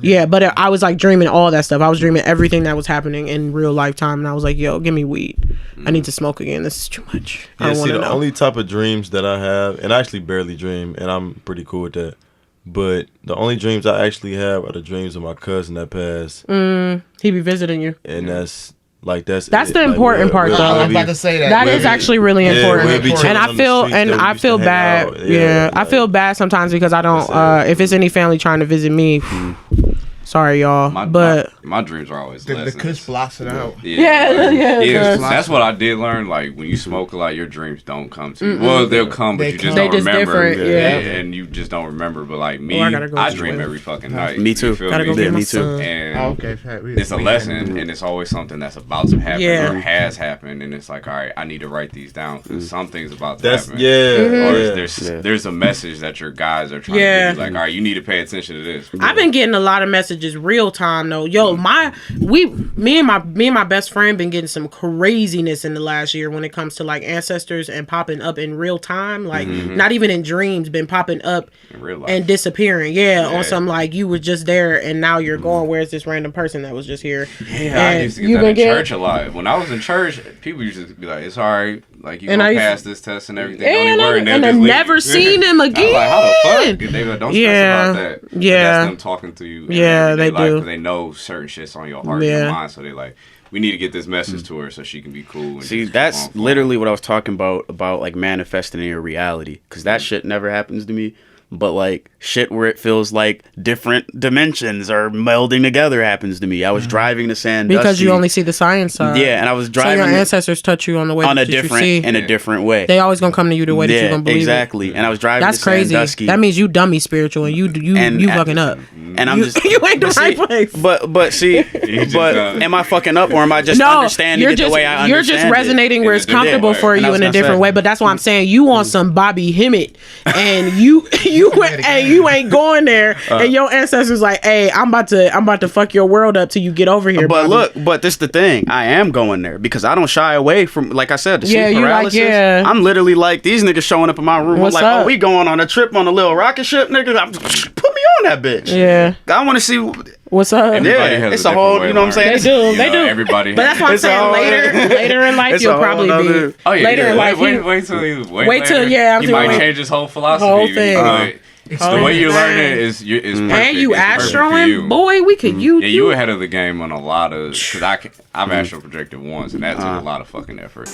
Yeah, but I was like dreaming all that stuff. I was dreaming everything that was happening in real lifetime, and I was like, "Yo, give me weed. I need to smoke again. This is too much." Yeah, see, the only type of dreams that I have, and I actually barely dream, and I'm pretty cool with that. But the only dreams I actually have are the dreams of my cousin that passed. He be visiting you, and that's the important part, though. I was about to say that. That is actually really important, and I feel bad. Yeah, I feel bad sometimes because I don't. If it's any family trying to visit me, sorry y'all, but my dreams are always the kush blocks it out. Yeah. That's what I did learn. Like when you smoke a lot, your dreams don't come to you. Well, they'll come, but you just don't remember. And you just don't remember. But like me, I dream every fucking night. Me too. Me too. And it's a lesson, and it's always something that's about to happen or has happened, and it's like, all right, I need to write these down because something's about to happen. Or there's a message that your guys are trying to give you. Like, all right, you need to pay attention to this. I've been getting a lot of messages real time though. Yo, me and my best friend been getting some craziness in the last year when it comes to like ancestors and popping up in real time. Like not even in dreams, been popping up in real life and disappearing. On some like you were just there and now you're gone. Where's this random person that was just here? I used to get that in church a lot. When I was in church, people used to be like, "It's alright, like you gonna pass this test and everything." And I've never seen him again. Like, how the fuck? They don't stress about that. But that's them talking to you. They do. Because they know certain shit's on your heart and your mind, so they like, we need to get this message to her so she can be cool. And see, that's literally what I was talking about like manifesting in your reality, because that shit never happens to me. But like shit where it feels like different dimensions are melding together happens to me. I was driving to Sandusky because you only see the science side. Yeah, and I was driving. So your ancestors touch you on the way in a different way. They always gonna come to you the way that you gonna believe. Exactly. And I was driving. That's to crazy. Sandusky. That means you dummy spiritual and you fucking up. And I'm just you ain't the right place. But see, am I fucking up or am I just understanding it the way I understand it? You're just resonating where it's comfortable for you in a different way. But that's why I'm saying you on some Bobby Hemmett and you ain't going there and your ancestors like, hey, I'm about to fuck your world up till you get over here. But Bobby. But this the thing, I am going there because I don't shy away from, like I said, the sleep paralysis. Like, I'm literally like, these niggas showing up in my room. What's I'm like, up? Oh, we going on a trip on a little rocket ship, nigga. Put me on that bitch. Yeah, I want to see what's up. It's a whole, you know what I'm saying? They do. Everybody. But that's what I'm saying. Later in life, you'll probably be. Oh yeah. Later in life, wait till he might change his whole philosophy. Whole thing. The way you learn it is perfect. And you astroing, boy, we could use. Yeah, you ahead of the game on a lot of, because I've astral projected once, and that took a lot of fucking effort.